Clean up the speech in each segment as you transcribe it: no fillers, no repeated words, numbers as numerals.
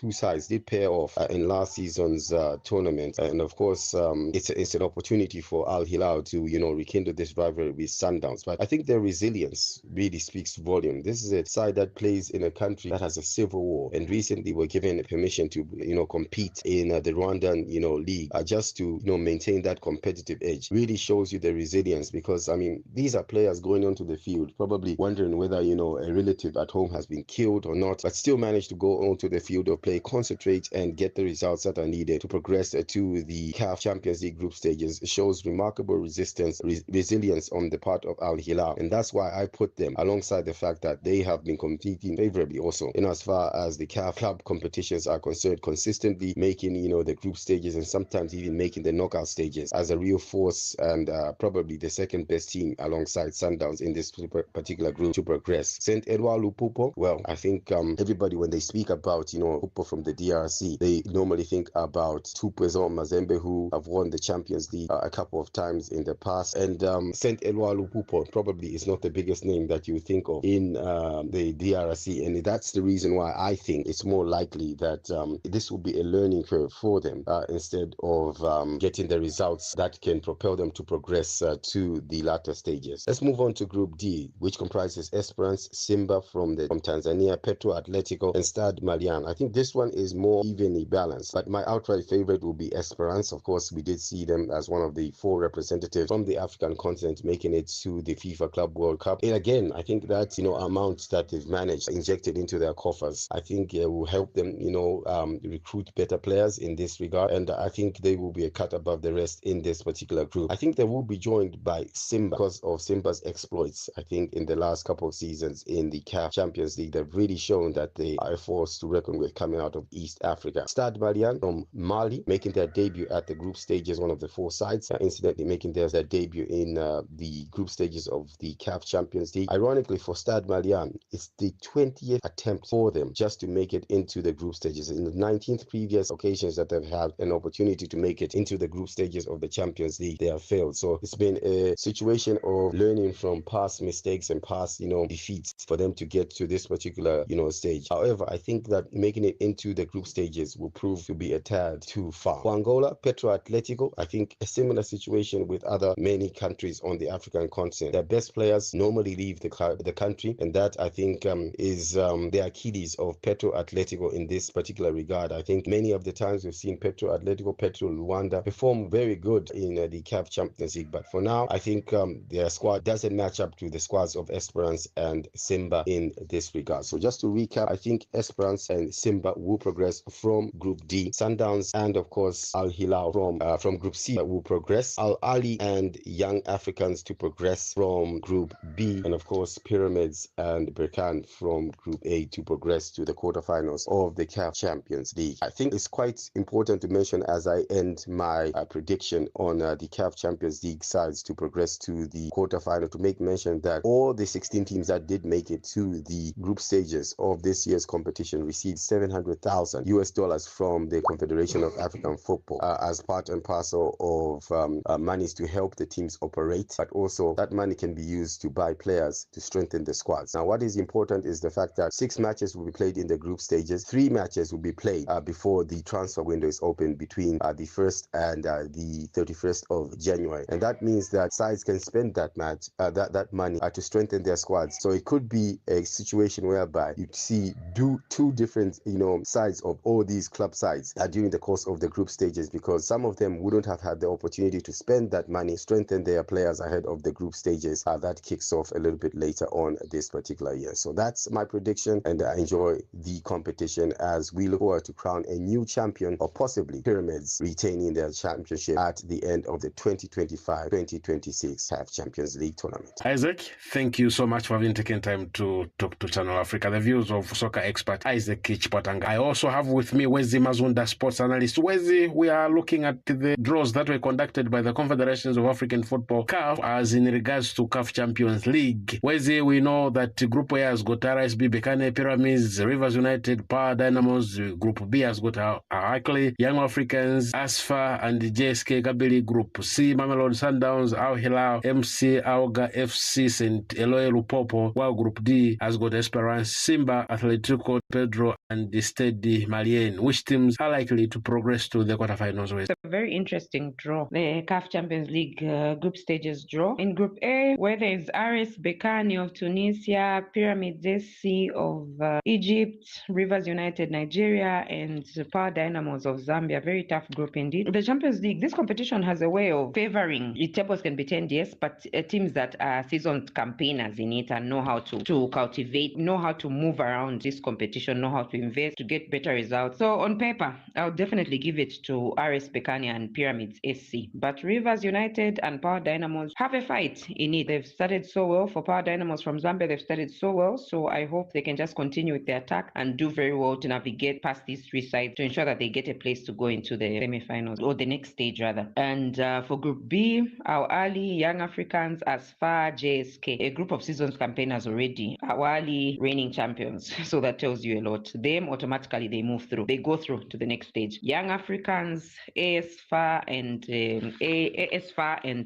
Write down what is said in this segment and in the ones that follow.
two sides did pair off in last season's tournament, and of course, it's an opportunity for Al Hilal to rekindle this rivalry with Sundowns. But I think their resilience really speaks volume. This is a side that plays in a country that has a civil war, and recently were given permission to compete in the Rwandan league just to maintain that competitive edge. Really shows you the resilience, because I mean, these are players going onto the field probably wondering whether a relative at home has been killed or not, but still manage to go onto the field of play, concentrate, and get the results that are needed to progress to the CAF Champions League group stages. It shows remarkable resilience on the part of Al Hilal, and that's why I put them alongside the fact that they have been competing favorably also as far as the CAF club competitions are concerned, consistently making the group stages and sometimes even making the knockout stages as a real force, and probably the second best team alongside Sundowns in this particular group to progress. St. Edouard Lupopo, well, I think everybody, when they speak about Lupopo from the DRC, they normally think about Tupuezo Mazembe, who have won the Champions League a couple of times in the past, and St. Edouard Lupopo probably is not the biggest name that you think of in the DRC, and that's the reason why I think it's more likely that this will be a learning curve for them instead of getting the results that can propel them to progress to the latter stages. Let's move on to Group D, which comprises Esperance, Simba from Tanzania, Petro Atletico, and Stade Malien. I think this one is more evenly balanced, but my outright favorite will be Esperance. Of course, we did see them as one of the 4 representatives from the African continent making it to the FIFA Club World Cup. And again, I think that amount that they've managed injected into their coffers, I think it will help them recruit better players in this regard, and I think they will be a cut above the rest in this particular group. I think they will be joined by Simba because of Simba's exploits. I think in the last couple of seasons in the CAF Champions League, they've really shown that they are a force to reckon with coming out of East Africa. Stade Malien from Mali making their debut at the group stages, one of the 4 sides, incidentally making their debut in the group stages of the CAF Champions League. Ironically, for Stade Malien, it's the 20th attempt for them just to make it into the group stages. In the 19th previous occasions that they've had an opportunity to make it into the group stages of the Champions League, they have failed. So it's been a situation of learning from past mistakes and past defeats for them to get to this particular stage. However, I think that making it into the group stages will prove to be a tad too far. For Angola, Petro Atletico, I think a similar situation with other many countries on the African continent. Their best players normally leave the country, and that I think is the Achilles of Petro Atletico in this particular regard. I think many of the times we've seen Petro Atletico, Petro Luanda perform very good in the CAF Champions League, but for now I think their squad doesn't match up to the squads of Esperance and Simba in this regard. So just to recap, I think Esperance and Simba will progress from Group D. Sundowns and of course Al Hilal from Group C will progress. Al Ali and Young Africans to progress from Group B, and of course Pyramids and Berkane from Group A to progress to the quarterfinals of the CAF Champions League. I think it's quite important to mention as I end my prediction on the CAF Champions League sides to progress to the quarterfinal, to make mention that all the 16 teams that did make it to the group stages of this year's competition received $700,000 from the Confederation of African Football as part and parcel of monies to help the teams operate, but also that money can be used to buy players to strengthen the squads. Now, what is important is the fact that 6 matches will be played in the group stages. 3 matches will be played before the transfer window is open between the 1st and the 31st of January, and that means that sides can spend that money to strengthen their squads. So it could be a situation whereby you see two different sides of all these club sides during the course of the group stages, because some of them wouldn't have had the opportunity to spend that money, strengthen their players ahead of the group stages. That kicks off a little bit later on this particular year. So that's my prediction, and I enjoy the competition as we look forward to crown a new champion, or possibly Pyramids retaining their championship at the end of the 2025-2026 CAF Champions League tournament. Isaac, thank you so much for having taken time to talk to Channel Africa. The views of soccer expert Isaac Chipatanga. I also have with me Wezi Mazunda, sports analyst. Wezi, we are looking at the draws that were conducted by the Confederations of African Football, CAF, as in regards to CAF Champions League. Wezi, we know that Group A has got RSB, Berkane, Pyramids, Rivers United, Power Dynamos. Group B has got Hackney, Young Africans, ASFA, and JSK Kabylie. Group C, Mamelodi Sundowns, Al Hilal, MC Auga FC, St. Eloi Lupopo, while Group D has got Esperance, Simba, Atletico, Pedro, and the Stade Malien. Which teams are likely to progress to the quarterfinals? It's a very interesting draw. The CAF Champions League group stages draw. In Group A, where there is RS Berkane of Tunisia, Pyramids SC of Egypt, Rivers United Nigeria, and Power Dynamos of Zambia. Very tough group indeed. The Champions League, this competition has a way of favoring. The tables can be 10 yes, but teams that are seasoned campaigners in it and know how to cultivate, know how to move around this competition, know how to invest to get better results. So on paper, I'll definitely give it to RS Berkane and Pyramids SC. But Rivers United and Power Dynamos have a fight in it. They've started so well. For Power Dynamos from Zambia, they've started so well. So I hope they can just continue with their attack and do very well to navigate past these three sides to ensure that they get a place to go into the semi-finals, or the next stage rather. And for Group B, Al Ahly, Young Africans, Asfar, JSK, a group of seasons campaigners already. Al Ahly reigning champions. So that tells you a lot. Them automatically they move through. They go through to the next stage. Young Africans, ASFAR and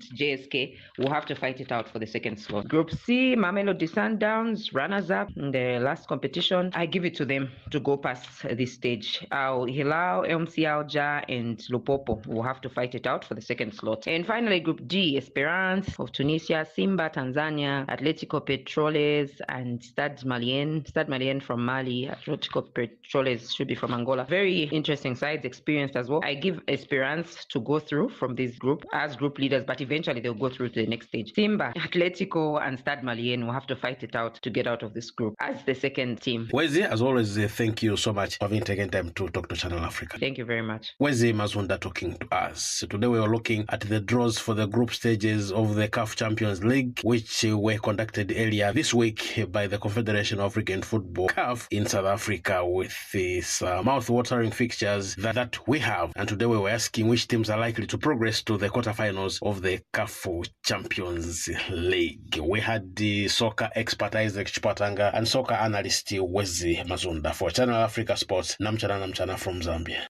JSK will have to fight it out for the second slot. Group C, Mamelodi Sundowns, runners-up in the last competition. I give it to them to go past this stage. Al Hilal, MC Alger, and Lupopo will have to fight it out for the second slot. And finally, Group D, Esperance of Tunisia, Simba, Tanzania, Atletico Petroles, and Stade Malien from Mali. Atletico Petroles should be from Angola. Very interesting sides, experienced as well. I give Esperance to go through from this group as group leaders, but eventually they'll go through to the next stage. Simba, Atletico, and Stade Malien will have to fight it out to get out of this group as the second team. Wezi, as always, thank you so much for having taken time to talk to Channel Africa. Thank you very much. Wezi Mazunda talking to us. Today we are looking at the draws for the group stages of the CAF Champions League, which were conducted earlier this week by the Confederation of African Football, CAF, in South Africa, with these mouth-watering fixtures that we have. And today we were asking which teams are likely to progress to the quarterfinals of the CAF Champions League. We had the soccer expert Isaac Chipatanga and soccer analyst Wezi Mazunda for Channel Africa Sports. Namchana from Zambia.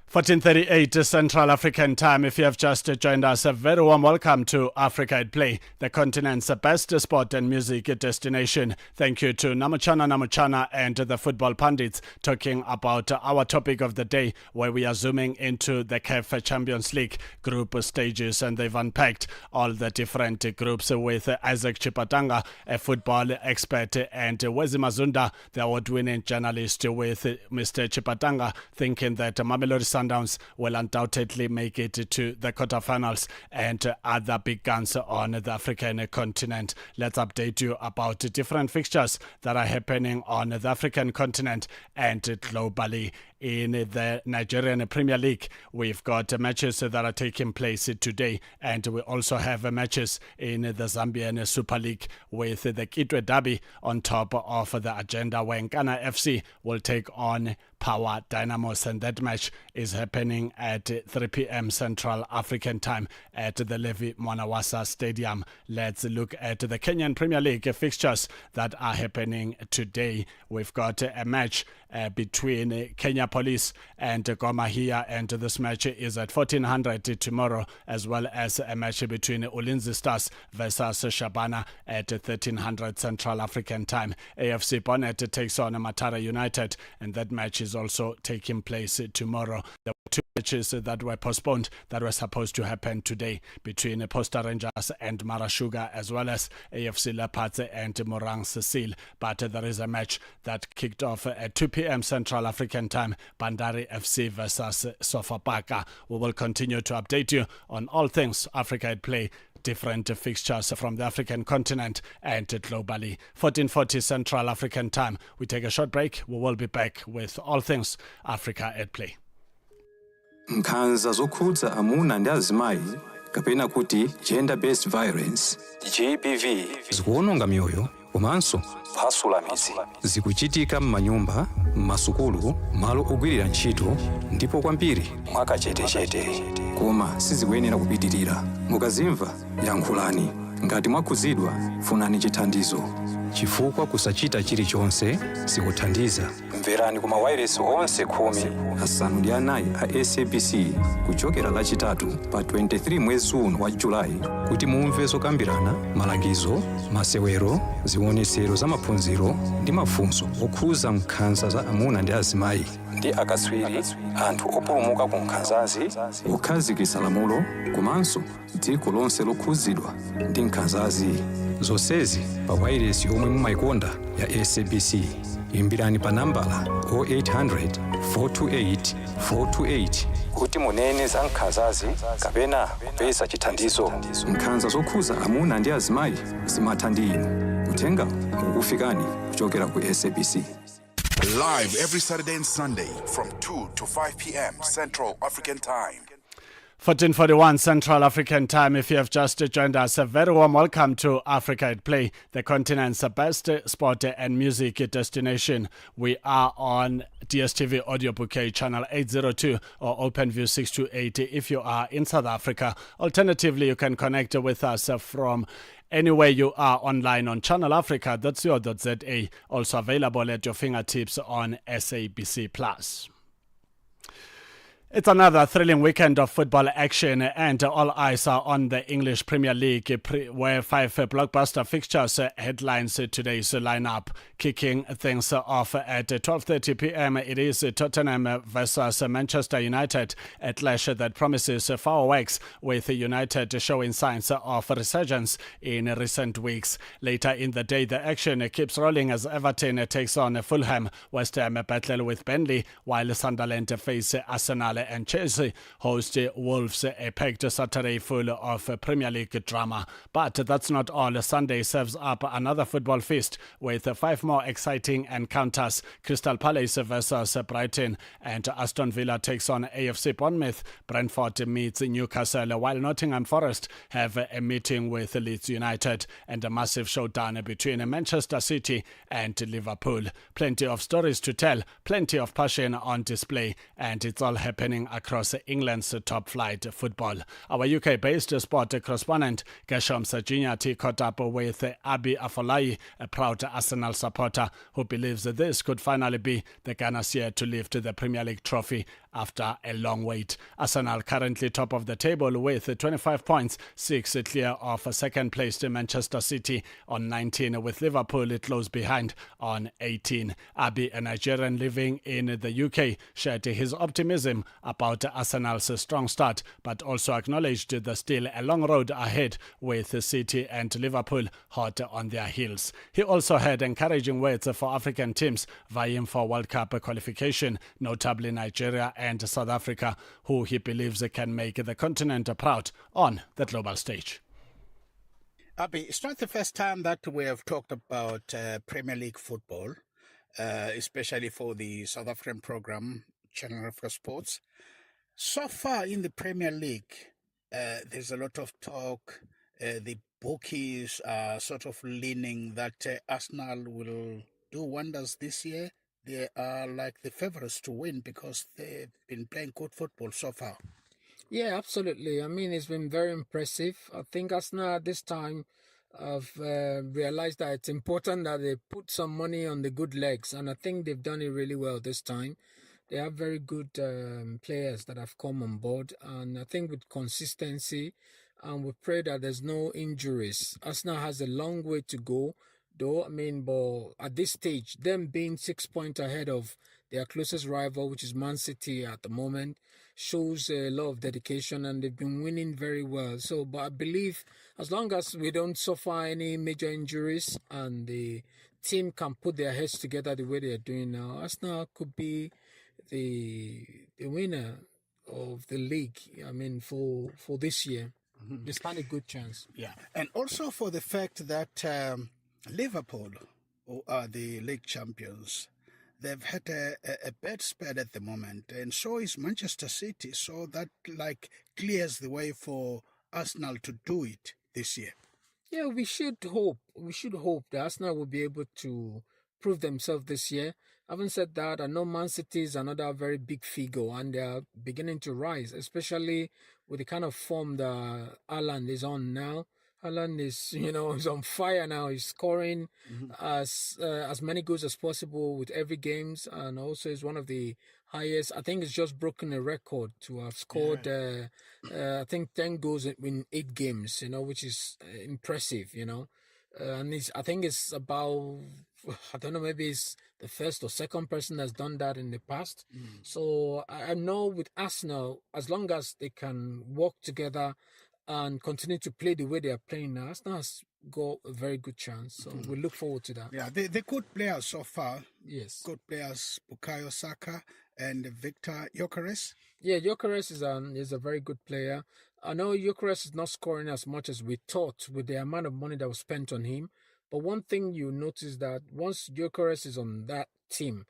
14:38 Central African Time. If you have just joined us, a very warm welcome to Africa at Play, the continent's best sport and music destination. Thank you to Namuchana and the football pundits talking about our topic of the day, where we are zooming into the CAF Champions League group stages, and they've unpacked all the different groups with Isaac Chipatanga, a football expert, and Wezi Mazunda, the award-winning journalist, with Mr. Chipatanga thinking that Mamelodi Sundowns will undoubtedly make it to the quarterfinals and other big guns on the African continent. Let's update you about different fixtures that are happening on the African continent and globally. In the Nigerian Premier League, we've got matches that are taking place today, and we also have matches in the Zambian Super League with the Kitwe Derby on top of the agenda, where Nkana FC will take on Power Dynamos, and that match is happening at 3 p.m. Central African Time at the Levi Mwanawasa Stadium. Let's look at the Kenyan Premier League fixtures that are happening today. We've got a match between Kenya Police and Gor Mahia, and this match is at 1400 tomorrow, as well as a match between Ulinzi Stars versus Shabana at 1300 Central African Time. AFC Bonnet takes on Matara United, and that match is also taking place tomorrow. There were two matches that were postponed that were supposed to happen today between Posta Rangers and Mara Sugar, as well as AFC Leopards and Morang Cecil. But there is a match that kicked off at 2 p.m. Central African Time, Bandari FC versus Sofapaka. We will continue to update you on all things Africa at Play, different fixtures from the African continent and globally. 14:40 Central African Time. We take a short break. We will be back with all things Africa at Play. Nkhanza zokhudza amuna ndi azimayi kapena kuti gender-based violence, GBV, zikuwononga mioyo komanso kuphwasula midzi. Zikuchitika m'manyumba, m'masukulu, malo ogwirira ntchito, ndipo kwambiri mwakachetechete. Koma sizikuyenera kupitirira. Mukazimva yankhulani. Ngati mwakhuzidwa, funani chithandizo. chifukwa kusachita chilichonse sikuthandiza. Mverani kuma wireless onse 10, asanu ndi anayi a SABC kuchokera lachitatu pa 23 mwezi uno wa Julayi kuti mumve zokambirana, malangizo, masewero, zionetsero za maphunziro ndi mafunso okhuza nkhanza za amuna ndi azimayi ndi akatswiri, anthu opulumuka ku nkhanzazi, okhazikitsa lamulo komanso dziko lonse lokhuzidwa ndi nkhanzazi. Zonsezi pa wireless yomwe mumayikonda ya SABC. Imbirani pa nambala 0800 428 428 kuti munene za nkhanzazi kapena kupeza chithandizo. Nkhanza zokhuza amuna ndi azimayi zimatha ndi inu. Uthenga ukufikani kuchokera ku SABC. Live every Saturday and Sunday from 2 to 5 p.m. Central African Time. 14:41 Central African Time. If you have just joined us, a very warm welcome to Africa at Play, the continent's best sport and music destination. We are on DSTV Audio Bouquet Channel 802 or OpenView 628 if you are in South Africa. Alternatively, you can connect with us from anywhere you are online on channelafrica.co.za, also available at your fingertips on SABC+. It's another thrilling weekend of football action, and all eyes are on the English Premier League, where 5 blockbuster fixtures headlines today's lineup. Kicking things off at 12:30 p.m. it is Tottenham versus Manchester United, a clash that promises fireworks, with United showing signs of resurgence in recent weeks. Later in the day, the action keeps rolling as Everton takes on Fulham, West Ham battle with Burnley, while Sunderland face Arsenal and Chelsea host Wolves, a packed Saturday full of Premier League drama. But that's not all. Sunday serves up another football feast with 5 more exciting encounters. Crystal Palace versus Brighton, and Aston Villa takes on AFC Bournemouth. Brentford meets Newcastle, while Nottingham Forest have a meeting with Leeds United, and a massive showdown between Manchester City and Liverpool. Plenty of stories to tell, plenty of passion on display, and it's all happening across England's top flight football. Our UK-based sport correspondent Gershom Sajinyati caught up with Abi Afolayi, a proud Arsenal supporter who believes this could finally be the Gunners' year to lift the Premier League trophy after a long wait. Arsenal currently top of the table with 25 points, 6 clear of second place to Manchester City on 19, with Liverpool close behind on 18. Abi, a Nigerian living in the UK, shared his optimism about Arsenal's strong start, but also acknowledged there's still a long road ahead, with City and Liverpool hot on their heels. He also had encouraging words for African teams vying for World Cup qualification, notably Nigeria and South Africa, who he believes can make the continent proud on the global stage. Abi, it's not the first time that we have talked about Premier League football, especially for the South African program, Channel Africa Sports. So far in the Premier League, there's a lot of talk. The bookies are sort of leaning that Arsenal will do wonders this year. They are like the favourites to win because they've been playing good football so far. Yeah, absolutely. I mean, it's been very impressive. I think Arsenal this time have realized that it's important that they put some money on the good legs, and I think they've done it really well this time. They have very good players that have come on board, and I think with consistency, and we pray that there's no injuries. Arsenal has a long way to go, though. I mean, but at this stage, them being 6 points ahead of their closest rival, which is Man City at the moment, shows a lot of dedication, and they've been winning very well. So, but I believe as long as we don't suffer any major injuries and the team can put their heads together the way they are doing now, Arsenal could be the winner of the league. I mean, for this year, they stand a good chance. Yeah, and also for the fact that Liverpool, who are the league champions, they've had a bad spell at the moment, and so is Manchester City. So that clears the way for Arsenal to do it this year. Yeah, we should hope. We should hope that Arsenal will be able to prove themselves this year. Having said that, I know Man City is another very big figure, and they are beginning to rise, especially with the kind of form that Haaland is on now. Haaland is, is on fire now. He's scoring as many goals as possible with every games, and also is one of the highest. I think it's just broken a record to have scored. I think 10 goals in 8 games. Which is impressive. And I think it's about. I don't know. Maybe it's the first or second person that's done that in the past. So I know with Arsenal, as long as they can work together and continue to play the way they are playing now, Arsenal has got a very good chance. So we look forward to that. Yeah, they're good players so far. Yes. Good players, Bukayo Saka and Victor Gyökeres. Yeah, Gyökeres is a very good player. I know Gyökeres is not scoring as much as we thought with the amount of money that was spent on him. But one thing you notice that once Gyökeres is on that team,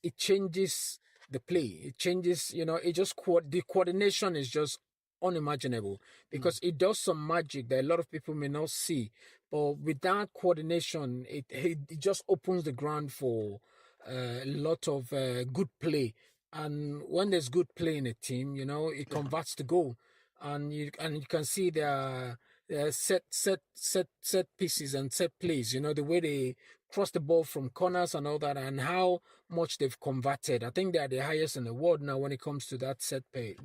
it changes the play. It changes, it just the coordination is just unimaginable because it does some magic that a lot of people may not see. But with that coordination, it just opens the ground for a lot of good play. And when there's good play in a team, it converts to goal. And you can see their set pieces and set plays, the way they cross the ball from corners and all that, and how much they've converted. I think they are the highest in the world now when it comes to that set play.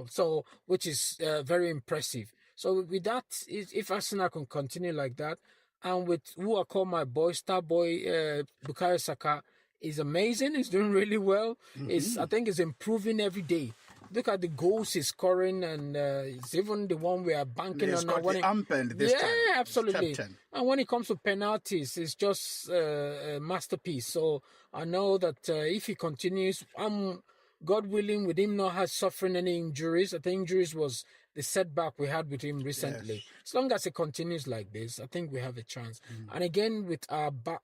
So, which is very impressive. So with that, if Arsenal can continue like that, and with who I call my star boy, Bukayo Saka, is amazing. He's doing really well. I think he's improving every day. Look at the goals he's scoring, and it's even the one we are banking on now. Yeah, absolutely. And when it comes to penalties, it's just a masterpiece. So I know that if he continues, God willing, with him not suffering any injuries. I think injuries was the setback we had with him recently. Yes. As long as he continues like this, I think we have a chance. And again, with our back,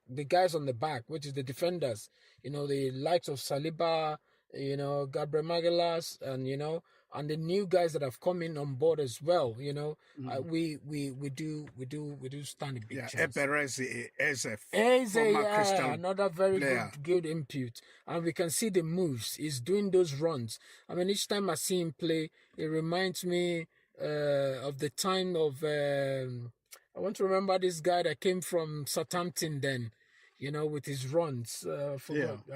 the guys on the back, which is the defenders, the likes of Saliba, Gabriel Magalhaes, and the new guys that have come in on board as well. We do stand a big chance. Eze, another very good input, and we can see the moves. He's doing those runs. I mean, each time I see him play, it reminds me of the time of. I want to remember this guy that came from Southampton then. With his runs. I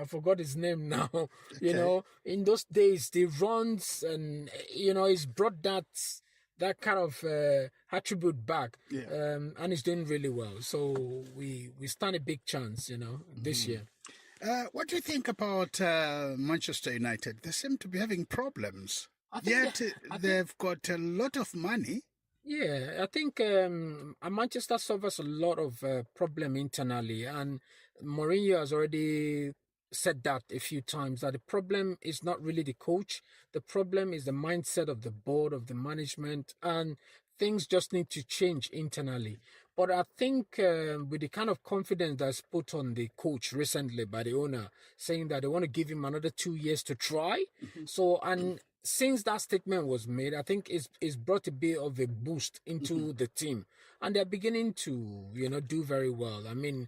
forgot his name now. Okay. In those days, the runs and, he's brought that kind of attribute back. And he's doing really well. So we stand a big chance, this year. What do you think about Manchester United? They seem to be having problems. They've got a lot of money. Yeah, I think Manchester suffers a lot of problem internally, and Mourinho has already said that a few times, that the problem is not really the coach. The problem is the mindset of the board, of the management, and things just need to change internally. But I think with the kind of confidence that's put on the coach recently by the owner, saying that they want to give him another 2 years to try. So, and since that statement was made, I think it's brought a bit of a boost into the team. And they're beginning to, do very well. I mean,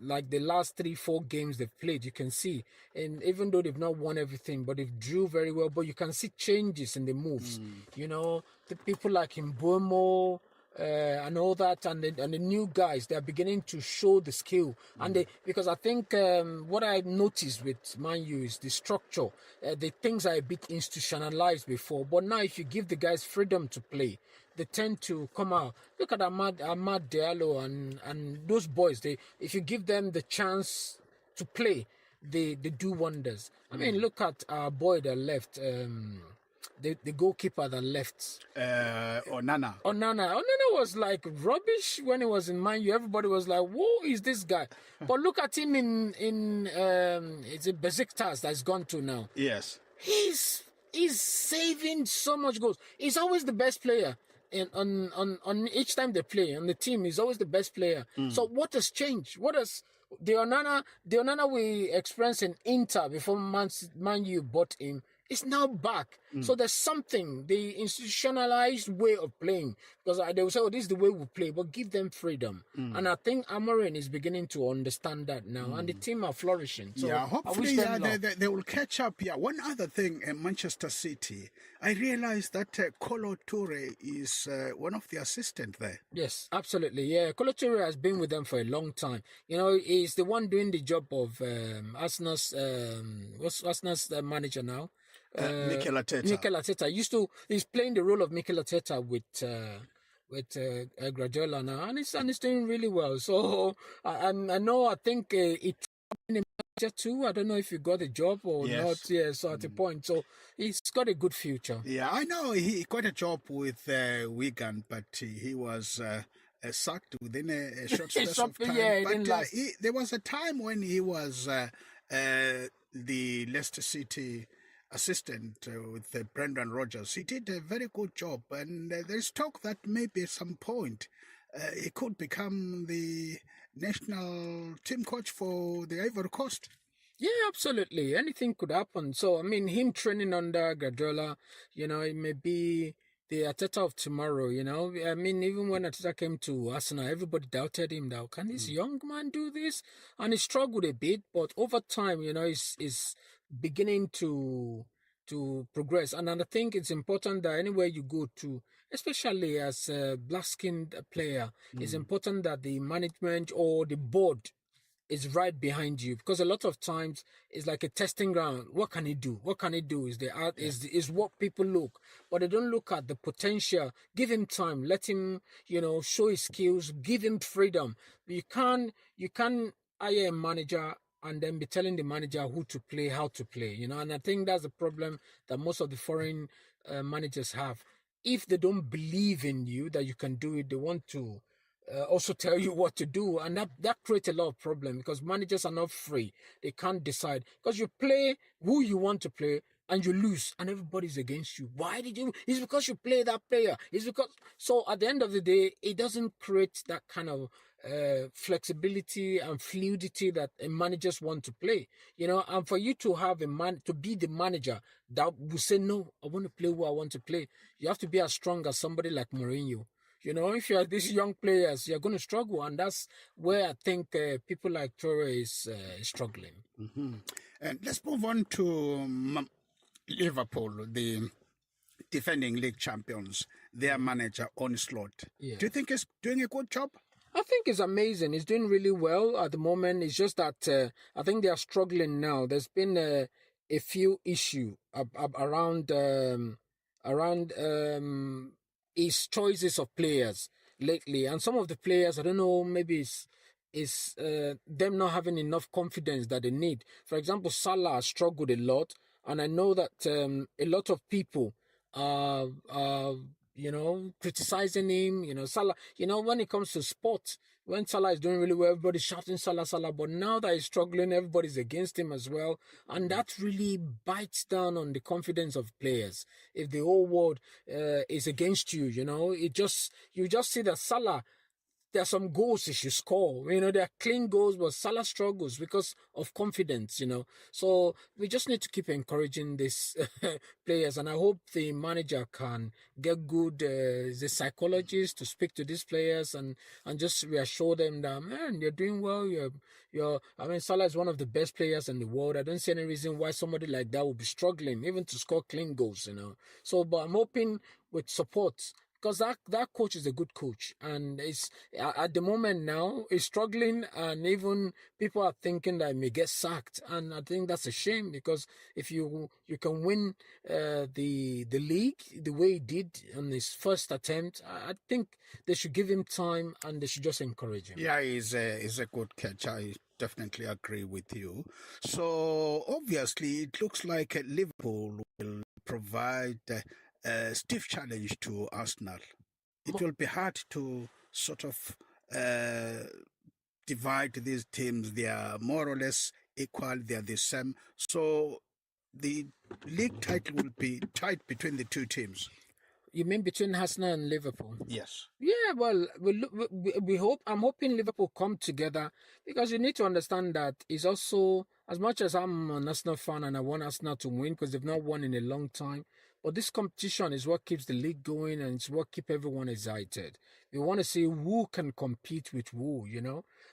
like the last 3-4 games they've played, you can see, and even though they've not won everything, but they've drew very well. But you can see changes in the moves. The people like Mbeumo, and all that, and the new guys, they're beginning to show the skill. And because I think what I noticed with Man U is the structure. The things are a bit institutionalized before, but now if you give the guys freedom to play, they tend to come out. Look at Amad Diallo and those boys. If you give them the chance to play, they do wonders. I mean, look at our boy that left. The goalkeeper that left. Onana. Onana was like rubbish when he was in Man U. Everybody was like, "Who is this guy?" But look at him in it's a Besiktas that's gone to now. Yes. He's saving so much goals. He's always the best player. And on each time they play on the team, he's always the best player. So what has changed? What has the Onana we experienced in Inter before Man U bought him It's now back. So there's something, the institutionalized way of playing, because they will say, oh, this is the way we play, but give them freedom. And I think Amorim is beginning to understand that now, and the team are flourishing. So yeah, I hopefully wish them luck. they will catch up. Yeah, one other thing, Manchester City, I realized that Kolo Toure is one of the assistants there. Yes, absolutely. Yeah, Kolo Toure has been with them for a long time. You know, he's the one doing the job of Arsenal's what's Arsenal's manager now? Mikel Arteta. Mikel Arteta he's playing the role of Mikel Arteta with Guardiola now, and he's doing really well. So I know, I think it too. I don't know if he got a job or not. Yeah, so at the point, so he's got a good future. Yeah, I know he got a job with Wigan, but he was sacked within a short space of time. Yeah, but there was a time when he was the Leicester City assistant with Brendan Rodgers. He did a very good job, and there's talk that maybe at some point he could become the national team coach for the Ivory Coast. Yeah, absolutely. Anything could happen. So, I mean, him training under Guardiola, you know, it may be the Arteta of tomorrow, you know. I mean, even when Arteta came to Arsenal, everybody doubted him now. Can this young man do this? And he struggled a bit, but over time, you know, he's beginning to progress. And I think it's important that anywhere you go to, especially as a black-skinned player, it's important that the management or the board is right behind you, because a lot of times it's like a testing ground. What can he do? What can he do is the art is what people look, but they don't look at the potential. Give him time, let him, you know, show his skills, give him freedom. You can't hire a manager and then be telling the manager who to play, how to play, you know. And I think that's the problem that most of the foreign managers have. If they don't believe in you that you can do it, they want to also tell you what to do, and that creates a lot of problem, because managers are not free. They can't decide, because you play who you want to play and you lose and everybody's against you. Why did you? It's because you play that player. It's because, so at the end of the day, it doesn't create that kind of flexibility and fluidity that managers want to play, you know. And for you to have to be the manager that will say, no, I want to play who I want to play, you have to be as strong as somebody like Mourinho. You know, if you're these young players, you're going to struggle. And that's where I think people like Toure is struggling. And let's move on to Liverpool, the defending league champions, their manager, Onslaught. Yeah. Do you think he's doing a good job? I think it's amazing. He's doing really well at the moment. It's just that I think they are struggling now. There's been a few issues around his choices of players lately, and some of the players, I don't know, maybe it's them not having enough confidence that they need. For example, Salah struggled a lot, and I know that a lot of people are you know, criticizing him. You know, Salah, you know, when it comes to sports, when Salah is doing really well, everybody's shouting Salah, Salah. But now that he's struggling, everybody's against him as well. And that really bites down on the confidence of players. If the whole world is against you, you know, you just see that Salah, there are some goals he should score. You know, there are clean goals, but Salah struggles because of confidence, you know. So we just need to keep encouraging these players. And I hope the manager can get good, the psychologist to speak to these players and just reassure them that, man, you're doing well. I mean, Salah is one of the best players in the world. I don't see any reason why somebody like that would be struggling, even to score clean goals, you know. So, but I'm hoping with support, because that coach is a good coach, and it's at the moment now he's struggling, and even people are thinking that he may get sacked, and I think that's a shame, because if you can win the league the way he did on his first attempt, I think they should give him time and they should just encourage him. Yeah, he's a good catch. I definitely agree with you. So obviously it looks like Liverpool will provide a stiff challenge to Arsenal. It will be hard to sort of divide these teams. They are more or less equal. They are the same. So the league title will be tight between the two teams. You mean between Arsenal and Liverpool? Yes. Yeah, well, we hope. I'm hoping Liverpool come together, because you need to understand that it's also, as much as I'm an Arsenal fan and I want Arsenal to win because they've not won in a long time, but this competition is what keeps the league going, and it's what keeps everyone excited. We want to see who can compete with who.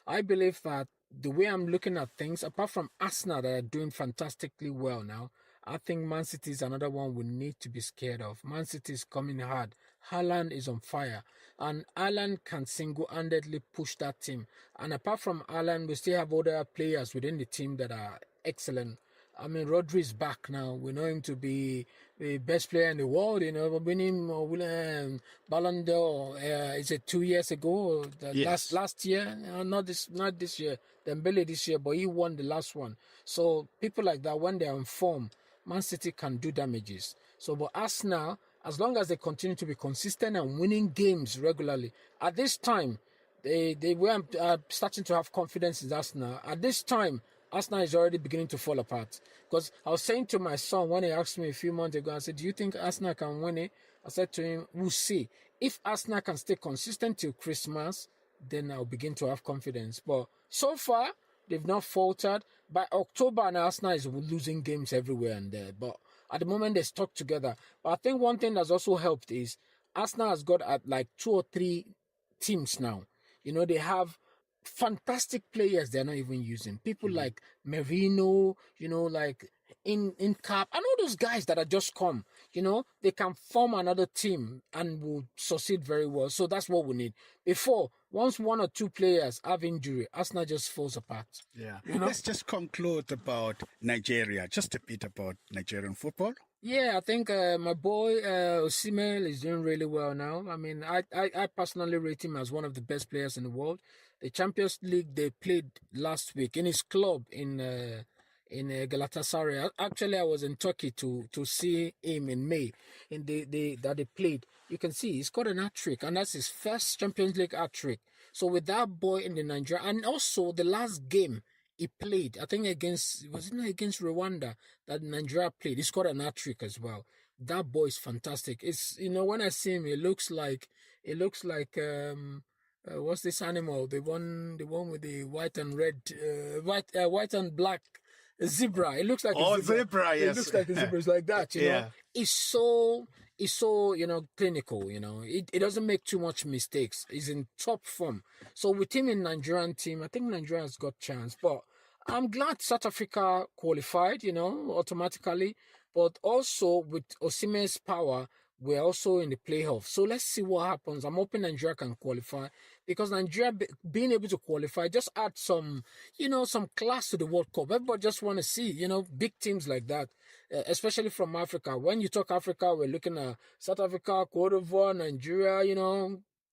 I believe that the way I'm looking at things, apart from Arsenal that are doing fantastically well now, I think Man City is another one we need to be scared of. Man City is coming hard. Haaland is on fire, and Haaland can single-handedly push that team. And apart from Haaland, we still have other players within the team that are excellent. I mean, Rodri is back now. We know him to be the best player in the world. Winning Ballon d'Or. Is it 2 years ago? Yes. Last year? Not this year. Dembele this year, but he won the last one. So people like that, when they are in form, Man City can do damages. So, but Arsenal, as long as they continue to be consistent and winning games regularly, at this time, they were starting to have confidence in Arsenal. At this time, Arsenal is already beginning to fall apart. Because I was saying to my son when he asked me a few months ago, I said, "Do you think Arsenal can win it?" I said to him, "We'll see. If Arsenal can stay consistent till Christmas, then I'll begin to have confidence." But so far, they've not faltered. By October, now Arsenal is losing games everywhere and there. But at the moment, they're stuck together. But I think one thing that's also helped is Arsenal has got at like 2 or 3 teams now. They have fantastic players they're not even using. People like Merino, like in Cap, and all those guys that are just come, they can form another team and will succeed very well. So that's what we need. Once 1 or 2 players have injury, Arsenal just falls apart. Yeah. Let's just conclude about Nigeria, just a bit about Nigerian football. Yeah, I think my boy Osimhen is doing really well now. I mean, I personally rate him as one of the best players in the world. The Champions League they played last week in his club in Galatasaray. Actually, I was in Turkey to see him in May in that they played. You can see he's got an hat-trick, and that's his first Champions League hat-trick. So with that boy in the Nigeria, and also the last game he played, I think against Rwanda that Nigeria played, he scored an hat-trick as well. That boy is fantastic. It's when I see him, it looks like what's this animal? The one with the white and red, white and black zebra. It looks like a zebra. Yes. It looks like a zebra. It's like that. Yeah. It's so clinical. It doesn't make too much mistakes. He's in top form. So with him in Nigerian team, I think Nigeria has got chance. But I'm glad South Africa qualified. Automatically. But also with Osimhen's power, we're also in the playoffs. So let's see what happens. I'm hoping Nigeria can qualify, because Nigeria being able to qualify just adds some class to the World Cup. Everybody just want to see, big teams like that, especially from Africa. When you talk Africa, we're looking at South Africa, Cote d'Ivoire, Nigeria,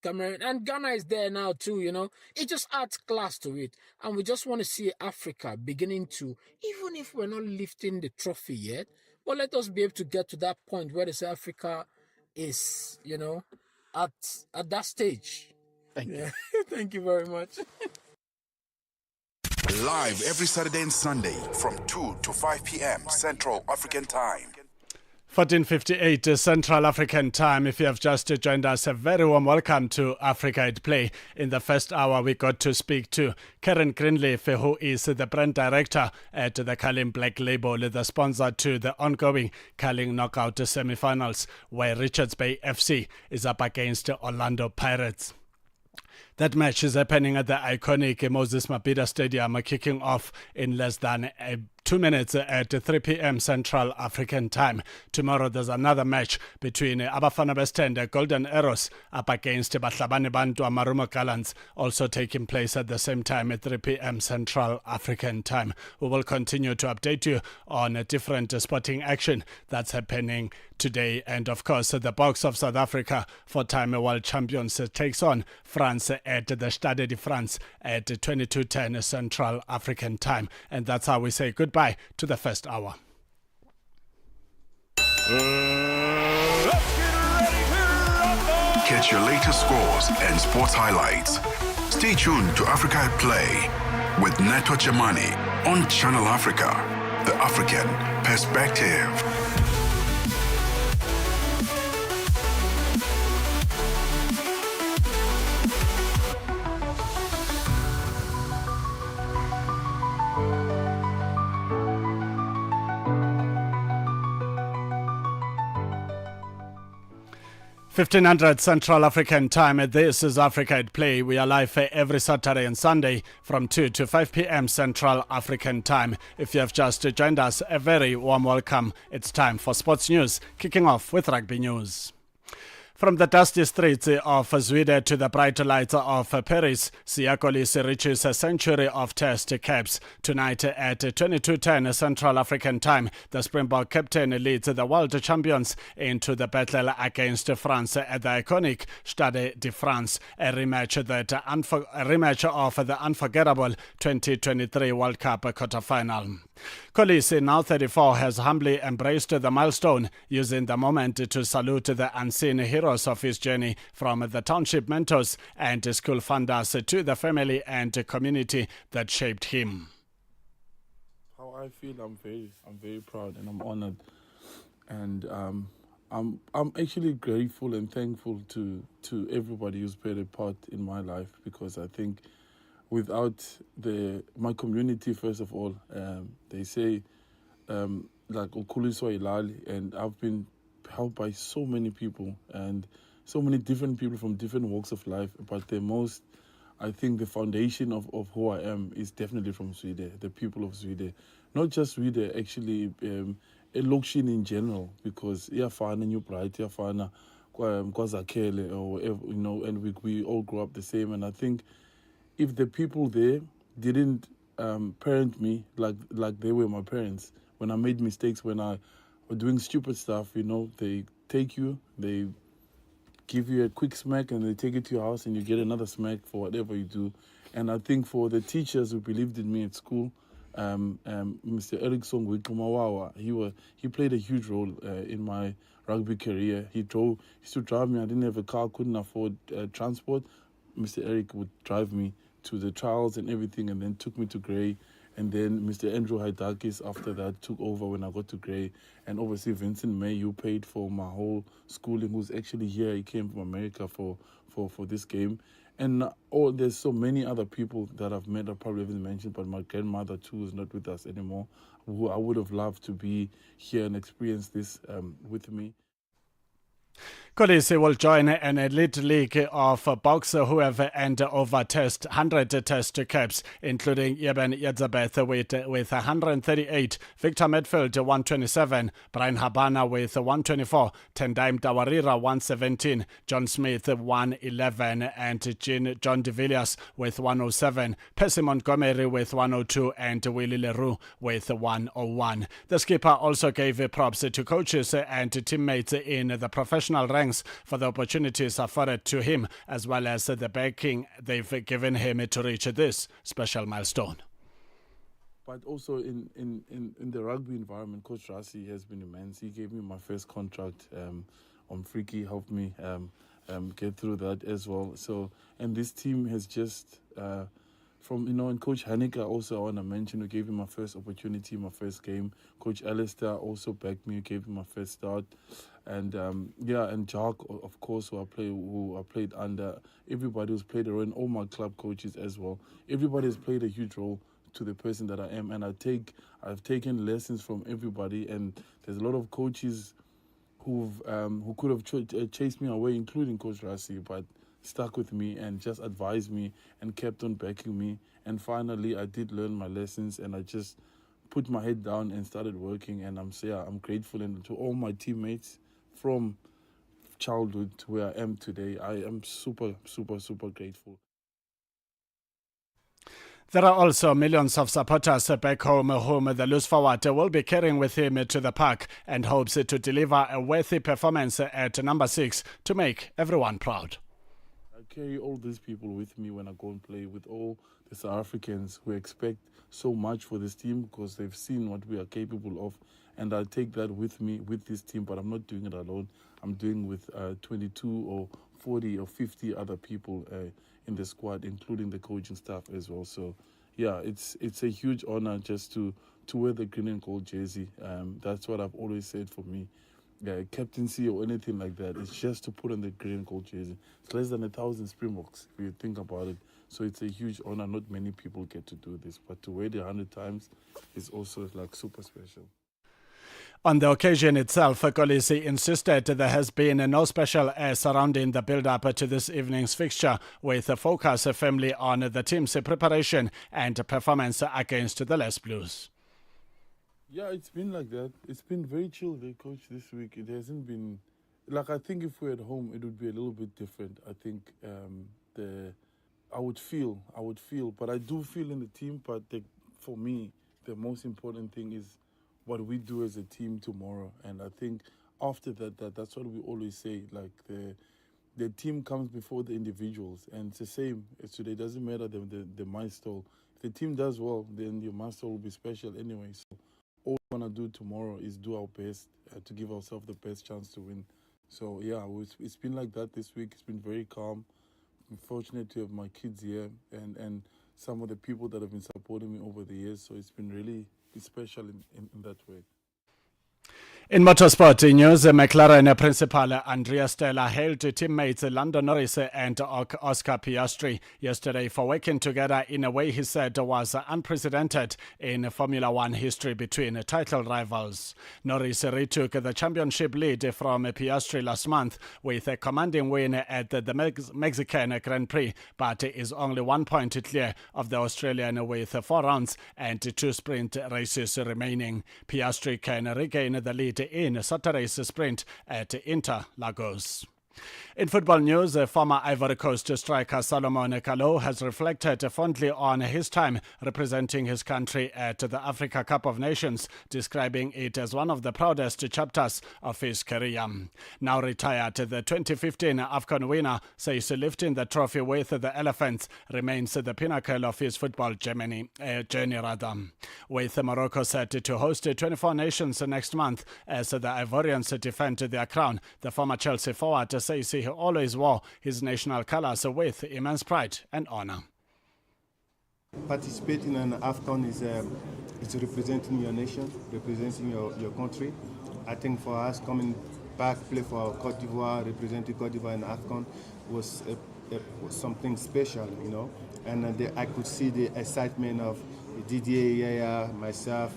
Cameroon, and Ghana is there now too, It just adds class to it. And we just want to see Africa beginning to, even if we're not lifting the trophy yet, but let us be able to get to that point where they say Africa is, at that stage. Thank you. Thank you very much. Live every Saturday and Sunday from 2 to 5 p.m. Central African Time. 14:58 Central African Time. If you have just joined us, a very warm welcome to Africa at Play. In the first hour, we got to speak to Karen Greenleaf, who is the brand director at the Carling Black Label, the sponsor to the ongoing Carling Knockout semi-finals, where Richards Bay FC is up against Orlando Pirates. That match is happening at the iconic Moses Mabhida Stadium, kicking off in less than 2 minutes at 3 p.m. Central African Time. Tomorrow there's another match between Abafana Westend Golden Arrows up against Bahlabane Bantu Marumo Gallants, also taking place at the same time at 3 p.m. Central African Time. We will continue to update you on different sporting action that's happening today. And of course, the Box of South Africa, 4-time world champions, takes on France at the Stade de France at 22:10 Central African Time. And that's how we say goodbye to the first hour. Catch your latest scores and sports highlights. Stay tuned to Africa at Play with Neto Chemane on Channel Africa, the African perspective. 1500 Central African Time. This is Africa at Play. We are live every Saturday and Sunday from 2 to 5 p.m. Central African Time. If you have just joined us, a very warm welcome. It's time for sports news, kicking off with rugby news. From the dusty streets of Zweden to the bright lights of Paris, Siakolis reaches a century of test caps. Tonight at 22:10 Central African Time, the Springbok captain leads the world champions into the battle against France at the iconic Stade de France, a rematch of the unforgettable 2023 World Cup quarter-final. Kolisi, now 34, has humbly embraced the milestone, using the moment to salute the unseen heroes of his journey, from the township mentors and school funders to the family and community that shaped him. How I feel, I'm very proud and I'm honored, and I'm actually grateful and thankful to everybody who's played a part in my life, because I think without my community, first of all, they say like ukuliswa ilali, and I've been helped by so many people and so many different people from different walks of life. But I think the foundation of who I am is definitely from Sweden, the people of Sweden. Not just Sweden, actually, Lokshin in general, because Iafana, New Bright, Iafana, Kwazakele, or whatever, and we all grew up the same. And I think if the people there didn't parent me like they were my parents, when I made mistakes, when I was doing stupid stuff, they take you, they give you a quick smack, and they take it to your house, and you get another smack for whatever you do. And I think for the teachers who believed in me at school, Mr. Erickson Wikumawawa, he played a huge role in my rugby career. He used to drive me. I didn't have a car, couldn't afford transport. Mr. Eric would drive me to the trials and everything, and then took me to Grey. And then Mr. Andrew Haidakis after that took over when I got to Grey. And obviously Vincent May, who paid for my whole schooling, who's actually here. He came from America for this game. And there's so many other people that I've met, I probably haven't mentioned, but my grandmother too is not with us anymore, who I would have loved to be here and experience this with me. Kolisi will join an elite league of boxers who have earned over 100 test caps, including Eben Yedzabeth with 138, Victor Medfield 127, Brian Habana with 124, Tendaim Tawarira 117, John Smith 111, and John De Villiers with 107, Percy Montgomery with 102, and Willie Leroux with 101. The skipper also gave props to coaches and teammates in the professional ranks for the opportunities afforded to him, as well as the backing they've given him to reach this special milestone. But also in the rugby environment, Coach Rassi has been immense. He gave me my first contract on Freaky, helped me get through that as well. So, and this team has just and Coach Hanika also, I want to mention, who gave me my first opportunity, my first game. Coach Alistair also backed me, gave me my first start. And and Jack, of course, who I played under. Everybody who's played a role, and all my club coaches as well. Everybody has played a huge role to the person that I am, and I've taken lessons from everybody. And there's a lot of coaches who could have chased me away, including Coach Rassi, but stuck with me and just advised me and kept on backing me. And finally, I did learn my lessons, and I just put my head down and started working. And I'm grateful, and to all my teammates from childhood to where I am today, I am super, super, super grateful. There are also millions of supporters back home whom the loose forward will be carrying with him to the park, and hopes to deliver a worthy performance at number 6 to make everyone proud. I carry all these people with me when I go and play, with all the South Africans who expect so much for this team because they've seen what we are capable of. And I take that with me, with this team, but I'm not doing it alone. I'm doing with 22 or 40 or 50 other people in the squad, including the coaching staff as well. So, yeah, it's a huge honor just to wear the green and gold jersey. That's what I've always said for me. Captaincy or anything like that, it's just to put on the green and gold jersey. It's less than 1,000 Springboks, if you think about it. So it's a huge honor. Not many people get to do this, but to wear it 100 times is also like super special. On the occasion itself, Kolisi insisted there has been no special air surrounding the build-up to this evening's fixture, with a focus firmly on the team's preparation and performance against the Les Blues. Yeah, it's been like that. It's been very chill, coach, this week. It hasn't been... Like, I think if we're at home, it would be a little bit different. I think I would feel, but I do feel in the team. But for me, the most important thing is what we do as a team tomorrow. And I think after that's what we always say. Like, the team comes before the individuals. And it's the same as today. It doesn't matter the milestone. If the team does well, then your milestone will be special anyway. So all we want to do tomorrow is do our best to give ourselves the best chance to win. So, yeah, it's been like that this week. It's been very calm. I'm fortunate to have my kids here and some of the people that have been supporting me over the years. So it's been really special in that way. In motorsport news, McLaren principal Andrea Stella hailed teammates Lando Norris and Oscar Piastri yesterday for working together in a way he said was unprecedented in Formula One history between title rivals. Norris retook the championship lead from Piastri last month with a commanding win at the Mexican Grand Prix, but is only 1 point clear of the Australian with 4 rounds and 2 sprint races remaining. Piastri can regain the lead in Saturday's sprint at Interlagos. In football news, former Ivory Coast striker Salomon Kalou has reflected fondly on his time representing his country at the Africa Cup of Nations, describing it as one of the proudest chapters of his career. Now retired, the 2015 AFCON winner says lifting the trophy with the Elephants remains the pinnacle of his football journey. With Morocco set to host 24 nations next month as the Ivorians defend their crown, the former Chelsea forward says he always wore his national colours with immense pride and honour. Participating in AFCON is representing your nation, representing your country. I think for us coming back, play for Cote d'Ivoire, representing Cote d'Ivoire in AFCON was something special, you know. And I could see the excitement of Didier, Yaya, myself,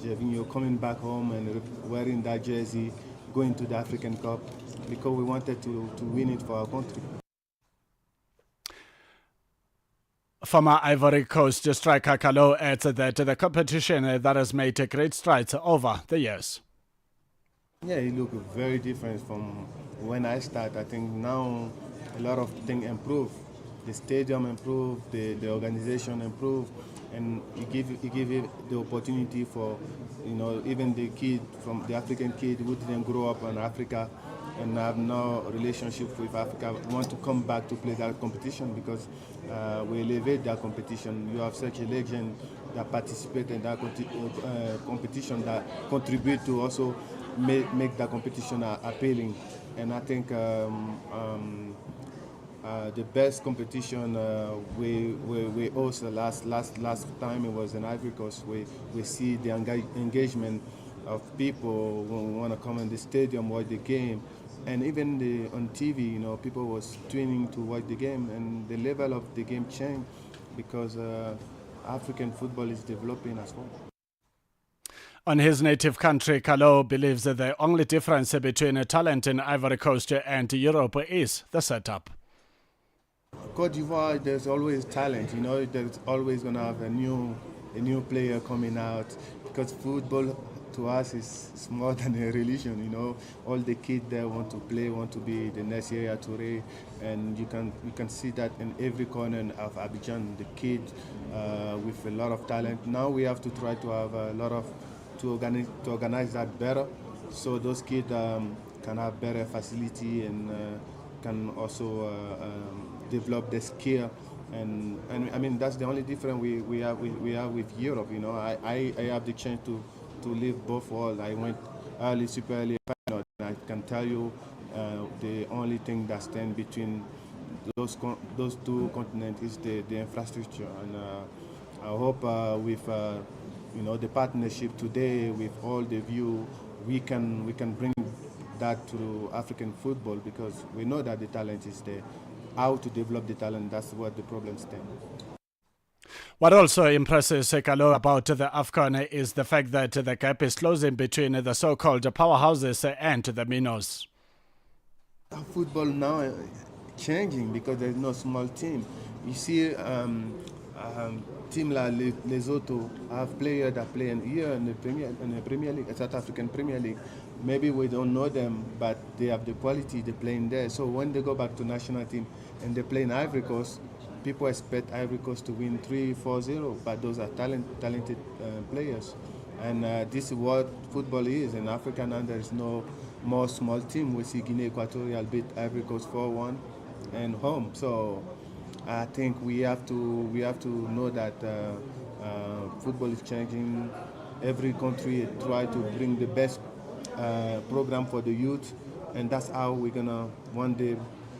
Javinho coming back home and wearing that jersey, going to the African Cup, because we wanted to win it for our country. Former Ivory Coast striker Kalou adds that the competition that has made great strides over the years. Yeah, it looked very different from when I started. I think now a lot of things improve. The stadium improved, the organization improved, and it give it the opportunity for, you know, even the kid from the African kid who didn't grow up in Africa and have no relationship with Africa want to come back to play that competition, because we elevate that competition. You have such a legend that participate in that competition that contribute to also make that competition appealing. And I think the best competition we host last time it was in Ivory Coast. We see the engagement of people who want to come in the stadium, watch the game, and even on TV, you know, people was tuning to watch the game, and the level of the game changed because African football is developing as well. On his native country, Kalou believes that the only difference between talent in Ivory Coast and Europe is the setup. Cote d'Ivoire, there's always talent, you know, there's always going to have a new player coming out, because football to us is more than a religion, you know. All the kids there want to play, want to be the next Yaya Touré, and you can see that in every corner of Abidjan, the kids with a lot of talent. Now we have to try to have a lot of, to organize that better, so those kids can have better facility and can also develop the skill, and I mean that's the only difference we have with Europe. You know, I have the chance to live both worlds. I went early, super early, and I can tell you the only thing that stands between those two continents is the infrastructure, and I hope with you know, the partnership today, with all the view, we can bring that to African football, because we know that the talent is there. How to develop the talent, that's what the problem stands. What also impresses Kalo about the AFCON is the fact that the gap is closing between the so-called powerhouses and the minnows. Football now changing because there's no small team. You see, team like Lesotho have players that play here in the Premier League, South African Premier League. Maybe we don't know them, but they have the quality. They play in there. So when they go back to national team and they play in Ivory Coast, people expect Ivory Coast to win 3-4-0, but those are talented players. And this is what football is. In Africa now, there is no more small team. We see Guinea Equatorial beat Ivory Coast 4-1 and home. So I think we have to know that football is changing. Every country try to bring the best program for the youth, and that's how we're gonna one day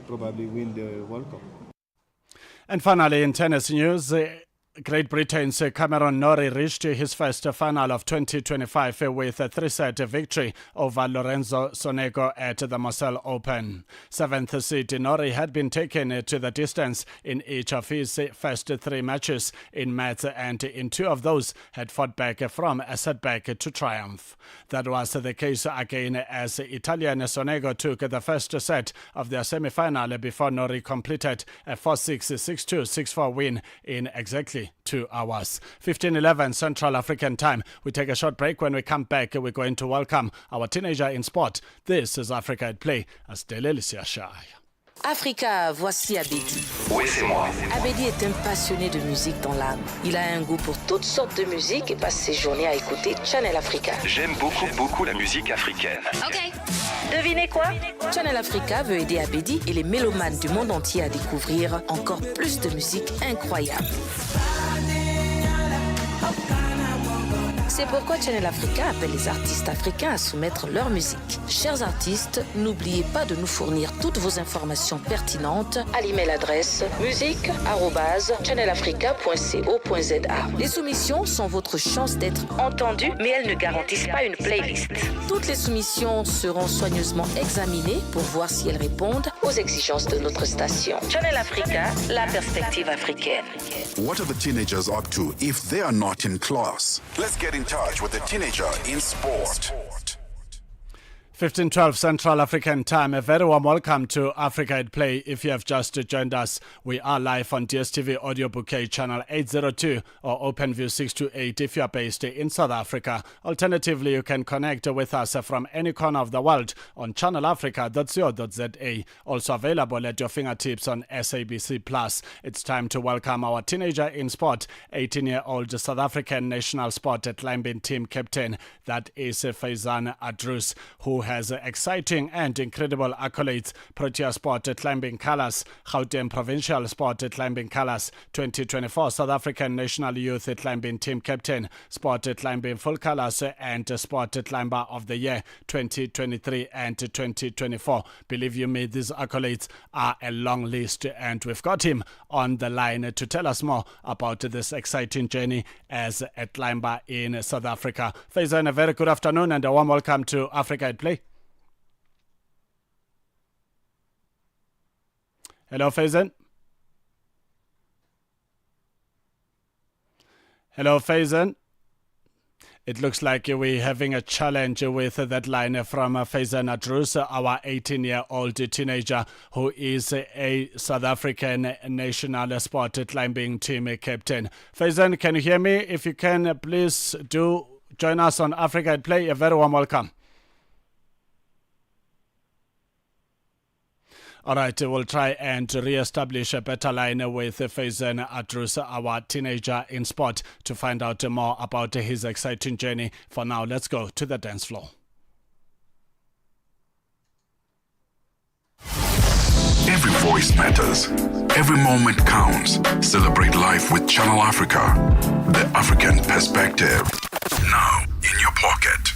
probably win the World Cup. And finally, in tennis news, Great Britain's Cameron Norrie reached his first final of 2025 with a 3-set victory over Lorenzo Sonego at the Marseille Open. 7th seed Norrie had been taken to the distance in each of his first 3 matches in Metz, and in 2 of those had fought back from a setback to triumph. That was the case again as Italian Sonego took the first set of their semi-final before Norrie completed a 4-6, 6-2, 6-4 win in exactly 2 hours. 15:11 Central African time. We take a short break. When we come back, we're going to welcome our teenager in sport. This is Africa at Play. Africa, voici Abedi. Oui, c'est moi. Abedi est un passionné de musique dans l'âme. Il a un goût pour toutes sortes de musique et passe ses journées à écouter Channel Africa. J'aime beaucoup la musique africaine. Ok. Devinez quoi? Channel Africa veut aider Abedi et les mélomanes du monde entier à découvrir encore plus de musique incroyable. C'est pourquoi Channel Africa appelle les artistes africains à soumettre leur musique. Chers artistes, n'oubliez pas de nous fournir toutes vos informations pertinentes à l'email adresse musique@channelafrica.co.za. Les soumissions sont votre chance d'être entendues, mais elles ne garantissent pas une playlist. Toutes les soumissions seront soigneusement examinées pour voir si elles répondent aux exigences de notre station. Channel Africa, la perspective africaine. What are the teenagers up to if they are not in class? Let's get in touch with the teenager in sport. 15:12 Central African time. A very warm welcome to Africa at Play. If you have just joined us, we are live on DSTV Audio Bouquet channel 802 or OpenView 628 if you are based in South Africa. Alternatively, you can connect with us from any corner of the world on channelafrica.co.za. Also available at your fingertips on SABC+. It's time to welcome our teenager in sport, 18-year-old South African national sport climbing team captain. That is Faizan Adrous, who has exciting and incredible accolades: Protea Sport Climbing Colours, Gauteng Provincial Sport Climbing Colours, 2024 South African National Youth Climbing Team Captain, Sport Climbing Full Colours, and Sport Climber of the Year 2023 and 2024. Believe you me, these accolades are a long list, and we've got him on the line to tell us more about this exciting journey as a climber in South Africa. Faizan, a very good afternoon and a warm welcome to Africa at Play. Hello, Faizan. Hello, Faizan. It looks like we're having a challenge with that line from Faizan Adrous, our 18-year-old teenager who is a South African national sport climbing team captain. Faizan, can you hear me? If you can, please do join us on Africa at Play. A very warm welcome. All right, we'll try and re-establish a better line with Faizan Adrous, our teenager in sport, to find out more about his exciting journey. For now, let's go to the dance floor. Every voice matters. Every moment counts. Celebrate life with Channel Africa. The African perspective. Now in your pocket.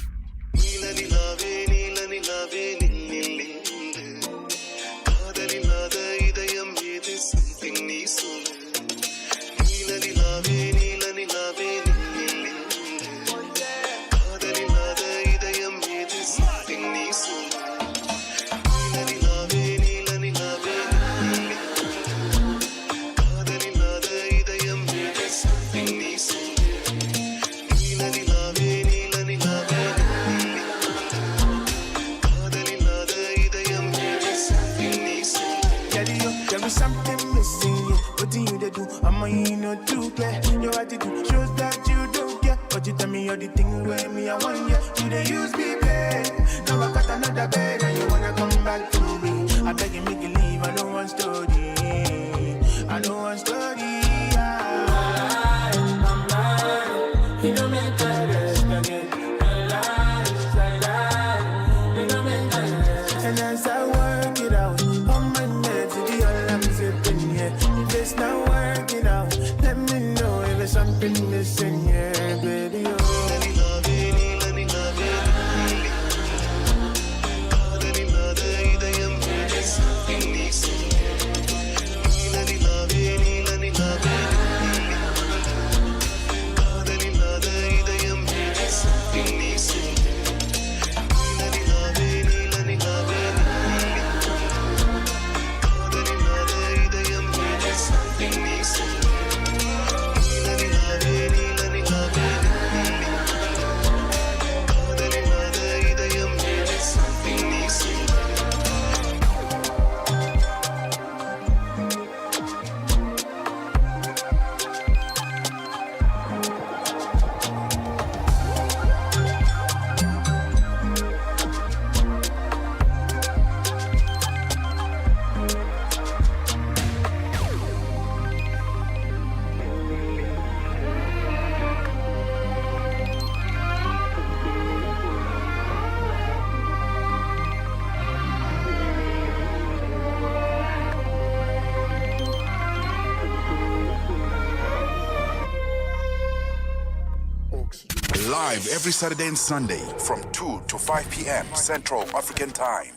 You they use me play. Now I got another bed and you wanna come back to me. I beg you make you leave. I don't want story. I don't want story. You don't make that rest again. And as I work it out, on my meds, the all I'm sipping, yeah. If it's not working out, let me know if there's something missing, yeah, baby. Oh. Let me love it, let me love it. Let me love it, there's something missing. Let me love it, let me love it. Live every Saturday and Sunday from 2 to 5 p.m. Central African Time.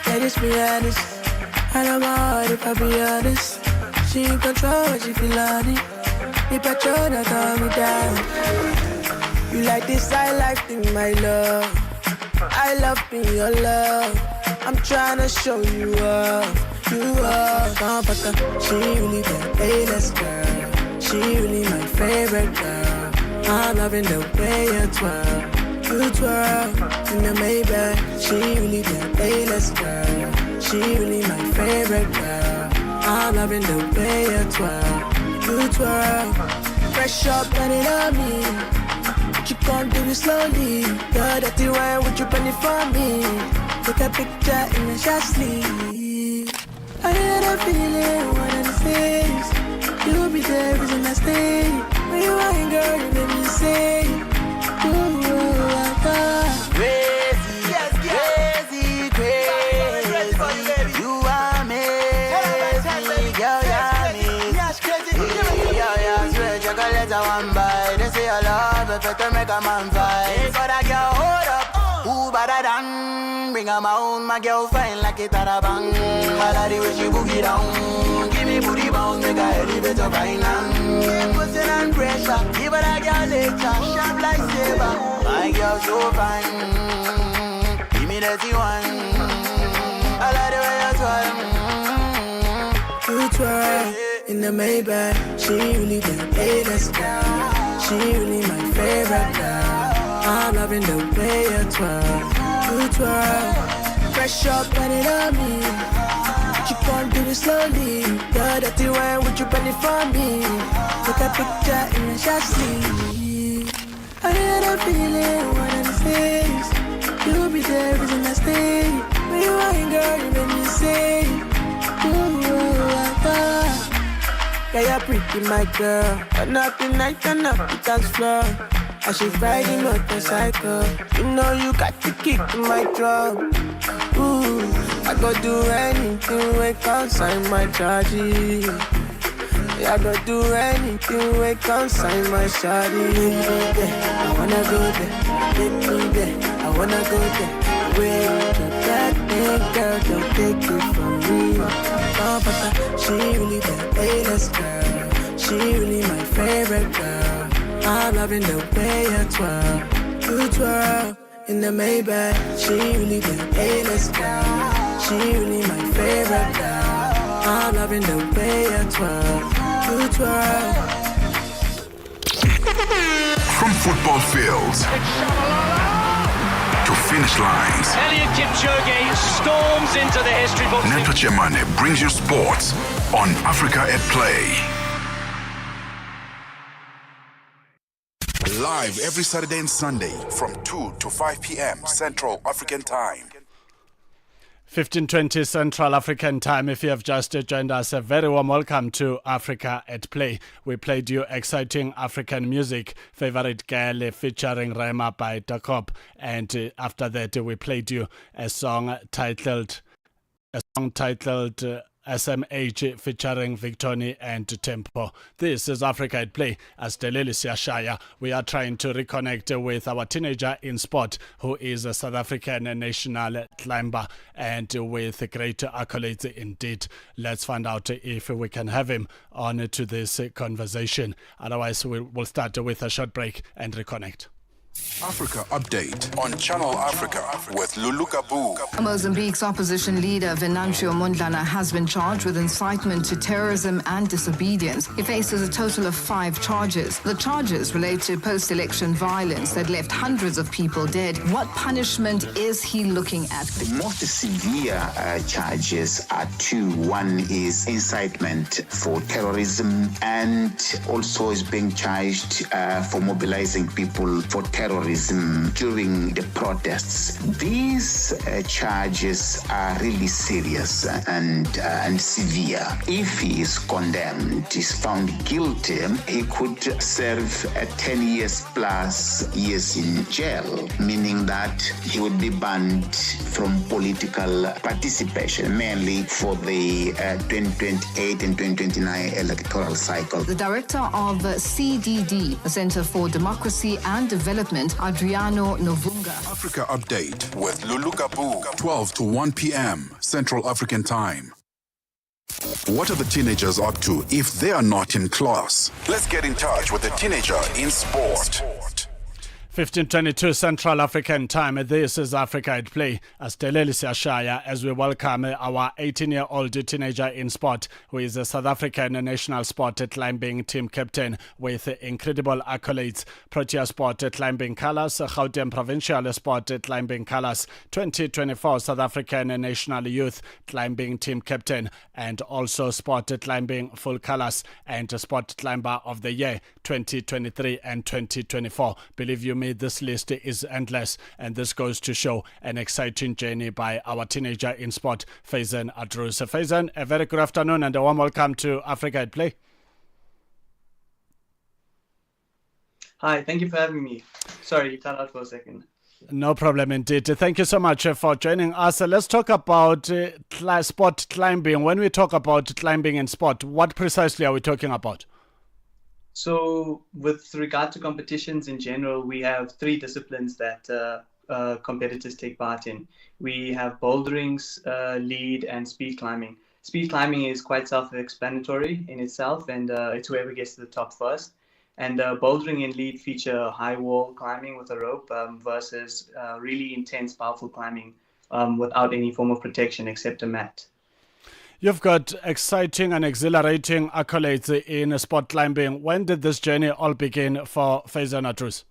Let us be honest. I don't mind if I be honest. She in control when she feel on it. The patrol that calm me down. You like this, I like thing, my love. I love being your love. I'm tryna show you up. You are comforter. She really the A-list girl. She really my favorite girl. I'm loving the way you twirl. You twirl in the Maybach. She really the A-list girl. She really my favorite girl. I'm loving the way you twirl. You twirl. Fresh up and it on me. You can't do it slowly. You're dirty wine, would you penny for me? Take a picture in the shot sleeve. I had a feeling, one of these days you'll be there, reason I stay. When you ain't girl, you make me say, ooh, I thought crazy, yes, crazy, crazy. You are amazing, girl, you're amazing. Yeah, sweet chocolate, I want buy. They say I love it, better make a man fight. Hey, for that girl, hold up. Who better than? Bring her my own, my girl fine like it at a bang. I like the way she boogie down. Give me booty bounce, make her elevate up right now. Keep pushing and pressure. Give her that girl later, sharp like saber. My girl so fine. Give me the T1. I like the way you twirl. You twirl in the Maybach. She really the A-list girl. She really my favorite girl. I'm loving the way you twirl. You twirl. Fresh up and it on me. You can't do it slowly. You're dirty wine, would you penny for me? Take a picture in the shot sleeve. I had a feeling, one of these days you'll be there, reason I stay. When you ain't girl, you make me say, ooh, I thought. Yeah, you're pretty, my girl. Turn up the night, turn up the dance floor. I should ride the motorcycle. You know you got to kick in my drum. Ooh, I go do anything when consign my charges. Yeah, I go do anything when consign my charges. I wanna go there, take me there. I wanna go there. Where the bad thing, girl, don't take it from me. Comforter, she really the A-list girl. She really my favorite girl. I'm loving the way you twirl. You twirl in the Maybach. She really the A-list girl. She really my favorite girl. I'm loving the way you twirl. You twirl. From football fields to finish lines, Eliud Kipchoge storms comes into the history books. Neto Chemane brings you sports on Africa at Play. Live every Saturday and Sunday from 2 to 5 p.m. Central African Time. 15:20 Central African Time. If you have just joined us, a very warm welcome to Africa at Play. We played you exciting African music, Favorite Girl featuring Rema by Jacob, and after that we played you a song titled SMH featuring Victoni and Tempo. This is Africa at Play. As Delili Siashaya, we are trying to reconnect with our teenager in sport who is a South African national climber and with great accolades indeed. Let's find out if we can have him on to this conversation. Otherwise, we'll start with a short break and reconnect. Africa Update on Channel Africa with Lulu Kabu. Mozambique's opposition leader Venancio Mondlane has been charged with incitement to terrorism and disobedience. He faces a total of 5 charges. The charges relate to post-election violence that left hundreds of people dead. What punishment is he looking at? The most severe charges are 2. One is incitement for terrorism, and also is being charged for mobilizing people for terrorism during the protests. These charges are really serious and severe. If he is condemned, is found guilty, he could serve 10 years plus years in jail, meaning that he would be banned from political participation, mainly for the 2028 and 2029 electoral cycle. The director of CDD, the Center for Democracy and Development, Adriano Novunga. Africa Update with Lulu Kabu, 12 to 1 p.m. Central African Time. What are the teenagers up to if they are not in class? Let's get in touch with the teenager in sport. 15:22 Central African Time. This is Africa at Play. As Deleli Siashaya, as we welcome our 18-year-old teenager in sport who is a South African national sport climbing team captain with incredible accolades. Protea Sport climbing colours, Gauteng Provincial Sport climbing colours, 2024 South African national youth climbing team captain, and also sport climbing full colours and sport climber of the year 2023 and 2024. Believe you me, this list is endless, and this goes to show an exciting journey by our teenager in sport, Faizan Adrous. Faizan, a very good afternoon and a warm welcome to Africa at Play. Hi, thank you for having me. Sorry, you cut out for a second. No problem indeed. Thank you so much for joining us. Let's talk about sport climbing. When we talk about climbing in sport, what precisely are we talking about? So with regard to competitions in general, we have 3 disciplines that competitors take part in. We have bouldering, lead, and speed climbing. Speed climbing is quite self-explanatory in itself, and it's whoever gets to the top first. And bouldering and lead feature high wall climbing with a rope versus really intense, powerful climbing without any form of protection except a mat. You've got exciting and exhilarating accolades in sport climbing. When did this journey all begin for Faizan Adrous?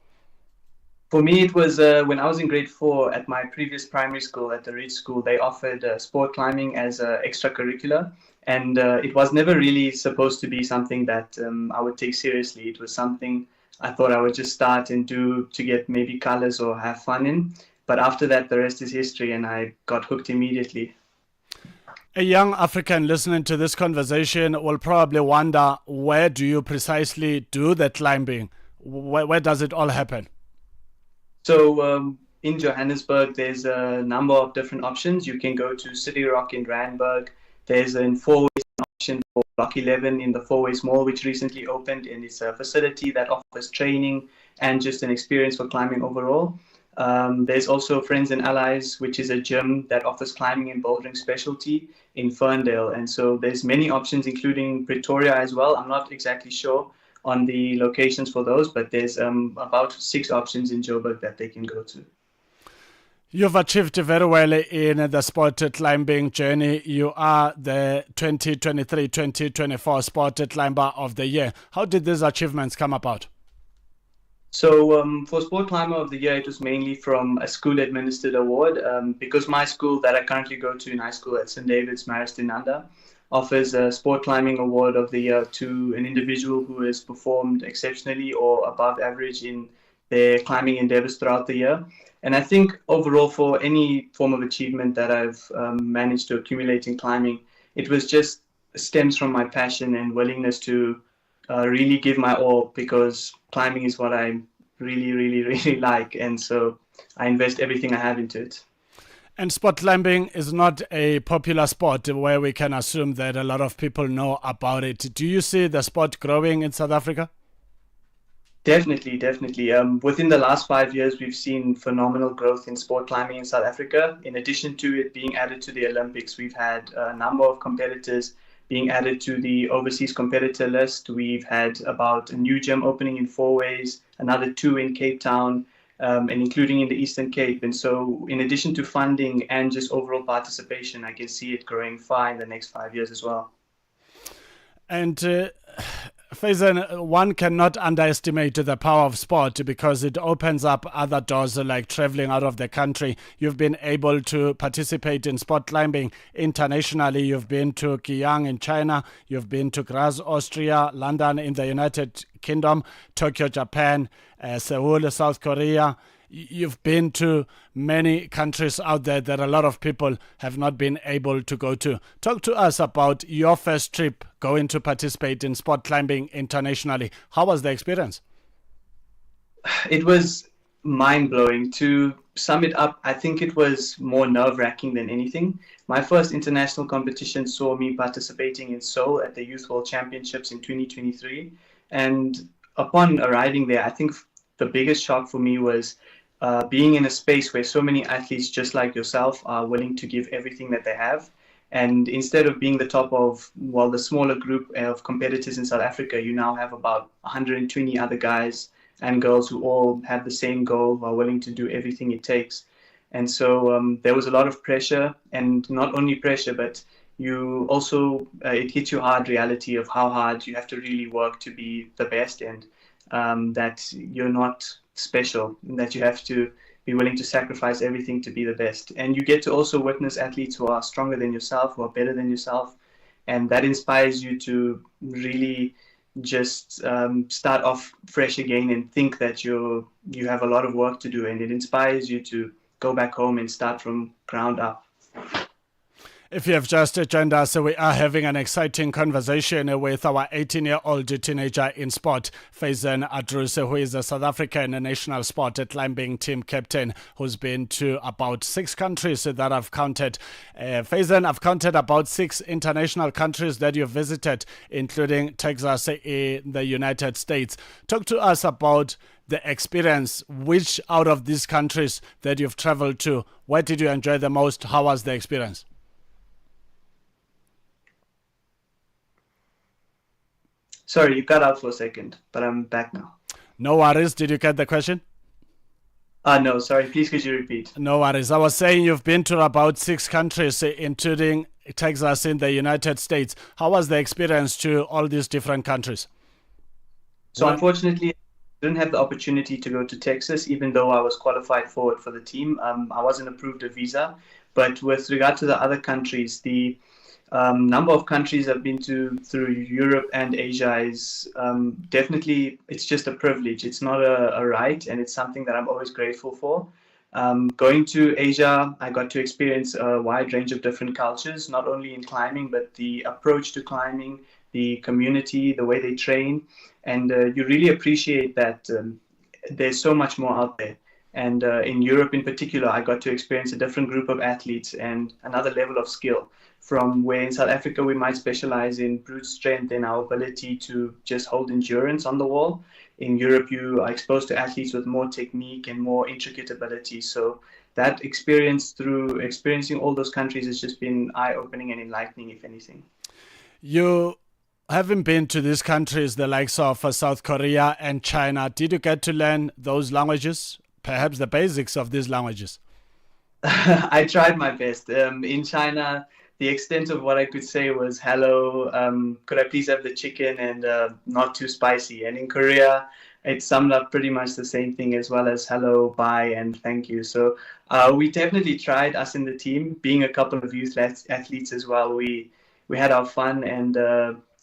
For me, it was when I was in grade 4 at my previous primary school, at the Ridge School. They offered sport climbing as an extracurricular, and it was never really supposed to be something that I would take seriously. It was something I thought I would just start and do to get maybe colors or have fun in. But after that, the rest is history, and I got hooked immediately. A young African listening to this conversation will probably wonder, where do you precisely do the climbing? Where does it all happen? So in Johannesburg, there's a number of different options. You can go to City Rock in Randburg. There's an Fourways option for Block 11 in the Fourways Mall, which recently opened, and it's a facility that offers training and just an experience for climbing overall. There's also Friends and Allies, which is a gym that offers climbing and bouldering specialty in Ferndale. And so there's many options, including Pretoria as well. I'm not exactly sure on the locations for those, but there's about 6 options in Joburg that they can go to. You've achieved very well in the sport climbing journey. You are the 2023-2024 Sport Climber of the Year. How did these achievements come about? So for Sport Climber of the Year, it was mainly from a school-administered award because my school that I currently go to in high school at St. David's, Maristinanda, offers a Sport Climbing Award of the Year to an individual who has performed exceptionally or above average in their climbing endeavors throughout the year. And I think overall for any form of achievement that I've managed to accumulate in climbing, it was just stems from my passion and willingness to really give my all because climbing is what I really, really, really like. And so I invest everything I have into it. And sport climbing is not a popular sport where we can assume that a lot of people know about it. Do you see the sport growing in South Africa? Definitely, definitely. Within the last 5 years, we've seen phenomenal growth in sport climbing in South Africa. In addition to it being added to the Olympics, we've had a number of competitors being added to the overseas competitor list. We've had about a new gym opening in Fourways, another 2 in Cape Town, and including in the Eastern Cape. And so in addition to funding and just overall participation, I can see it growing far in the next 5 years as well. And Faizan, one cannot underestimate the power of sport because it opens up other doors like traveling out of the country. You've been able to participate in sport climbing internationally. You've been to Qiyang in China. You've been to Graz, Austria, London in the United Kingdom, Tokyo, Japan, Seoul, South Korea. You've been to many countries out there that a lot of people have not been able to go to. Talk to us about your first trip going to participate in sport climbing internationally. How was the experience? It was mind-blowing. To sum it up, I think it was more nerve-wracking than anything. My first international competition saw me participating in Seoul at the Youth World Championships in 2023. And upon arriving there, I think the biggest shock for me was being in a space where so many athletes just like yourself are willing to give everything that they have. And instead of being the top of, well, the smaller group of competitors in South Africa, you now have about 120 other guys and girls who all have the same goal, who are willing to do everything it takes. And so there was a lot of pressure, and not only pressure, but you also, it hits you hard reality of how hard you have to really work to be the best, and that you're not special, that you have to be willing to sacrifice everything to be the best. And you get to also witness athletes who are stronger than yourself, who are better than yourself, and that inspires you to really just start off fresh again and think that you have a lot of work to do, and it inspires you to go back home and start from ground up. If you have just joined us, we are having an exciting conversation with our 18-year-old teenager in sport, Faizan Adrus, who is a South African national sport climbing team captain who's been to about 6 countries that I've counted. Faizan, I've counted about 6 international countries that you've visited, including Texas in the United States. Talk to us about the experience. Which out of these countries that you've traveled to, where did you enjoy the most? How was the experience? Sorry, you cut out for a second, but I'm back now. No worries. Did you get the question? No, sorry. Please could you repeat? No worries. I was saying you've been to about 6 countries, including Texas in the United States. How was the experience to all these different countries? So unfortunately, I didn't have the opportunity to go to Texas, even though I was qualified for it for the team. I wasn't approved a visa. But with regard to the other countries, the number of countries I've been to through Europe and Asia is definitely, it's just a privilege. It's not a right, and it's something that I'm always grateful for. Going to Asia, I got to experience a wide range of different cultures, not only in climbing, but the approach to climbing, the community, the way they train. And you really appreciate that there's so much more out there. And in Europe in particular, I got to experience a different group of athletes and another level of skill, from where in South Africa we might specialize in brute strength and our ability to just hold endurance on the wall. In Europe, you are exposed to athletes with more technique and more intricate ability. So that experience, through experiencing all those countries, has just been eye-opening and enlightening, if anything. You haven't been to these countries, the likes of South Korea and China. Did you get to learn those languages? Perhaps the basics of these languages? I tried my best. In China, the extent of what I could say was, hello, could I please have the chicken and not too spicy? And in Korea, it summed up pretty much the same thing, as well as hello, bye, and thank you. So we definitely tried, us in the team, being a couple of youth athletes as well. We had our fun, and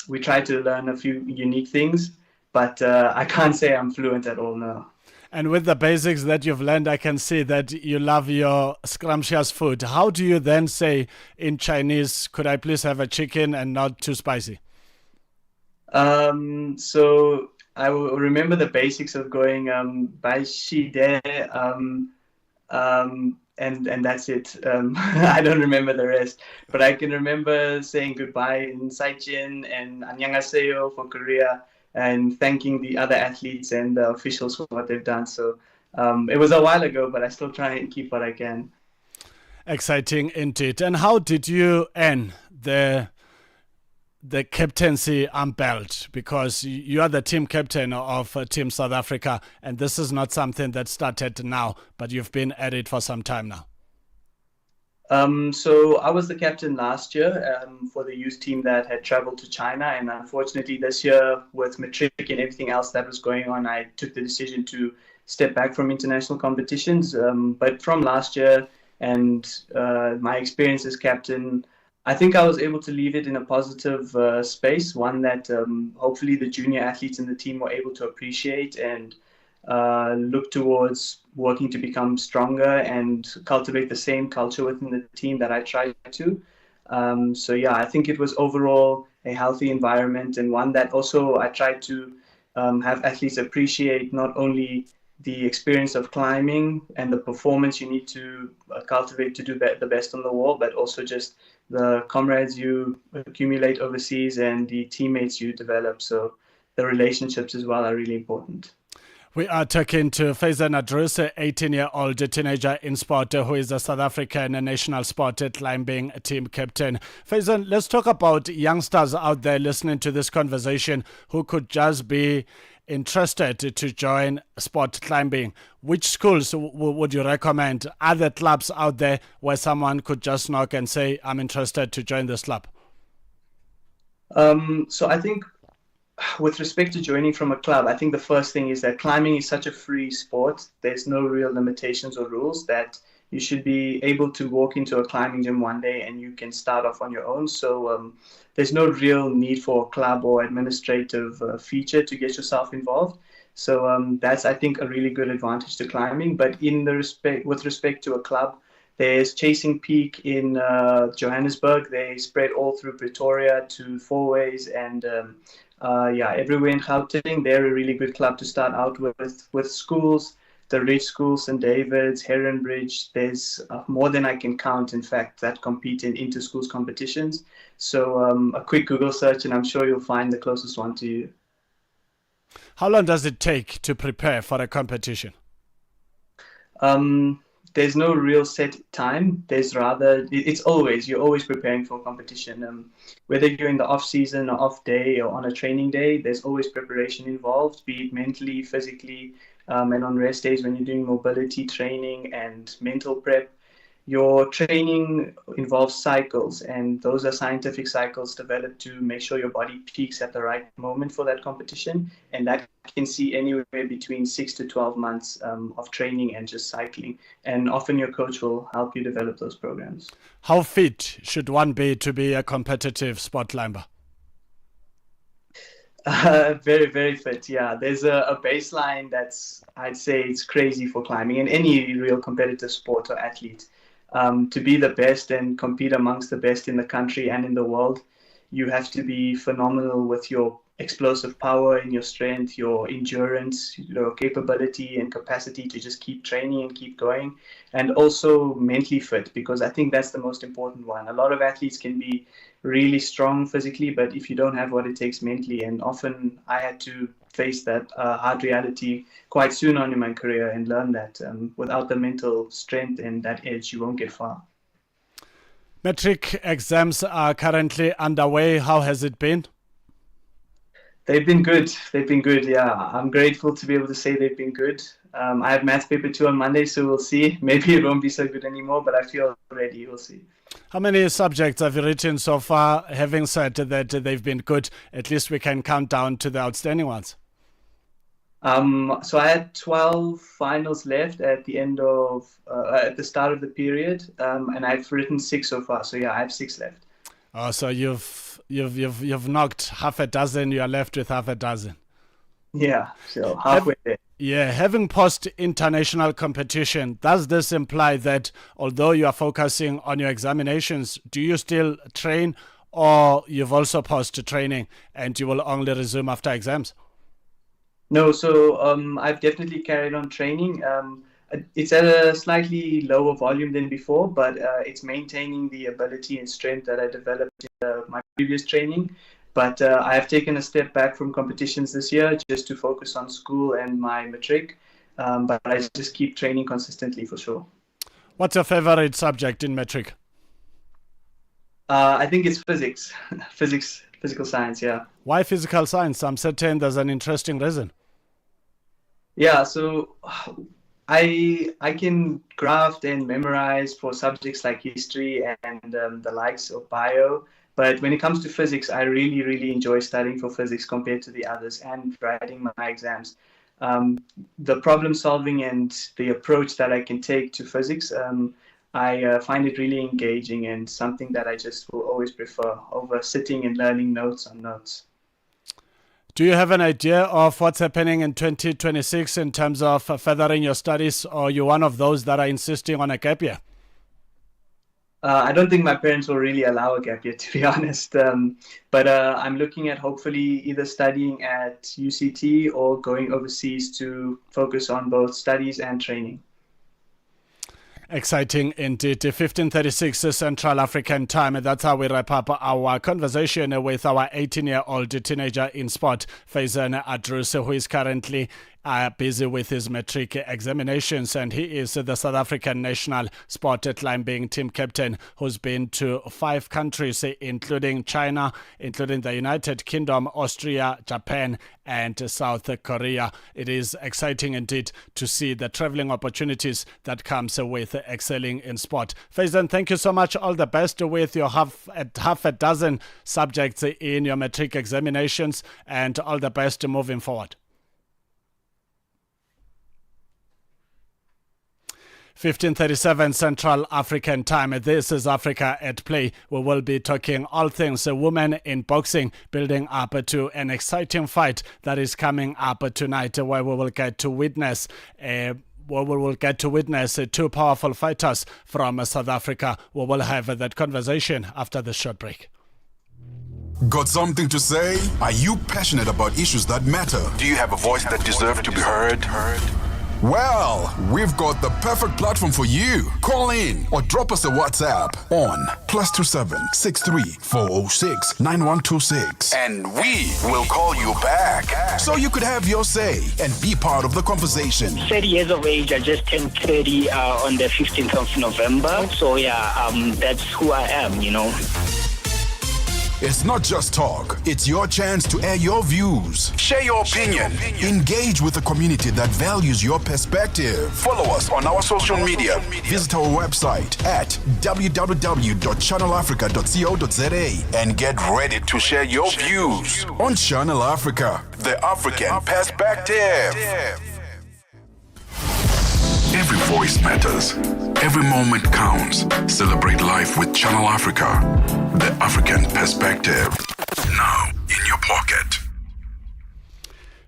we tried to learn a few unique things, but I can't say I'm fluent at all now. And with the basics that you've learned, I can see that you love your scrumptious food. How do you then say in Chinese, could I please have a chicken and not too spicy? So I will remember the basics of going bai shi de, and that's it. I don't remember the rest, but I can remember saying goodbye in Saijin and annyeonghaseyo for Korea, and thanking the other athletes and the officials for what they've done. So it was a while ago, but I still try and keep what I can. Exciting indeed. And how did you earn the captaincy belt? Because you are the team captain of Team South Africa, and this is not something that started now, but you've been at it for some time now. So I was the captain last year for the youth team that had traveled to China, and unfortunately this year, with matric and everything else that was going on, I took the decision to step back from international competitions. But from last year and my experience as captain, I think I was able to leave it in a positive space, one that hopefully the junior athletes in the team were able to appreciate and look towards working to become stronger and cultivate the same culture within the team that I tried to. So yeah, I think it was overall a healthy environment, and one that also I tried to have athletes appreciate not only the experience of climbing and the performance you need to cultivate to do the best on the wall, but also just the comrades you accumulate overseas and the teammates you develop. So the relationships as well are really important. We are talking to Faizan Adrus, an 18-year-old teenager in sport who is a South African national sport climbing team captain. Faizan, let's talk about youngsters out there listening to this conversation who could just be interested to join sport climbing. Which schools would you recommend? Are there clubs out there where someone could just knock and say, I'm interested to join this club? So I think with respect to joining from a club, I think the first thing is that climbing is such a free sport. There's no real limitations or rules, that you should be able to walk into a climbing gym one day and you can start off on your own. So there's no real need for a club or administrative feature to get yourself involved. So that's, I think, a really good advantage to climbing. But with respect to a club, there's Chasing Peak in Johannesburg. They spread all through Pretoria to Fourways and everywhere in Gauteng. They're a really good club to start out with schools. The Ridge School, St. David's, Heron Bridge. There's more than I can count, in fact, that compete in inter-schools competitions. So a quick Google search and I'm sure you'll find the closest one to you. How long does it take to prepare for a competition? There's no real set time. You're always preparing for competition. Whether you're in the off season or off day or on a training day, there's always preparation involved, be it mentally, physically, and on rest days when you're doing mobility training and mental prep. Your training involves cycles, and those are scientific cycles developed to make sure your body peaks at the right moment for that competition. And that can see anywhere between 6 to 12 months of training and just cycling. And often your coach will help you develop those programs. How fit should one be to be a competitive sport climber? Very, very fit. Yeah, there's a baseline that's, I'd say, it's crazy for climbing and any real competitive sport or athlete. To be the best and compete amongst the best in the country and in the world, you have to be phenomenal with your explosive power and your strength, your endurance, your capability and capacity to just keep training and keep going, and also mentally fit, because I think that's the most important one. A lot of athletes can be really strong physically, but if you don't have what it takes mentally, and often I had to face that hard reality quite soon on in my career and learn that without the mental strength and that edge, you won't get far. Matric exams are currently underway. How has it been? They've been good. Yeah. I'm grateful to be able to say they've been good. I have maths paper 2 on Monday, so we'll see. Maybe it won't be so good anymore, but I feel ready. We'll see. How many subjects have you written so far? Having said that they've been good, at least we can count down to the outstanding ones. So I had 12 finals left at the end of at the start of the period, and I've written 6 so far. So yeah, I have 6 left. Oh, so you've knocked half a dozen. You are left with half a dozen. Yeah, so halfway there. Yeah, having post international competition, does this imply that although you are focusing on your examinations, do you still train, or you've also paused training and you will only resume after exams? No, so I've definitely carried on training. It's at a slightly lower volume than before, but it's maintaining the ability and strength that I developed in my previous training. But I have taken a step back from competitions this year just to focus on school and my matric. But I just keep training consistently for sure. What's your favorite subject in matric? I think it's physics, physical science, yeah. Why physical science? I'm certain there's an interesting reason. Yeah, so I can graft and memorize for subjects like history and the likes of bio. But when it comes to physics, I really, really enjoy studying for physics compared to the others and writing my exams. The problem solving and the approach that I can take to physics, I find it really engaging and something that I just will always prefer over sitting and learning notes on notes. Do you have an idea of what's happening in 2026 in terms of furthering your studies, or are you one of those that are insisting on a gap year? I don't think my parents will really allow a gap year, to be honest. But I'm looking at hopefully either studying at UCT or going overseas to focus on both studies and training. Exciting indeed. 15:36 Central African time. That's how we wrap up our conversation with our 18-year-old teenager in sport, Faizan Adrus, who is currently busy with his matric examinations, and he is the South African national sport climbing team captain, who's been to 5 countries, including China, including the United Kingdom, Austria, Japan, and South Korea. It is exciting indeed to see the traveling opportunities that comes with excelling in sport. Faizan, thank you so much. All the best with your half a dozen subjects in your matric examinations, and all the best moving forward. 15:37 Central African time. This is Africa at Play. We will be talking all things women in boxing, building up to an exciting fight that is coming up tonight, where we will get to witness two powerful fighters from South Africa. We will have that conversation after the short break. Got something to say? Are you passionate about issues that matter? Do you have a voice that deserves to be heard? Well, we've got the perfect platform for you. Call in or drop us a WhatsApp on +27 63 406 9126. And we will call you back. So you could have your say and be part of the conversation. 30 years of age. I just turned 30 on the 15th of November. So yeah, that's who I am, you know. It's not just talk. It's your chance to air your views. Share your opinion. Engage with a community that values your perspective. Follow us on our social media. Visit our website at www.channelafrica.co.za and get ready to share your views on Channel Africa, the African perspective. Every voice matters. Every moment counts. Celebrate life with Channel Africa, the African perspective. Now in your pocket.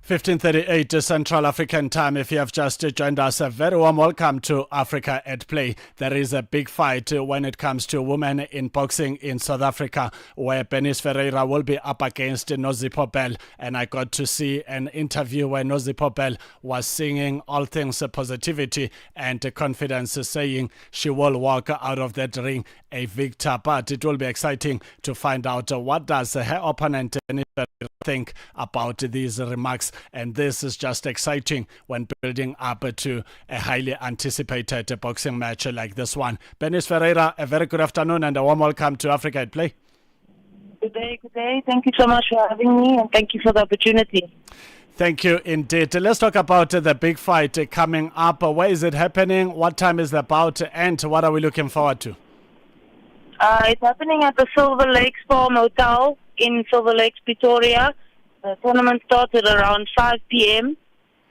15:38 Central African time. If you have just joined us, a very warm welcome to Africa at Play. There is a big fight when it comes to women in boxing in South Africa, where Bernice Ferreira will be up against Nozipho Bell. And I got to see an interview where Nozipho Bell was singing all things positivity and confidence, saying she will walk out of that ring a victor. But it will be exciting to find out what does her opponent think about these remarks. And this is just exciting when building up to a highly anticipated boxing match like this one. Bernice Ferreira, a very good afternoon and a warm welcome to Africa at Play. Good day, good day. Thank you so much for having me, and thank you for the opportunity. Thank you indeed. Let's talk about the big fight coming up. Where is it happening? What time is the bout? And what are we looking forward to? It's happening at the Silver Lakes Farm Hotel in Silver Lakes, Pretoria. The tournament started around 5 p.m.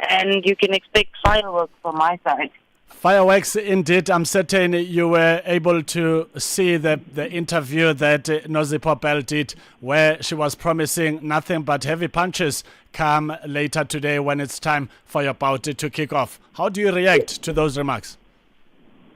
and you can expect fireworks from my side. Fireworks indeed. I'm certain you were able to see the interview that Nozipho Bell did, where she was promising nothing but heavy punches come later today when it's time for your bout to kick off. How do you react to those remarks?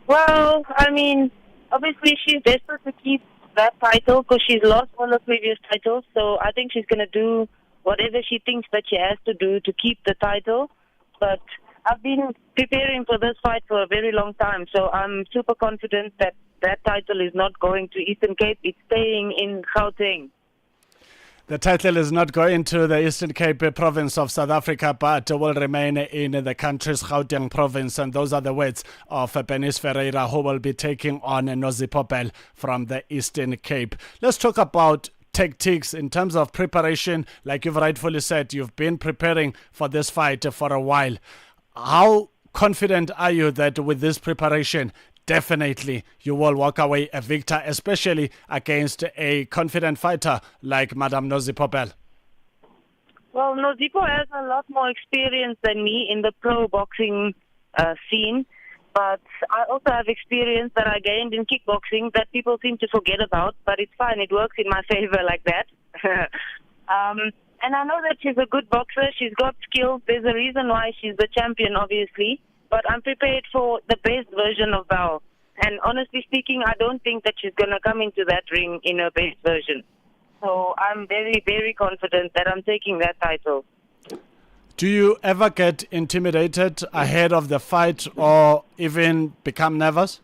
Well, I mean, obviously she's desperate to keep that title because she's lost all her previous titles. So I think she's going to do whatever she thinks that she has to do to keep the title. But I've been preparing for this fight for a very long time, so I'm super confident that that title is not going to Eastern Cape. It's staying in Gauteng. The title is not going to the Eastern Cape province of South Africa, but will remain in the country's Gauteng province. And those are the words of Bernice Ferreira, who will be taking on Nozipho Bell from the Eastern Cape. Let's talk about tactics in terms of preparation. Like you've rightfully said, you've been preparing for this fight for a while. How confident are you that with this preparation, definitely you will walk away a victor, especially against a confident fighter like Madame Nozipho Bell? Well, Nozipho has a lot more experience than me in the pro boxing scene, but I also have experience that I gained in kickboxing that people seem to forget about, but it's fine. It works in my favor like that. And I know that she's a good boxer. She's got skills. There's a reason why she's the champion, obviously. But I'm prepared for the best version of Bell. And honestly speaking, I don't think that she's going to come into that ring in her best version. So I'm very, very confident that I'm taking that title. Do you ever get intimidated ahead of the fight or even become nervous?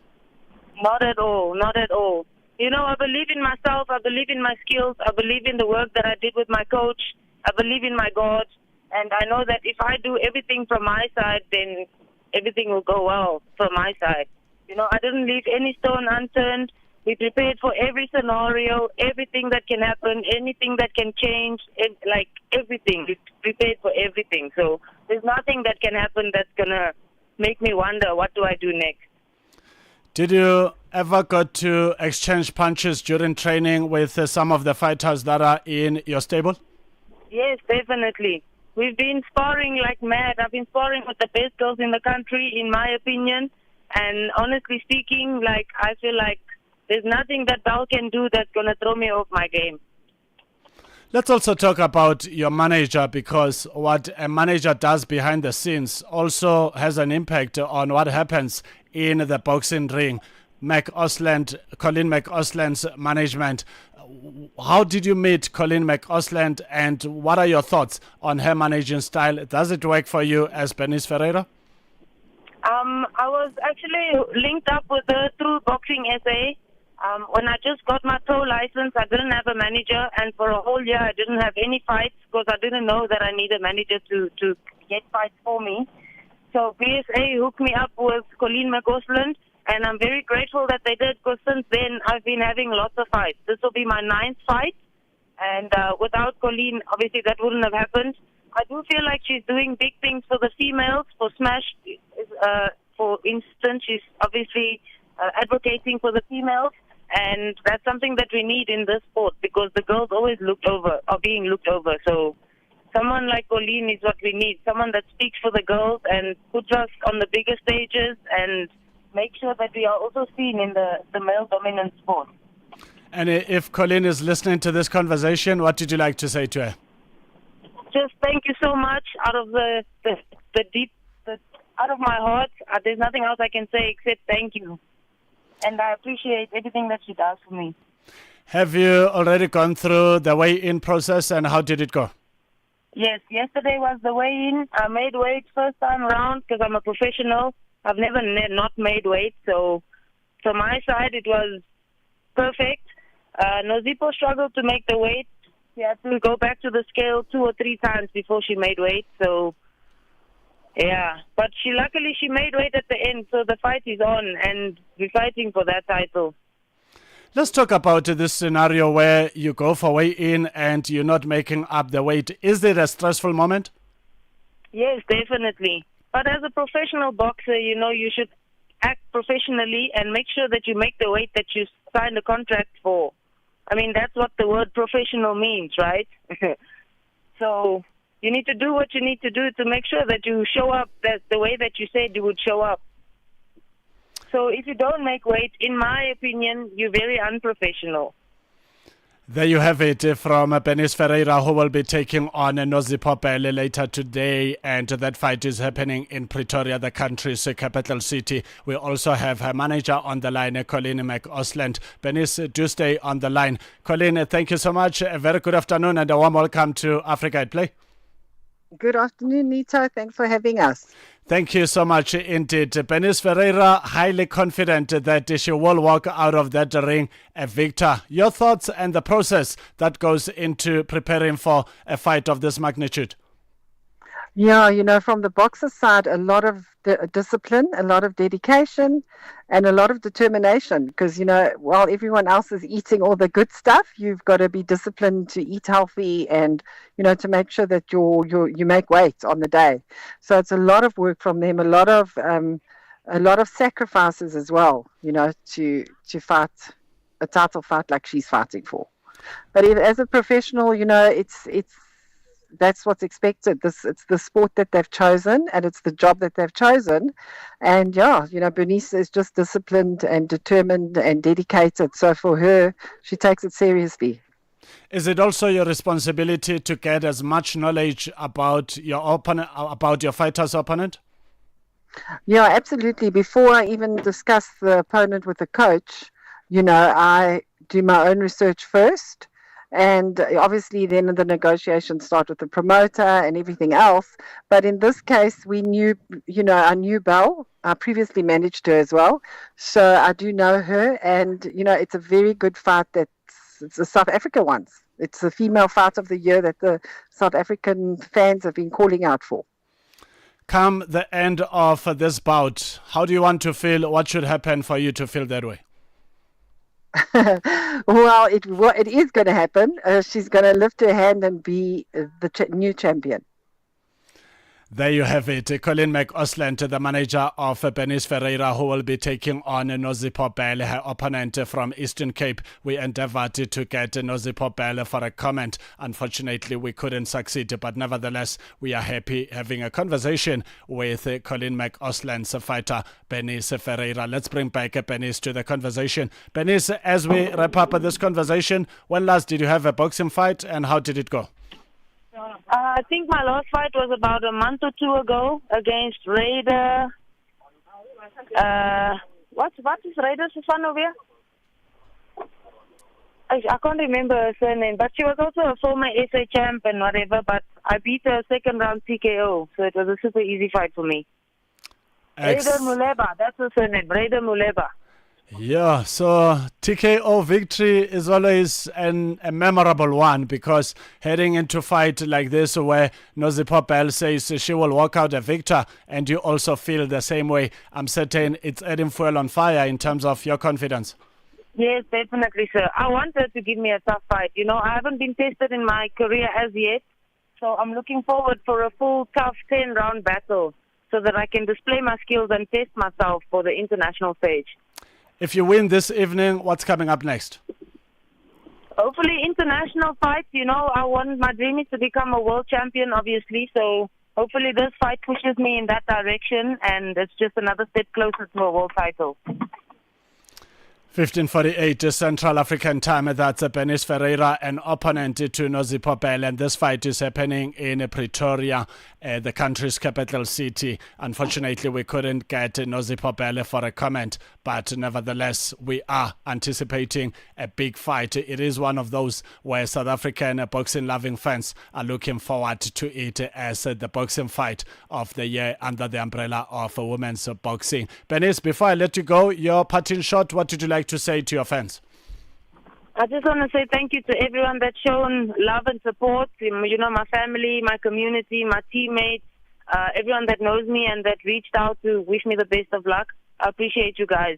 Not at all. Not at all. You know, I believe in myself. I believe in my skills. I believe in the work that I did with my coach. I believe in my God. And I know that if I do everything from my side, then everything will go well from my side. You know, I didn't leave any stone unturned. We prepared for every scenario, everything that can happen, anything that can change, like everything. We prepared for everything. So there's nothing that can happen that's going to make me wonder, what do I do next? Did you ever got to exchange punches during training with some of the fighters that are in your stable? Yes, definitely. We've been sparring like mad. I've been sparring with the best girls in the country, in my opinion. And honestly speaking, like, I feel like there's nothing that Bell can do that's going to throw me off my game. Let's also talk about your manager, because what a manager does behind the scenes also has an impact on what happens in the boxing ring. Colleen McAusland's management. How did you meet Colleen McAusland, and what are your thoughts on her managing style? Does it work for you as Bernice Ferreira? I was actually linked up with her through Boxing SA. When I just got my pro license, I didn't have a manager, and for a whole year I didn't have any fights because I didn't know that I need a manager to get fights for me. So BSA hooked me up with Colleen McAusland, and I'm very grateful that they did, because since then I've been having lots of fights. This will be my 9th fight, and without Colleen, obviously that wouldn't have happened. I do feel like she's doing big things for the females, for Smash, for instance. She's obviously advocating for the females, and that's something that we need in this sport, because the girls always are being looked over. So someone like Colleen is what we need, someone that speaks for the girls and puts us on the bigger stages and make sure that we are also seen in the male-dominant sport. And if Colleen is listening to this conversation, what did you like to say to her? Just thank you so much out of out of my heart. There's nothing else I can say except thank you. And I appreciate everything that she does for me. Have you already gone through the weigh-in process, and how did it go? Yes, yesterday was the weigh-in. I made weight first time around because I'm a professional. I've never not made weight, so from my side it was perfect. Nozipho struggled to make the weight. She had to go back to the scale 2 or 3 times before she made weight. So, yeah. But luckily she made weight at the end, so the fight is on, and we're fighting for that title. Let's talk about this scenario where you go for weigh-in and you're not making up the weight. Is it a stressful moment? Yes, definitely. But as a professional boxer, you know, you should act professionally and make sure that you make the weight that you signed a contract for. I mean, that's what the word professional means, right? So You need to do what you need to do to make sure that you show up the way that you said you would show up. So if you don't make weight, in my opinion, you're very unprofessional. There you have it from Benis Ferreira, who will be taking on Nozipho Pele later today, and that fight is happening in Pretoria, the country's capital city. We also have her manager on the line, Colleen McAusland. Benis, do stay on the line. Colleen, thank you so much. A very good afternoon and a warm welcome to Africa at Play. Good afternoon, Neto. Thanks for having us. Thank you so much indeed. Benis Ferreira, highly confident that she will walk out of that ring a victor. Your thoughts and the process that goes into preparing for a fight of this magnitude? Yeah, from the boxer side, a lot of discipline, a lot of dedication, and a lot of determination. Because, while everyone else is eating all the good stuff, you've got to be disciplined to eat healthy and, to make sure that you make weight on the day. So it's a lot of work from them, a lot of sacrifices as well, to fight a title fight like she's fighting for. But as a professional, it's that's what's expected. It's the sport that they've chosen, and it's the job that they've chosen. And Bernice is just disciplined and determined and dedicated. So for her, she takes it seriously. Is it also your responsibility to get as much knowledge about your opponent, about your fighter's opponent? Yeah, absolutely. Before I even discuss the opponent with the coach, I do my own research first. And obviously then the negotiations start with the promoter and everything else. But in this case, we knew, I knew Belle. I previously managed her as well. So I do know her. And, it's a very good fight it's the South Africa ones. It's the female fight of the year that the South African fans have been calling out for. Come the end of this bout, how do you want to feel? What should happen for you to feel that way? Well, it is going to happen. She's going to lift her hand and be the new champion. There you have it. Colleen McAusland, the manager of Benis Ferreira, who will be taking on Nozipho Pele, her opponent from Eastern Cape. We endeavored to get Nozipho Pele for a comment. Unfortunately, we couldn't succeed, but nevertheless, we are happy having a conversation with Colleen McAusland's fighter, Benis Ferreira. Let's bring back Benis to the conversation. Benis, as we wrap up this conversation, when last did you have a boxing fight and how did it go? I think my last fight was about a month or two ago against Raider. What is Raider's son over here? I can't remember her surname, but she was also a former SA champ and whatever, but I beat her second round TKO, so it was a super easy fight for me. Raider Muleba, that's her surname, Raider Muleba. Yeah, so TKO victory is always a memorable one because heading into fight like this where Nozipho Pele says she will walk out a victor and you also feel the same way, I'm certain it's adding fuel on fire in terms of your confidence. Yes, definitely, sir. I want her to give me a tough fight. I haven't been tested in my career as yet, so I'm looking forward for a full, tough 10-round battle so that I can display my skills and test myself for the international stage. If you win this evening, what's coming up next? Hopefully international fights. My dream is to become a world champion, obviously. So hopefully this fight pushes me in that direction and it's just another step closer to a world title. 15:48 Central African Time. That's Benis Ferreira, an opponent to Nozipho Pele, and this fight is happening in Pretoria, the country's capital city. Unfortunately, we couldn't get Nozipho Pele for a comment, but nevertheless, we are anticipating a big fight. It is one of those where South African boxing-loving fans are looking forward to it as the boxing fight of the year under the umbrella of women's boxing. Benis, before I let you go, your parting shot, what would you like to say to your fans? I just want to say thank you to everyone that's shown love and support. My family, my community, my teammates, everyone that knows me and that reached out to wish me the best of luck. I appreciate you guys.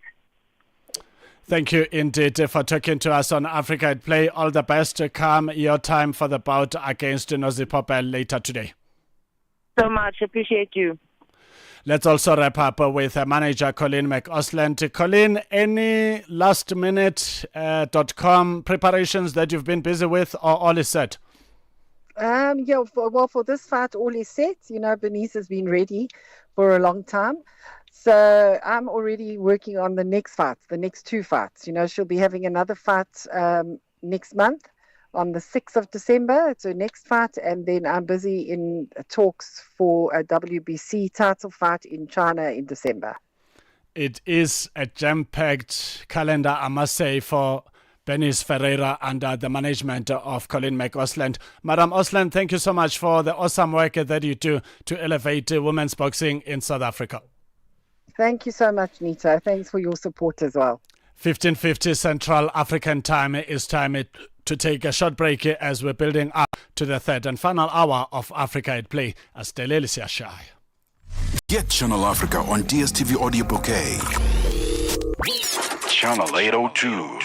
Thank you indeed for talking to us on Africa at Play. All the best. Come your time for the bout against Nozipho Pele later today. So much. Appreciate you. Let's also wrap up with manager Colleen McAusland. Colleen, any last-minute .com preparations that you've been busy with, or all is set? Yeah, for this fight, all is set. Bernice has been ready for a long time. So I'm already working on the next fights, the next two fights. She'll be having another fight next month on the 6th of December. It's her next fight. And then I'm busy in talks for a WBC title fight in China in December. It is a jam-packed calendar, I must say, for Bernice Ferreira under the management of Colin McAusland. Madam Ausland, thank you so much for the awesome work that you do to elevate women's boxing in South Africa. Thank you so much, Neto. Thanks for your support as well. 15:50 Central African Time is time to take a short break as we're building up to the third and final hour of Africa at Play. Get Channel Africa on DSTV Audio Bouquet. Channel 802.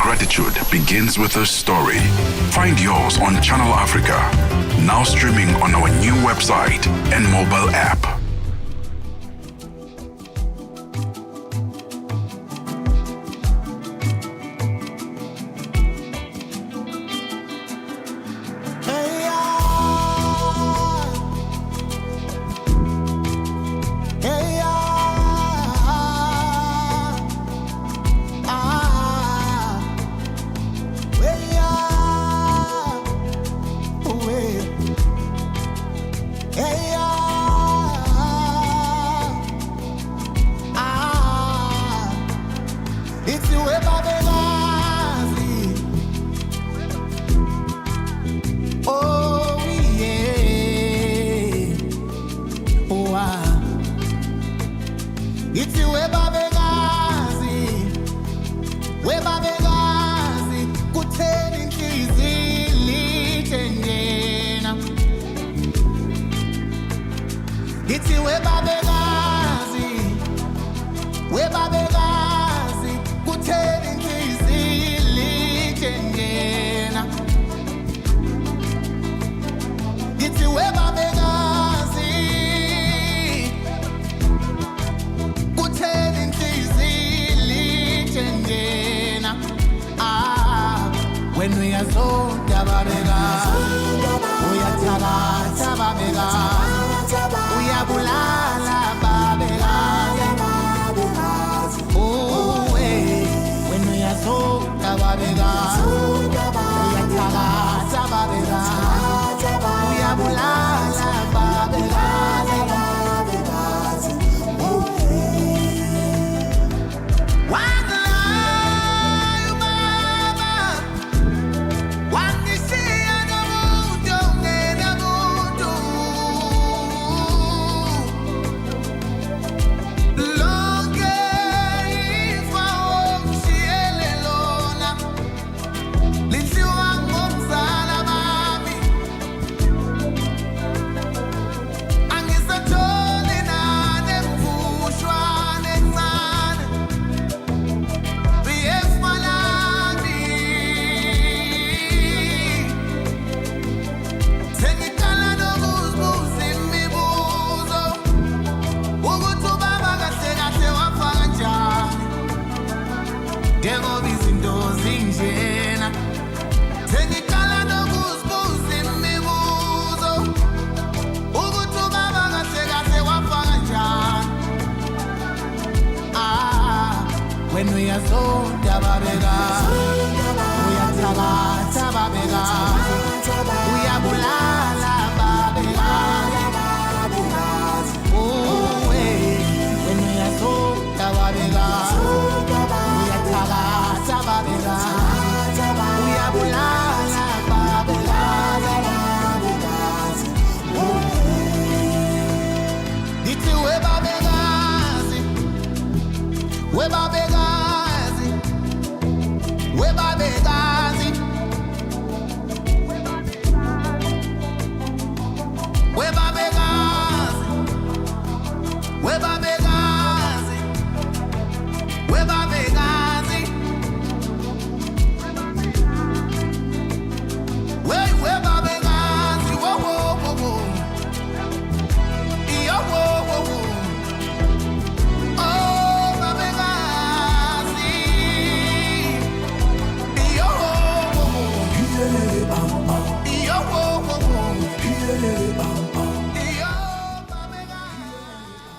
gratitude begins with a story. Find yours on Channel Africa. Now streaming on our new website and mobile app.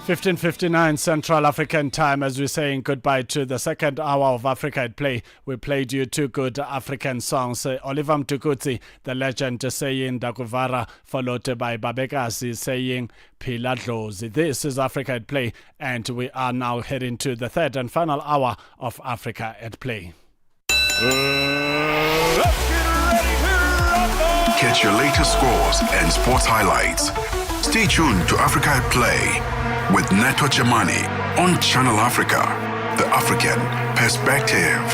(15:59) Central African time. As we're saying goodbye to the second hour of Africa at Play, we played you two good African songs. Oliver Mtukudzi, the legend, saying Dakuvara, followed by Babekasi saying Phila Dlozi. This is Africa at Play, and we are now heading to the third and final hour of Africa at Play. Catch your latest scores and sports highlights. Stay tuned to Africa at Play with Neto Chemane on Channel Africa, the African perspective.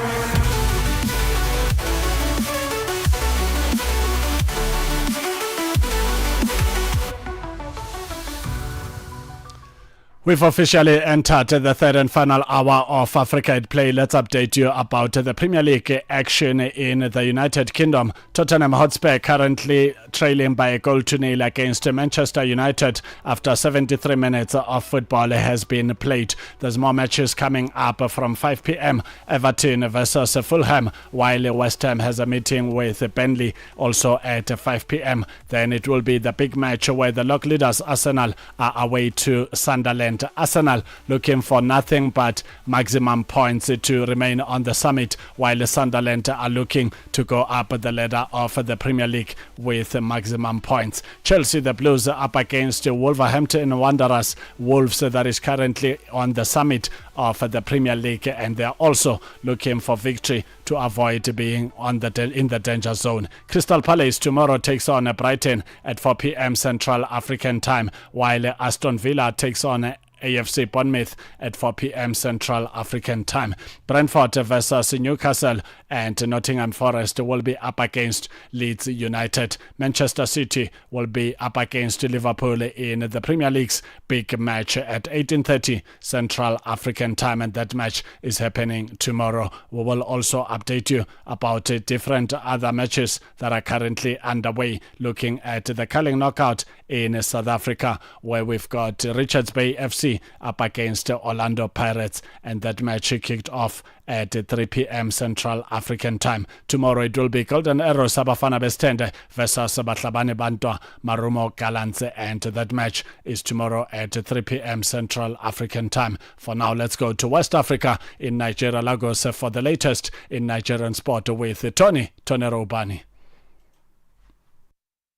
We've officially entered the third and final hour of Africa at Play. Let's update you about the Premier League action in the United Kingdom. Tottenham Hotspur currently trailing by a 0-0 against Manchester United after 73 minutes of football has been played. There's more matches coming up from 5 p.m. Everton versus Fulham, while West Ham has a meeting with Burnley also at 5 p.m. Then it will be the big match where the lock leaders Arsenal are away to Sunderland. Arsenal looking for nothing but maximum points to remain on the summit, while Sunderland are looking to go up the ladder of the Premier League with maximum points. Chelsea, the Blues, are up against Wolverhampton Wanderers. Wolves, that is currently on the summit of the Premier League, and they are also looking for victory to avoid being in the danger zone. Crystal Palace tomorrow takes on Brighton at 4 p.m. Central African Time, while Aston Villa takes on AFC Bournemouth at 4 p.m. Central African Time. Brentford versus Newcastle and Nottingham Forest will be up against Leeds United. Manchester City will be up against Liverpool in the Premier League's big match at 18:30 Central African Time, and that match is happening tomorrow. We will also update you about different other matches that are currently underway, looking at the curling knockout in South Africa, where we've got Richards Bay FC up against Orlando Pirates, and that match kicked off at 3 p.m. Central African Time. Tomorrow it will be Golden Arrows Abafana Bestende versus Batlabane Bantwa Marumo Gallants, and that match is tomorrow at 3 p.m. Central African Time. For now, let's go to West Africa in Nigeria, Lagos, for the latest in Nigerian sport with Tony Robani.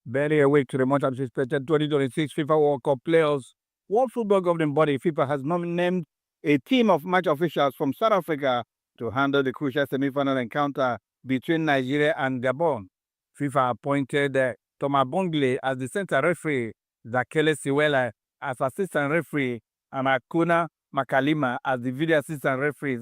Barely a week to the much anticipated 2026 FIFA World Cup players. World Football Governing Body FIFA has named a team of match officials from South Africa to handle the crucial semi-final encounter between Nigeria and Gabon. FIFA appointed Thomas Bongle as the center referee, Zakele Siwela as assistant referee, and Akuna Makalima as the video assistant referee.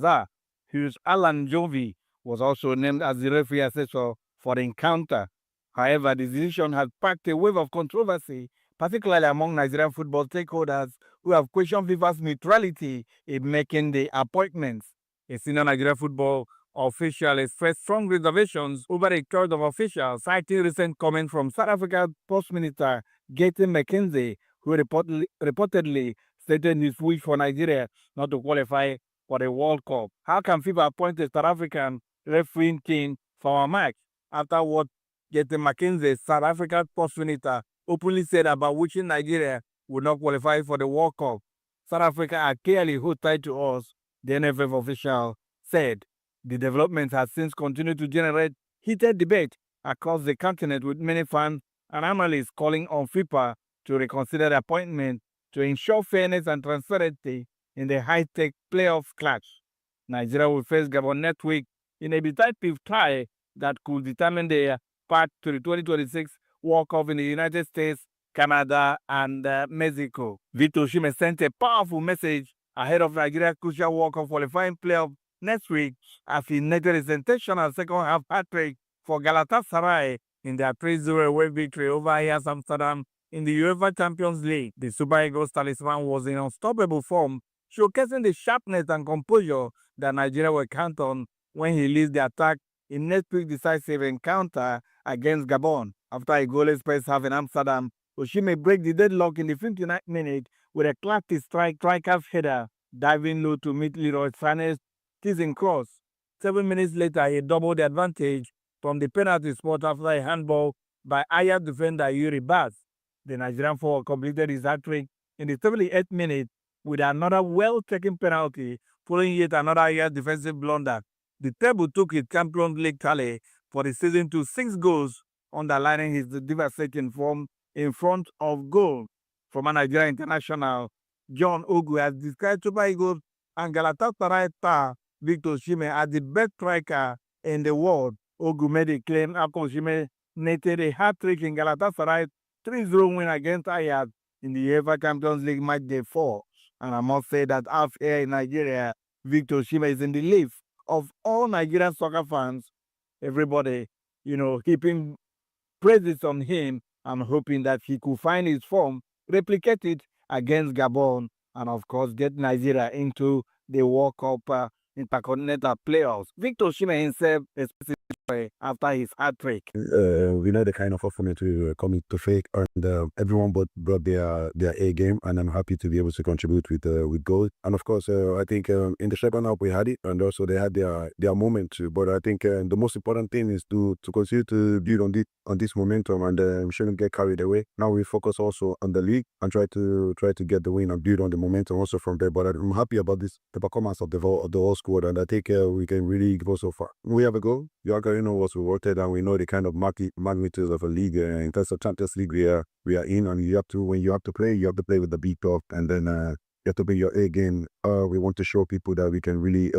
Hughes Alan Jovi was also named as the referee assessor for the encounter. However, the decision has sparked a wave of controversy, particularly among Nigerian football stakeholders who have questioned FIFA's neutrality in making the appointments. A senior Nigerian football official expressed strong reservations over the choice of officials, citing recent comments from South Africa Post Minister Gaten McKenzie, who reportedly stated his wish for Nigeria not to qualify for the World Cup. How can FIFA appoint a South African refereeing team for our match after what Gaten McKenzie, South Africa Post Minister, openly said about wishing Nigeria would not qualify for the World Cup? South Africa are clearly hostile to us, the NFF official said. The development has since continued to generate heated debate across the continent, with many fans and analysts calling on FIFA to reconsider the appointment to ensure fairness and transparency in the high-stakes playoff clash. Nigeria will face Gabon next week in a decisive tie that could determine their path to the 2026 World Cup in the United States, Canada, and Mexico. Victor Osimhen sent a powerful message ahead of Nigeria's crucial World Cup qualifying playoff next week as he netted a sensational second-half hat-trick for Galatasaray in their 3-0 away victory over Ajax Amsterdam in the UEFA Champions League. The Super Eagles talisman was in unstoppable form, showcasing the sharpness and composure that Nigeria will count on when he leads the attack in next week's decisive encounter against Gabon. After a goalless first half in Amsterdam, Osimhen break the deadlock in the 59th minute with a classic striker's header, diving low to meet Leroy Sané's teasing cross. 7 minutes later, he doubled the advantage from the penalty spot after a handball by Ajax defender Yuri Bas. The Nigerian forward completed his hat-trick in the 78th minute with another well-taken penalty, following yet another Ajax defensive blunder. The table took his Champions League tally for the season to 6 goals, underlining his devastating form in front of goal. Former Nigerian international John Ogu has described Super Eagles and Galatasaray star Victor Osimhen as the best striker in the world. Ogu made a claim after Osimhen netted a hat-trick in Galatasaray's 3-0 win against Ajax in the UEFA Champions League match day 4. And I must say that out here in Nigeria, Victor Osimhen is in the list of all Nigerian soccer fans. Everybody, keeping praises on him. I'm hoping that he could find his form, replicate it against Gabon and of course get Nigeria into the World Cup Intercontinental playoffs. Victor Osimhen himself expressed joy after his hat trick. We know the kind of performance we were coming to fake, and everyone brought their A game, and I'm happy to be able to contribute with goals. And of course, I think in the second half we had it, and also they had their moment too. But I think the most important thing is to continue to build on this momentum, and we shouldn't get carried away. Now we focus also on the league and try to get the win and build on the momentum also from there. But I'm happy about the performance of the whole squad, and I think we can really go so far. We have a goal. You already know what's rewarded, and we know the kind of magnitude of a league in terms of Champions League we are in, and when you have to play with the big top, and then you have to bring your A game. We want to show people that we can really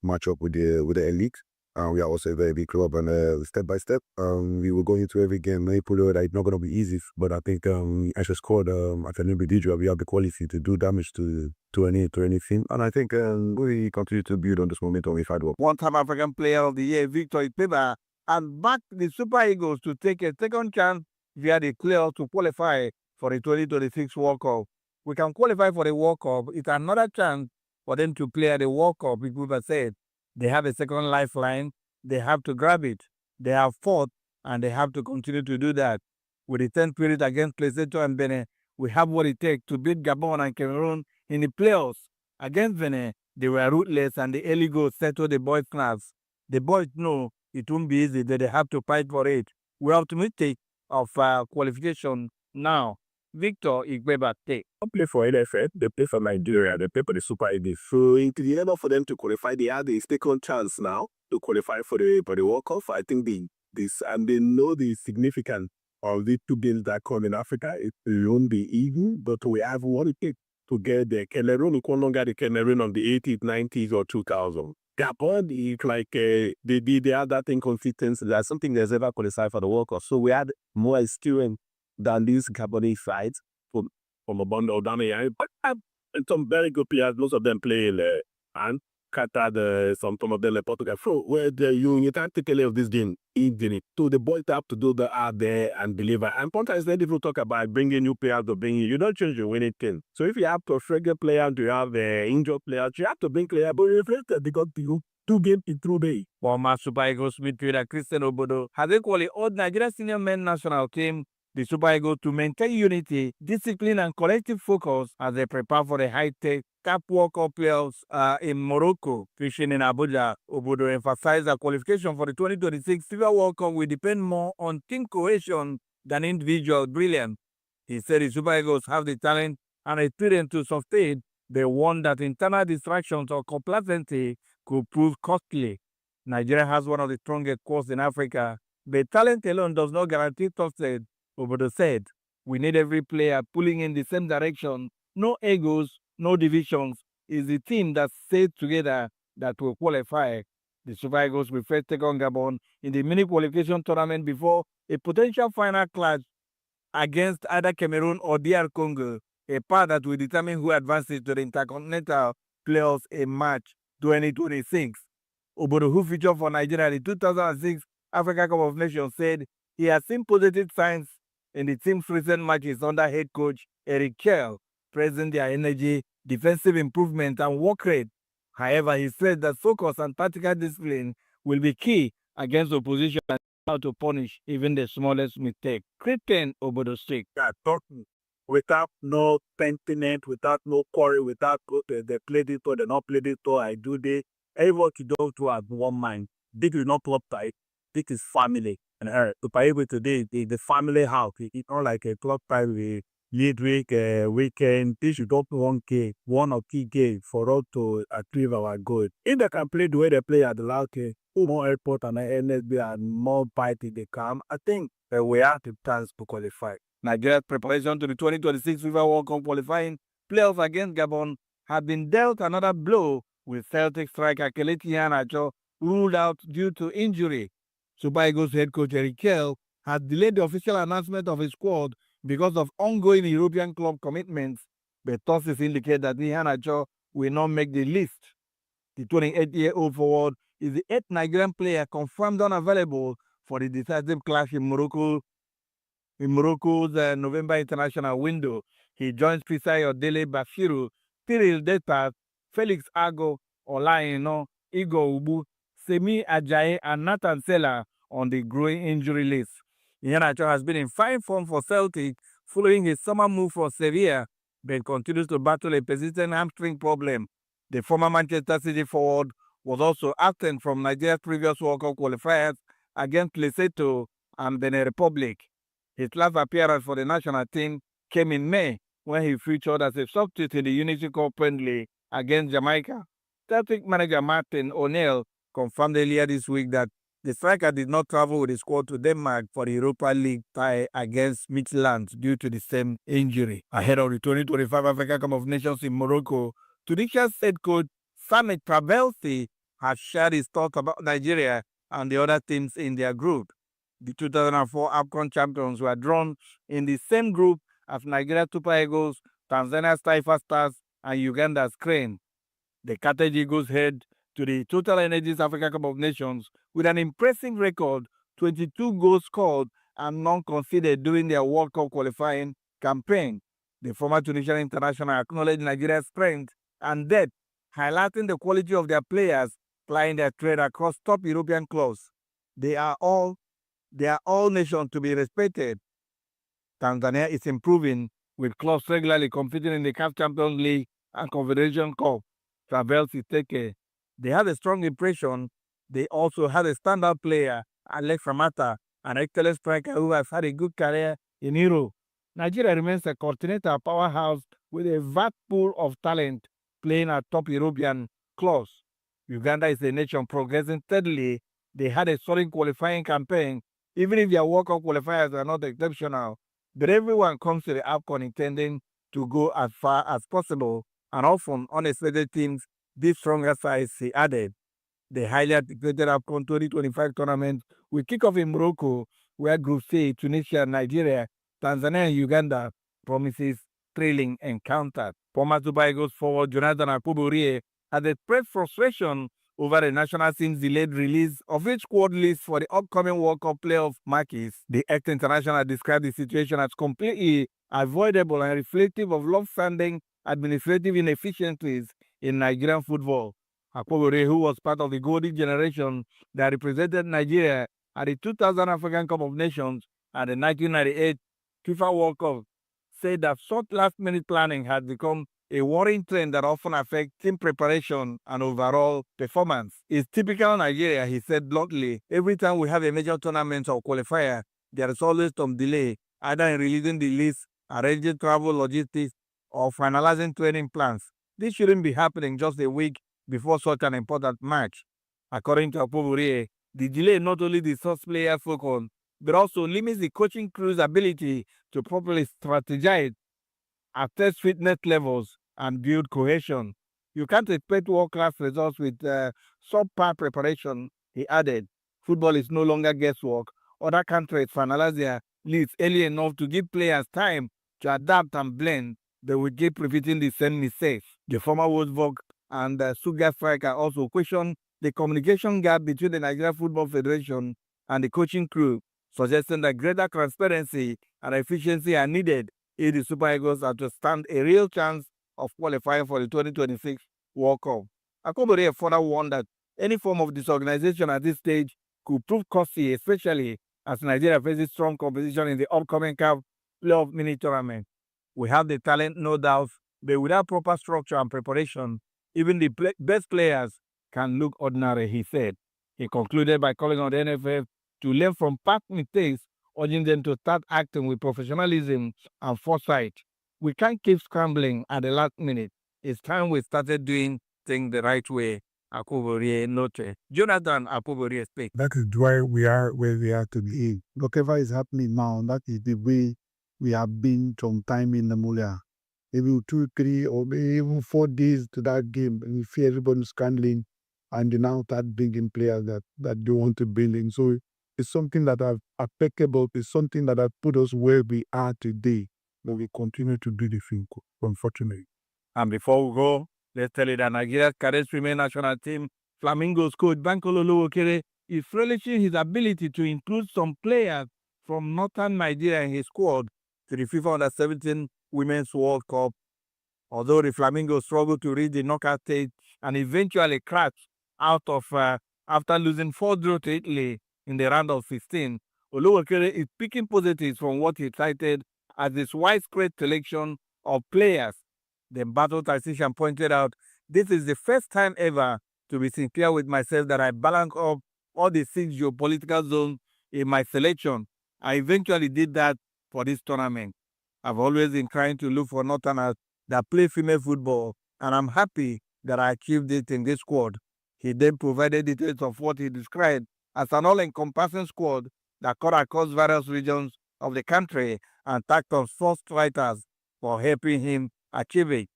match up with the elite. We are also a very big club, and step by step, we will go into every game. Maybe it's not going to be easy, but I think as a squad, as an individual, we have the quality to do damage to anything. And I think we continue to build on this momentum we've had. One-time African Player of the Year, Victor Ikpeba, and backed the Super Eagles to take a second chance via the clear to qualify for the 2026 World Cup. We can qualify for the World Cup. It's another chance for them to play at the World Cup, Ikpeba said. They have a second lifeline. They have to grab it. They have fought, and they have to continue to do that. With the 10th period against Lesotho and Benin, we have what it takes to beat Gabon and Cameroon in the playoffs. Against Benin, they were ruthless, and the early goal settled the boys' nerves. The boys know it won't be easy, that they have to fight for it. We're optimistic of qualification now. Victor Ikpeba take. They play for NFF, they play for Nigeria, they play for the Super Eagles. So in the end for them to qualify, they have the second chance now to qualify for the World Cup. I think and they know the significance of the two games that come in Africa. It won't be easy, but we have what it takes to get the Cameroon. We no longer the Cameroon of the 80s, 90s, or 2000. Gabon is like they had that inconsistency. That's something that's ever qualified for the World Cup. So we had more experience than these Gabonese sides from a bundle down here. But and some very good players, most of them play and Qatar, some of them Portugal. So where you can't take care of this game easily. So the boys have to do the out there and deliver. And sometimes they people talk about bringing new players to bring you don't change your winning team. So if you have to frustrate players, to have injured players, you have to bring players, but reflected because you 2 games in 2 days. Former Super Eagles midfielder Christian Obodo has equally urged Nigeria senior men national team, the Super Eagles, to maintain unity, discipline, and collective focus as they prepare for the high-tech CAF World Cup playoffs in Morocco. Fishing in Abuja, Obodo emphasized that qualification for the 2026 FIFA World Cup will depend more on team cohesion than individual brilliance. He said the Super Eagles have the talent and experience to sustain. They warned that internal distractions or complacency could prove costly. Nigeria has one of the strongest courts in Africa, but talent alone does not guarantee success. Obodo said, we need every player pulling in the same direction. No egos, no divisions. It's the team that stays together that will qualify. The Super Eagles will first take on Gabon in the mini qualification tournament before a potential final clash against either Cameroon or DR Congo, a part that will determine who advances to the Intercontinental playoffs in March 2026. Obodo, who featured for Nigeria in the 2006 Africa Cup of Nations, said he has seen positive signs in the team's recent matches under head coach Eric Kell, praising their energy, defensive improvement, and work rate. However, he said that focus and tactical discipline will be key against opposition and how to punish even the smallest mistake. Christian Obodo stick. Talking without no sentiment, without no quarry, without they play this or they not play this or I do this. Everyone to do to have one mind. This is not club type. This is family. And to pay with today, the family house. It's not like a club type midweek, weekend. This is not one or key game for us to achieve our goal. If they can play the way they play at the last game, more airport and NSB and more bite in the camp, I think we have the chance to qualify. Nigeria's preparation to the 2026 FIFA World Cup qualifying playoffs against Gabon have been dealt another blow with Celtic striker Kelechi Iheanacho ruled out due to injury. Super Eagles head coach Eric Kell has delayed the official announcement of his squad because of ongoing European club commitments, but sources indicate that Iheanacho will not make the list. The 28-year-old forward is the 8th Nigerian player confirmed unavailable for the decisive clash in Morocco's November international window. He joins Fisai Odele Bashiru Cyril Deta, Felix Ago, Olaino, Igor Ubu, Semi Ajayi, and Nathan Sela on the growing injury list. Iheanacho has been in fine form for Celtic following his summer move for Sevilla, but continues to battle a persistent hamstring problem. The former Manchester City forward was also absent from Nigeria's previous World Cup qualifiers against Lesotho and Benin Republic. His last appearance for the national team came in May when he featured as a substitute in the Unity Cup friendly against Jamaica. Celtic manager Martin O'Neill confirmed earlier this week that the striker did not travel with the squad to Denmark for the Europa League tie against Midtjylland due to the same injury. Ahead of the 2025 Africa Cup of Nations in Morocco, Tunisia's head coach Samet Travelsi has shared his thoughts about Nigeria and the other teams in their group. The 2004 AFCON champions were drawn in the same group as Nigeria Super Eagles, Tanzania's Taifa Stars, and Uganda's Crane. The Carthage Eagles head to the Total Energies Africa Cup of Nations with an impressive record, 22 goals scored and none conceded during their World Cup qualifying campaign. The former Tunisian international acknowledged Nigeria's strength and depth, highlighting the quality of their players plying their trade across top European clubs. They are all nations to be respected. Tanzania is improving, with clubs regularly competing in the CAF Champions League and Confederation Cup. Travelsi Teke. They had a strong impression. They also had a standout player, Alex Ramata, an excellent striker who has had a good career in Europe. Nigeria remains a continental powerhouse with a vast pool of talent playing at top European clubs. Uganda is a nation progressing steadily. They had a solid qualifying campaign, even if their World Cup qualifiers are not exceptional. But everyone comes to the AFCON intending to go as far as possible, and often unexpected teams beat stronger sides, he added. The highly anticipated AFCON 2025 tournament will kick off in Morocco, where Group C, Tunisia, Nigeria, Tanzania, and Uganda promises thrilling encounters. Former Super Eagles forward Jonathan Akpoborie has expressed frustration over the national team's delayed release of each squad list for the upcoming World Cup playoff matches. The ex-international described the situation as completely avoidable and reflective of long-standing administrative inefficiencies in Nigerian football. Akpoborie, who was part of the golden generation that represented Nigeria at the 2000 African Cup of Nations and the 1998 FIFA World Cup, said that such last-minute planning had become a worrying trend that often affects team preparation and overall performance. It's typical Nigeria, he said bluntly. Every time we have a major tournament or qualifier, there is always some delay, either in releasing the list, arranging travel logistics, or finalizing training plans. This shouldn't be happening just a week before such an important match. According to Akpoborie, the delay not only distorts players' focus, but also limits the coaching crew's ability to properly strategize, assess fitness levels, and build cohesion. You can't expect world-class results with subpar preparation, he added. Football is no longer guesswork. Other countries finalize their leads early enough to give players time to adapt and blend, but we keep repeating the same mistakes. The former Wolfsburg and Stuttgart striker also questioned the communication gap between the Nigeria Football Federation and the coaching crew, suggesting that greater transparency and efficiency are needed if the Super Eagles are to stand a real chance of qualifying for the 2026 World Cup. Akpoborie further warned that any form of disorganization at this stage could prove costly, especially as Nigeria faces strong competition in the upcoming CAF playoff mini tournament. We have the talent, no doubt, but without proper structure and preparation, even the best players can look ordinary, he said. He concluded by calling on the NFF to learn from past mistakes, urging them to start acting with professionalism and foresight. We can't keep scrambling at the last minute. It's time we started doing things the right way. Akpoborie noted. Jonathan Akpoborie speaks. That is why we are where we are today. Whatever is happening now, that is the way we have been from time in Namulia. Maybe 2, 3, or maybe even 4 days to that game, and we see everybody scrambling, and they now start bringing players that they want to bring in. So it's something that are applicable. It's something that has put us where we are today. But we continue to do the thing, unfortunately. And before we go, let's tell you that Nigeria's Cadets Women national team, Flamingos coach Bankole Oluwokere, is relishing his ability to include some players from northern Nigeria in his squad to the FIFA Under-17 Women's World Cup Although the Flamingos struggled to reach the knockout stage and eventually crashed out of after losing 4-0 to Italy in the round of 16, Oluwakere is picking positives from what he cited as his widespread selection of players. The battle tactician pointed out, this is the first time ever, to be sincere with myself, that I balance up all the 6 geopolitical zones in my selection. I eventually did that for this tournament. I've always been trying to look for Northerners that play female football, and I'm happy that I achieved it in this squad. He then provided details of what he described as an all-encompassing squad that cut across various regions of the country and thanked on first writers for helping him achieve it.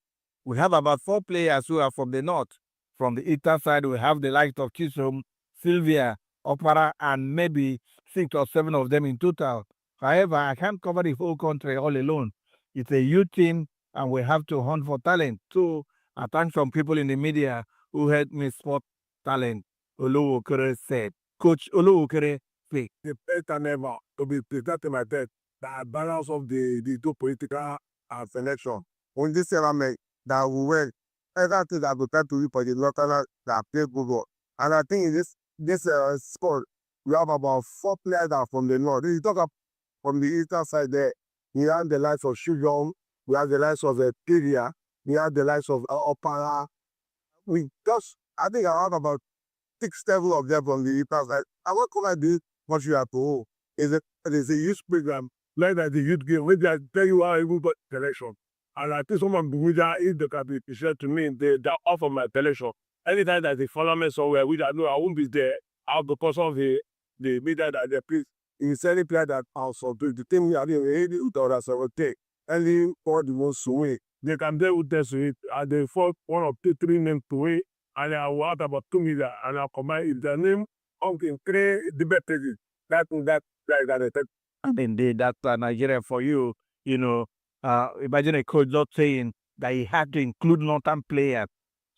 We have about 4 players who are from the north. From the eastern side, we have the likes of Chisom, Sylvia, Opera, and maybe 6 or 7 of them in total. However, I can't cover the whole country all alone. It's a youth team, and we have to hunt for talent. So I thank some people in the media who helped me spot talent, Oluwokere said. Coach Oluwokere, speak. The best time ever to be presenting my death, the balance of the two political selection. On this element that we were everything that we try to do for the local that play football. And I think in this squad, we have about 4 players that are from the north. If you talk about from the eastern side there, we have the likes of Shujong, we have the likes of Piria, we have the likes of Opara. I think I have about 6, 7 of them from the eastern side. And what can I do? What you have to hold is there's a youth program, like that the youth game, where they tell you how you got selection. And I think someone who is the captain to me, they offer my selection. Anytime that they follow me somewhere, which I know I won't be there, out because of the media that they please. It's any player that also do the thing we are doing, any other so take any for the most away. They can be with us with and they fought 1 or 2, 3 names to win, and I will have about 2 million, and I'll combine if the name of the 3 the better that. And indeed, that's Nigeria for you. You know, imagine a coach not saying that he had to include northern players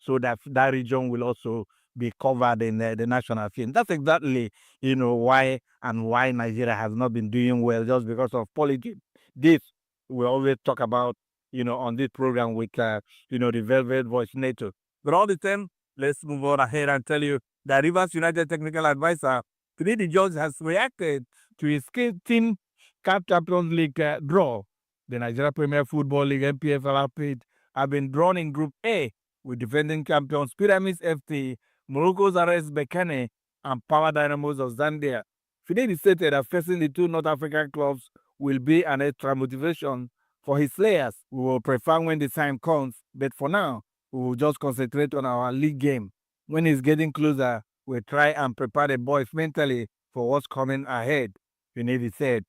so that that region will also be covered in the national team. That's exactly, why Nigeria has not been doing well, just because of politics. This we always talk about, on this program with, the Velvet Voice Neto. But all the time, let's move on ahead and tell you that Rivers United technical advisor, Finidi George, has reacted to his team CAF Champions League draw. The Nigeria Premier Football League (NPFL) outfit have been drawn in Group A with defending champions Pyramids FC, Morocco's RS Berkane, and Power Dynamos of Zambia. Finidi stated that facing the 2 North African clubs will be an extra motivation for his players. We will prefer when the time comes, but for now, we will just concentrate on our league game. When it's getting closer, we'll try and prepare the boys mentally for what's coming ahead. Finidi said,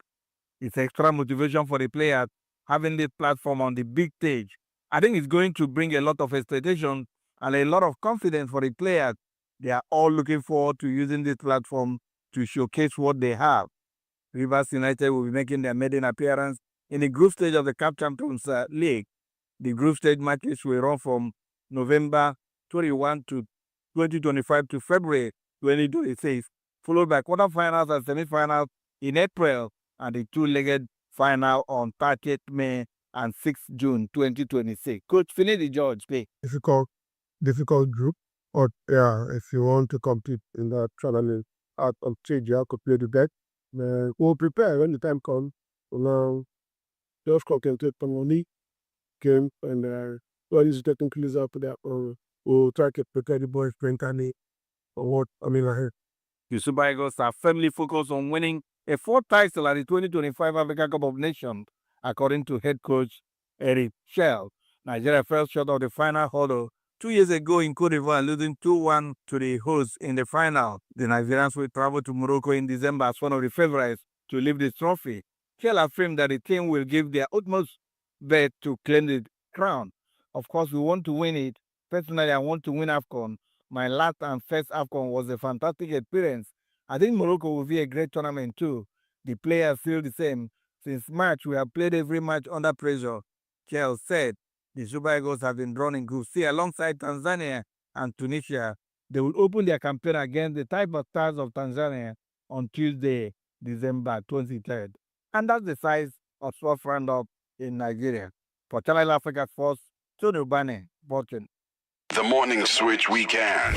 it's extra motivation for the players having this platform on the big stage. I think it's going to bring a lot of expectation and a lot of confidence for the players. They are all looking forward to using this platform to showcase what they have. Rivers United will be making their maiden appearance in the group stage of the CAF Champions League. The group stage matches will run from November 21 to 2025 to February 2026, followed by quarterfinals and semifinals in April, and the 2-legged final on 30th May and 6th June 2026. Coach Finidi George, speak. Difficult group, or if you want to compete in that tournament out of stage, you have to play the deck. We'll prepare when the time comes. We'll just concentrate on the game, and what is getting closer to that, we'll try to prepare the boys mentally for what ahead. The Super Eagles are firmly focused on winning a 4th title at the 2025 Africa Cup of Nations, according to head coach Eric Shell. Nigeria fell short of the final hurdle 2 years ago in Cote d'Ivoire, losing 2-1 to the hosts in the final. The Nigerians will travel to Morocco in December as one of the favorites to lift the trophy. Shell affirmed that the team will give their utmost best to claim the crown. Of course, we want to win it. Personally, I want to win AFCON. My last and first AFCON was a fantastic experience. I think Morocco will be a great tournament too. The players feel the same. Since March, we have played every match under pressure. Shell said the Super Eagles have been drawn in Group C alongside Tanzania and Tunisia. They will open their campaign against the Taifa Stars of Tanzania on Tuesday, December 23rd. And that's the size of first roundup in Nigeria. For Channel Africa Sports, Tony Ubane, Bolton. The Morning Switch Weekend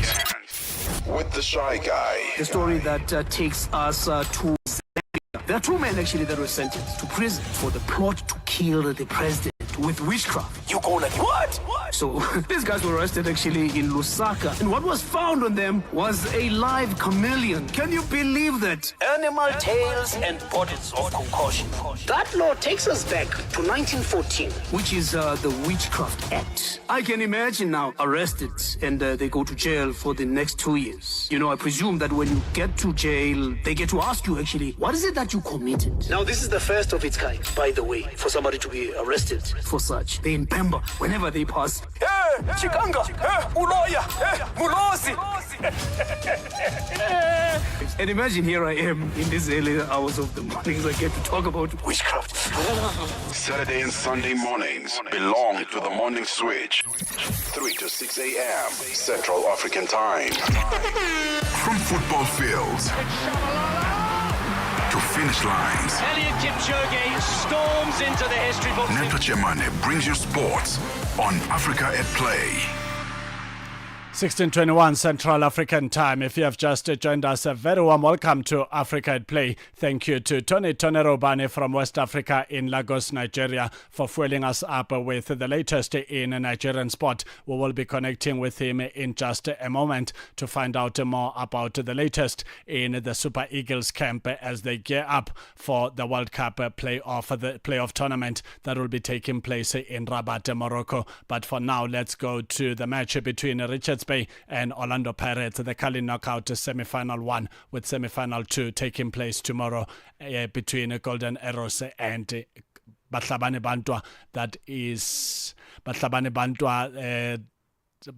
with the Shy Guy. The story that takes us to Zambia. There are two men actually that were sentenced to prison for the plot to kill the president with witchcraft. You go like, what? So these guys were arrested actually in Lusaka, and what was found on them was a live chameleon. Can you believe that? Animal tails and bottles of concoction. That law takes us back to 1914, which is the Witchcraft Act. I can imagine now arrested and they go to jail for the next 2 years. You know, I presume that when you get to jail, they get to ask you actually, what is it that you committed? Now, this is the first of its kind, by the way, for somebody to be arrested for such. They impember whenever they pass. Hey, Chikanga! Hey, Uloya! Hey, Mulosi! And imagine here I am in these early hours of the mornings, I get to talk about witchcraft. Saturday and Sunday mornings belong to the Morning Switch. 3 to 6 a.m. Central African Time. From football fields to finish lines, Eliud Kipchoge storms into the history books. Neto Chemane brings you sports on Africa at Play. 16:21 Central African Time. If you have just joined us, a very warm welcome to Africa at Play. Thank you to Tony Robane from West Africa in Lagos, Nigeria, for fueling us up with the latest in Nigerian sport. We will be connecting with him in just a moment to find out more about the latest in the Super Eagles camp as they gear up for the World Cup playoff tournament that will be taking place in Rabat, Morocco. But for now, let's go to the match between Richards Bay and Orlando Pirates, the Kali Knockout semi-final 1 with semi-final 2 taking place tomorrow between Golden Arrows and Bahlabane Bantwa. That is Bahlabane Bantwa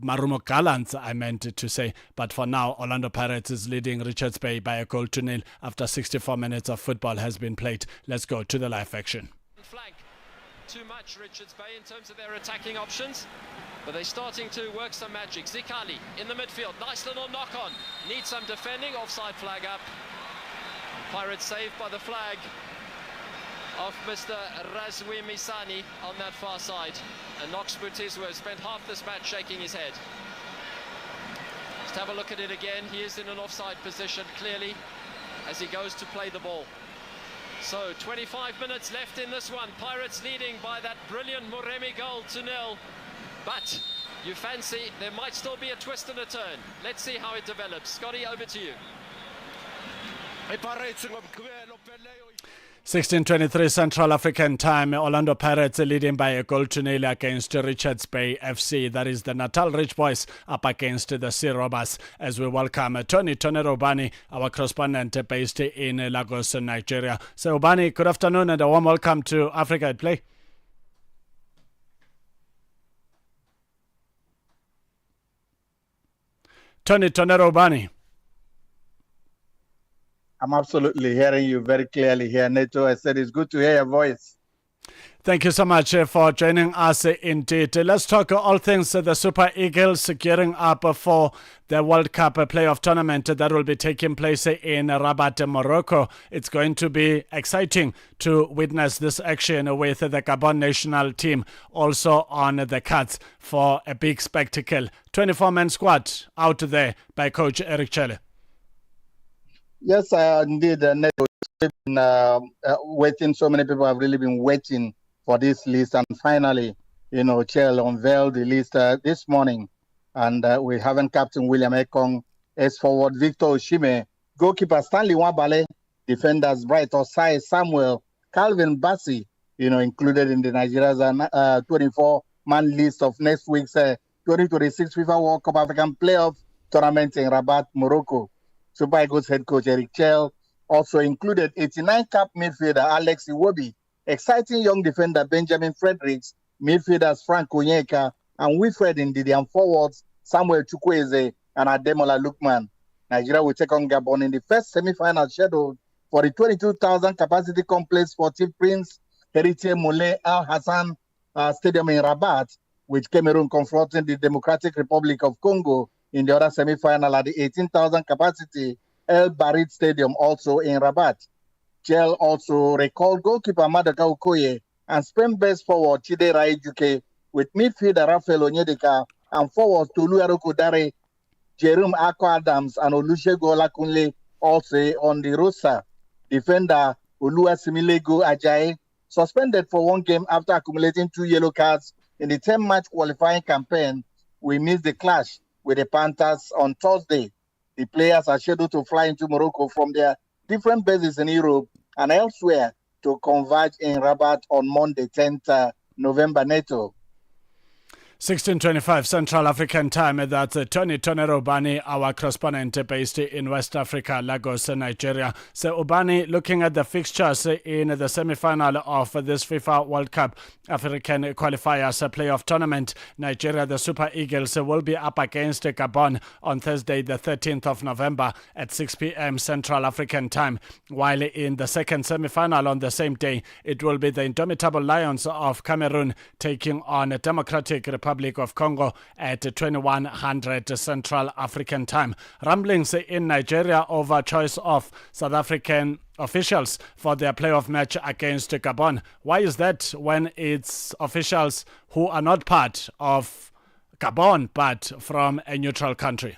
Marumo Gallants, I meant to say. But for now, Orlando Pirates is leading Richards Bay by a 1-0 after 64 minutes of football has been played. Let's go to the live action. Flank. Too much Richards Bay in terms of their attacking options, but they're starting to work some magic. Zikali in the midfield, nice little knock on, needs some defending, offside flag up. Pirates saved by the flag of Mr. Razwi Misani on that far side, and Knox Butizwa spent half this match shaking his head. Just have a look at it again. He is in an offside position clearly as he goes to play the ball. So 25 minutes left in this one. Pirates leading by that brilliant Moremi goal 2-0. But you fancy there might still be a twist and a turn. Let's see how it develops. Scotty, over to you. 16:23 Central African Time. Orlando Pirates leading by a 1-0 against Richards Bay FC. That is the Natal Rich Boys up against the Sea Robbers. As we welcome Tony Robani, our correspondent based in Lagos, Nigeria. So, Obani, good afternoon and a warm welcome to Africa at Play. Tony Robani. I'm absolutely hearing you very clearly here, Neto. I said it's good to hear your voice. Thank you so much for joining us indeed. Let's talk all things the Super Eagles gearing up for the World Cup playoff tournament that will be taking place in Rabat, Morocco. It's going to be exciting to witness this action with the Gabon national team also on the cards for a big spectacle. 24-man squad out there by Coach Eric Chelle. Yes, indeed, Neto. Waiting. So many people have really been waiting for this list, and finally, Chelle unveiled the list this morning. And we haven't Captain William Ekong, S-forward Victor Oshime, goalkeeper Stanley Wabale, defenders Bright Osai Samuel, Calvin Bassi, included in the Nigeria's 24-man list of next week's 2026 FIFA World Cup African Playoff Tournament in Rabat, Morocco. Super Eagles head coach Eric Chelle also included 89-cap midfielder Alex Iwobi, exciting young defender Benjamin Fredericks, midfielders Frank Onyeka and Wilfred Ndidi, and forwards Samuel Chukwueze and Ademola Lookman. Nigeria will take on Gabon in the first semi-final scheduled for the 22,000 capacity complex Sportif Prince Héritier Moulay Al Hassan Stadium in Rabat, with Cameroon confronting the Democratic Republic of Congo in the other semi-final at the 18,000 capacity El Barid Stadium, also in Rabat. Chelle also recalled goalkeeper Maduka Okoye and Spain best forward Chidera Ejuke with midfielder Rafael Onyedika and forwards Tolu Arokodare, Jerome Ako Adams, and Olusegun Olakunle also on the roster. Defender Oluwasimilego Ajayi suspended for one game after accumulating 2 yellow cards in the 10-match qualifying campaign. We missed the clash with the Panthers on Thursday. The players are scheduled to fly into Morocco from their different bases in Europe and elsewhere to converge in Rabat on Monday, 10th November. Neto. 16:25 Central African Time. That's Tony Rubani, our correspondent based in West Africa, Lagos, Nigeria. So Ubani, looking at the fixtures in the semi-final of this FIFA World Cup African Qualifiers Playoff Tournament, Nigeria, the Super Eagles, will be up against Gabon on Thursday, the 13th of November at 6 p.m. Central African Time. While in the second semi-final on the same day, it will be the Indomitable Lions of Cameroon taking on Democratic Republic of Congo at 2100 Central African Time. Rumblings in Nigeria over choice of South African officials for their playoff match against Gabon. Why is that when it's officials who are not part of Gabon but from a neutral country?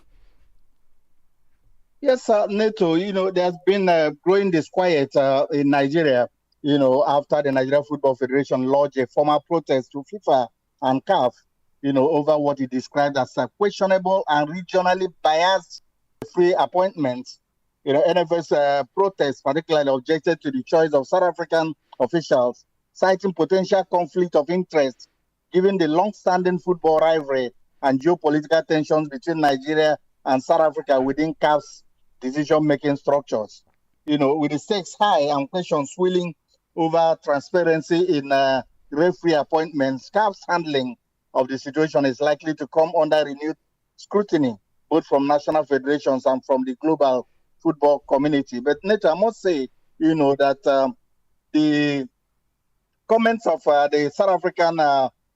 Yes, Neto, there's been growing disquiet in Nigeria, after the Nigeria Football Federation lodged a formal protest to FIFA and CAF, over what he described as questionable and regionally biased free appointments. NFS protest particularly objected to the choice of South African officials, citing potential conflict of interest given the long-standing football rivalry and geopolitical tensions between Nigeria and South Africa within CAF's decision-making structures. With the stakes high and questions swirling over transparency in referee appointments, CAF's handling of the situation is likely to come under renewed scrutiny, both from national federations and from the global football community. But Neto, I must say, that the comments of the South African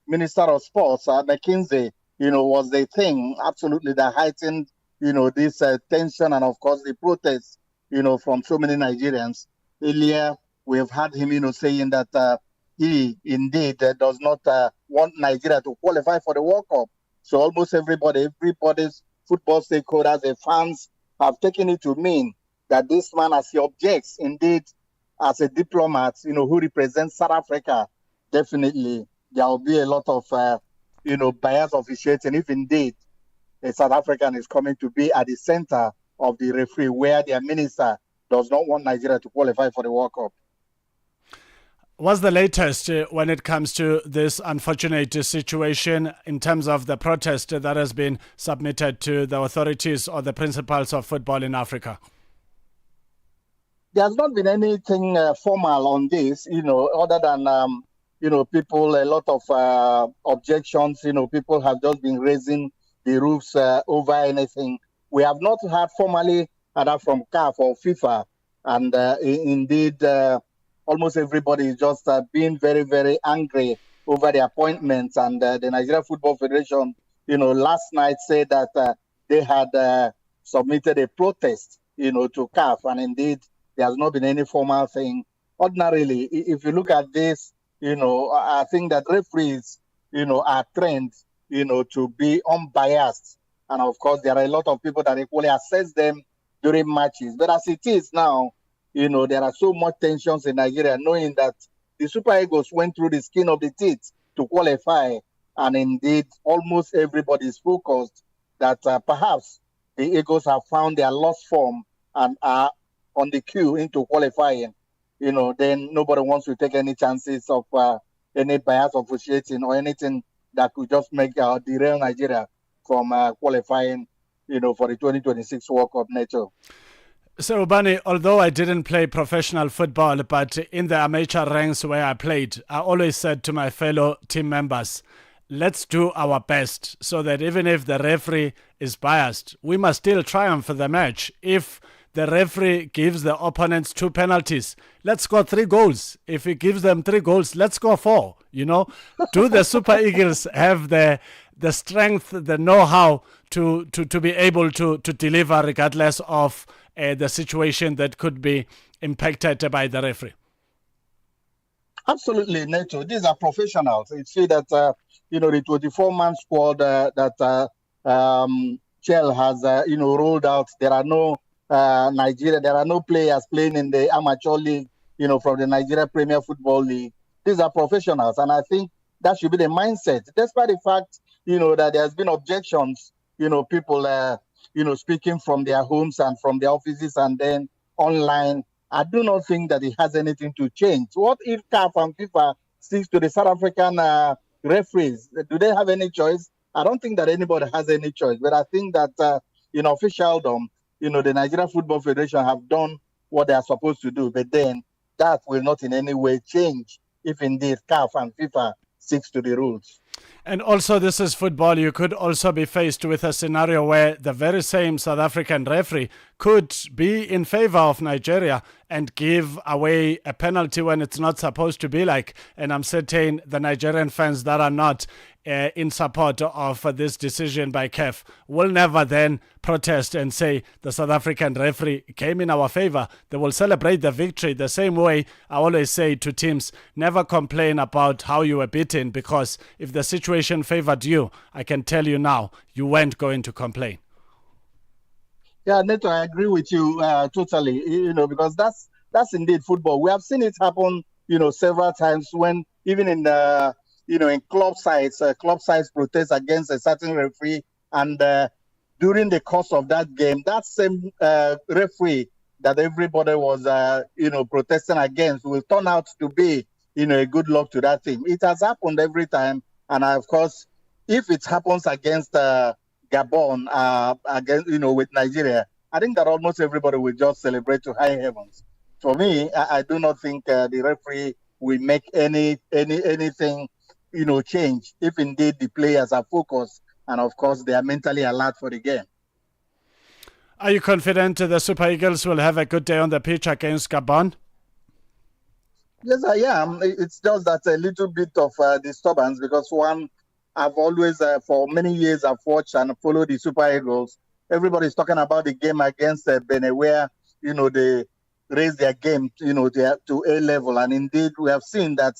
Minister of Sports, McKinsey, was the thing absolutely that heightened, this tension and, of course, the protests, from so many Nigerians. Earlier, we have had him, saying that he indeed does not want Nigeria to qualify for the World Cup. So almost everybody's football stakeholders, the fans, have taken it to mean that this man, as he objects, indeed, as a diplomat, who represents South Africa, definitely there will be a lot of, bias officiating if indeed a South African is coming to be at the center of the referee, where their minister does not want Nigeria to qualify for the World Cup. What's the latest when it comes to this unfortunate situation in terms of the protest that has been submitted to the authorities or the principals of football in Africa? There has not been anything formal on this, other than, people, a lot of objections, people have just been raising the roofs over anything. We have not heard formally either from CAF or FIFA, and indeed, almost everybody is just being very, very angry over the appointments. And the Nigeria Football Federation, last night said that they had submitted a protest, to CAF. And indeed, there has not been any formal thing. Ordinarily, if you look at this, I think that referees, are trained, to be unbiased. And of course, there are a lot of people that equally assess them during matches. But as it is now, there are so much tensions in Nigeria, knowing that the Super Eagles went through the skin of the teeth to qualify. And indeed, almost everybody is focused that perhaps the Eagles have found their lost form and are on the queue into qualifying. Then nobody wants to take any chances of any bias officiating or anything that could just make derail Nigeria from qualifying, for the 2026 World Cup. Neto. So, Ubani, although I didn't play professional football, but in the amateur ranks where I played, I always said to my fellow team members, let's do our best so that even if the referee is biased, we must still triumph for the match. If the referee gives the opponents 2 penalties, let's score 3 goals. If he gives them 3 goals, let's score 4. Do the Super Eagles have the strength, the know-how to be able to deliver regardless of the situation that could be impacted by the referee? Absolutely, Neto. These are professionals. You see that the 24-man squad that Chell has, rolled out. There are no Nigeria. There are no players playing in the amateur league, from the Nigeria Premier Football League. These are professionals, and I think that should be the mindset. Despite the fact, that there's been objections, people, speaking from their homes and from their offices and then online. I do not think that it has anything to change. What if CAF and FIFA sticks to the South African referees? Do they have any choice? I don't think that anybody has any choice. But I think that in officialdom, the Nigeria Football Federation have done what they are supposed to do. But then that will not in any way change if indeed CAF and FIFA sticks to the rules. And also, this is football. You could also be faced with a scenario where the very same South African referee could be in favor of Nigeria and give away a penalty when it's not supposed to be like. And I'm certain the Nigerian fans that are not in support of this decision by CAF will never then protest and say the South African referee came in our favor. They will celebrate the victory the same way I always say to teams, never complain about how you were beaten, because if the situation favored you, I can tell you now, you weren't going to complain. Yeah, Neto, I agree with you totally, because that's indeed football. We have seen it happen, several times when even in the, in club sides protest against a certain referee, and during the course of that game, that same referee that everybody was, protesting against will turn out to be, a good luck to that team. It has happened every time, and of course, if it happens against Gabon, against with Nigeria, I think that almost everybody will just celebrate to high heavens. For me, I do not think the referee will make anything change if indeed the players are focused and of course they are mentally alert for the game. Are you confident the Super Eagles will have a good day on the pitch against Gabon? Yes, I am. It's just that a little bit of disturbance because one, I've always, for many years, I've watched and followed the Super Eagles. Everybody's talking about the game against Benin, where, they raised their game, to A level. And indeed, we have seen that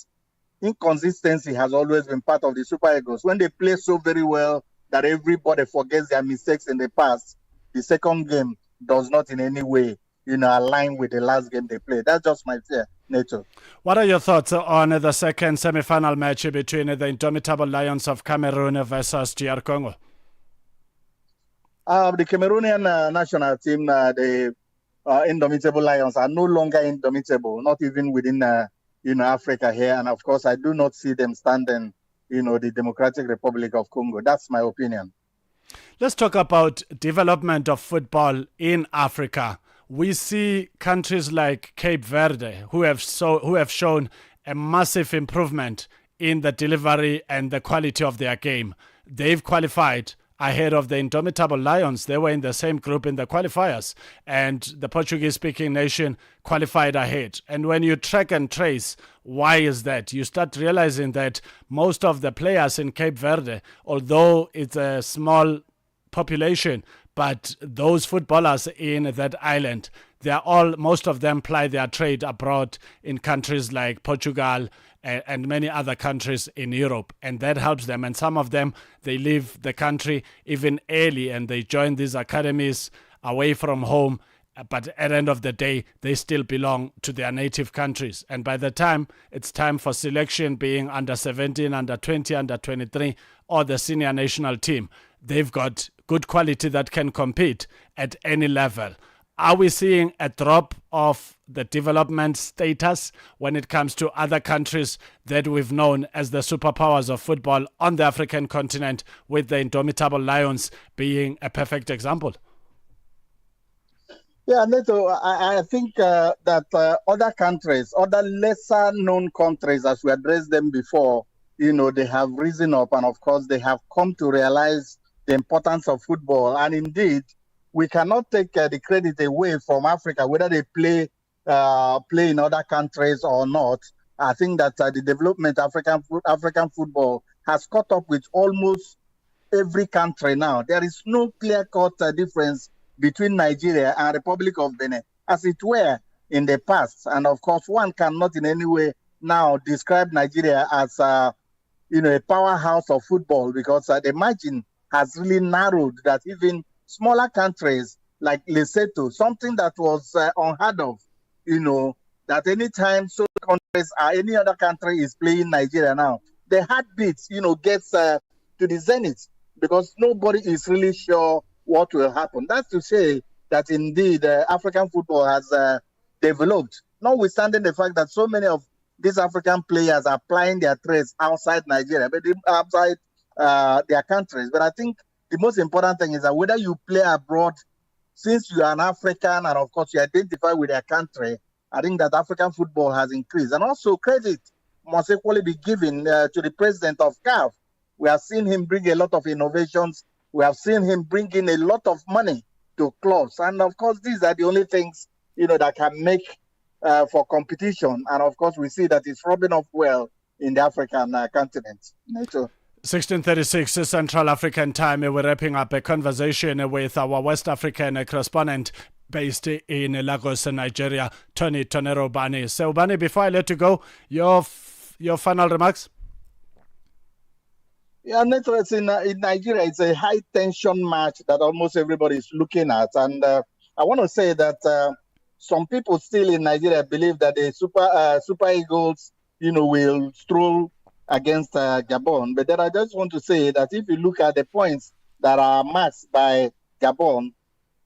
inconsistency has always been part of the Super Eagles. When they play so very well that everybody forgets their mistakes in the past, the second game does not in any way, align with the last game they played. That's just my fear, Neto. What are your thoughts on the second semi-final match between the Indomitable Lions of Cameroon versus DR Congo? The Cameroonian national team, the Indomitable Lions, are no longer indomitable, not even within Africa here. And of course, I do not see them standing, the Democratic Republic of Congo. That's my opinion. Let's talk about development of football in Africa. We see countries like Cape Verde who have shown a massive improvement in the delivery and the quality of their game. They've qualified ahead of the Indomitable Lions. They were in the same group in the qualifiers, and the Portuguese-speaking nation qualified ahead. And when you track and trace, why is that? You start realizing that most of the players in Cape Verde, although it's a small population, but those footballers in that island, most of them ply their trade abroad in countries like Portugal and many other countries in Europe, and that helps them. And some of them, they leave the country even early and they join these academies away from home, but at the end of the day, they still belong to their native countries. And by the time it's time for selection, being under 17, under 20, under 23, or the senior national team, they've got good quality that can compete at any level. Are we seeing a drop of the development status when it comes to other countries that we've known as the superpowers of football on the African continent, with the Indomitable Lions being a perfect example? Yeah, Neto, I think that other countries, other lesser known countries, as we addressed them before, they have risen up, and of course they have come to realize the importance of football. And indeed, we cannot take the credit away from Africa, whether they play in other countries or not. I think that the development of African football has caught up with almost every country now. There is no clear-cut difference between Nigeria and Republic of Benin, as it were in the past. And of course, one cannot in any way now describe Nigeria as a powerhouse of football, because the margin has really narrowed, that even smaller countries like Lesotho, something that was unheard of, that anytime so countries or any other country is playing Nigeria now, the heartbeat, gets to the zenith, because nobody is really sure what will happen. That's to say that indeed African football has developed, notwithstanding the fact that so many of these African players are plying their trades outside Nigeria, but outside their countries. But I think the most important thing is that whether you play abroad, since you are an African and of course you identify with your country, I think that African football has increased. And also credit must equally be given to the president of CAF. We have seen him bring a lot of innovations. We have seen him bring in a lot of money to clubs. And of course, these are the only things, that can make for competition. And of course, we see that it's rubbing off well in the African continent. Neto. 16:36 Central African Time. We're wrapping up a conversation with our West African correspondent based in Lagos, Nigeria, Tony Tonero Ubani. So, Ubani, before I let you go, your final remarks? Yeah, Neto, in Nigeria, it's a high-tension match that almost everybody is looking at. And I want to say that some people still in Nigeria believe that the Super Eagles, will stroll against Gabon. But then I just want to say that if you look at the points that are amassed by Gabon,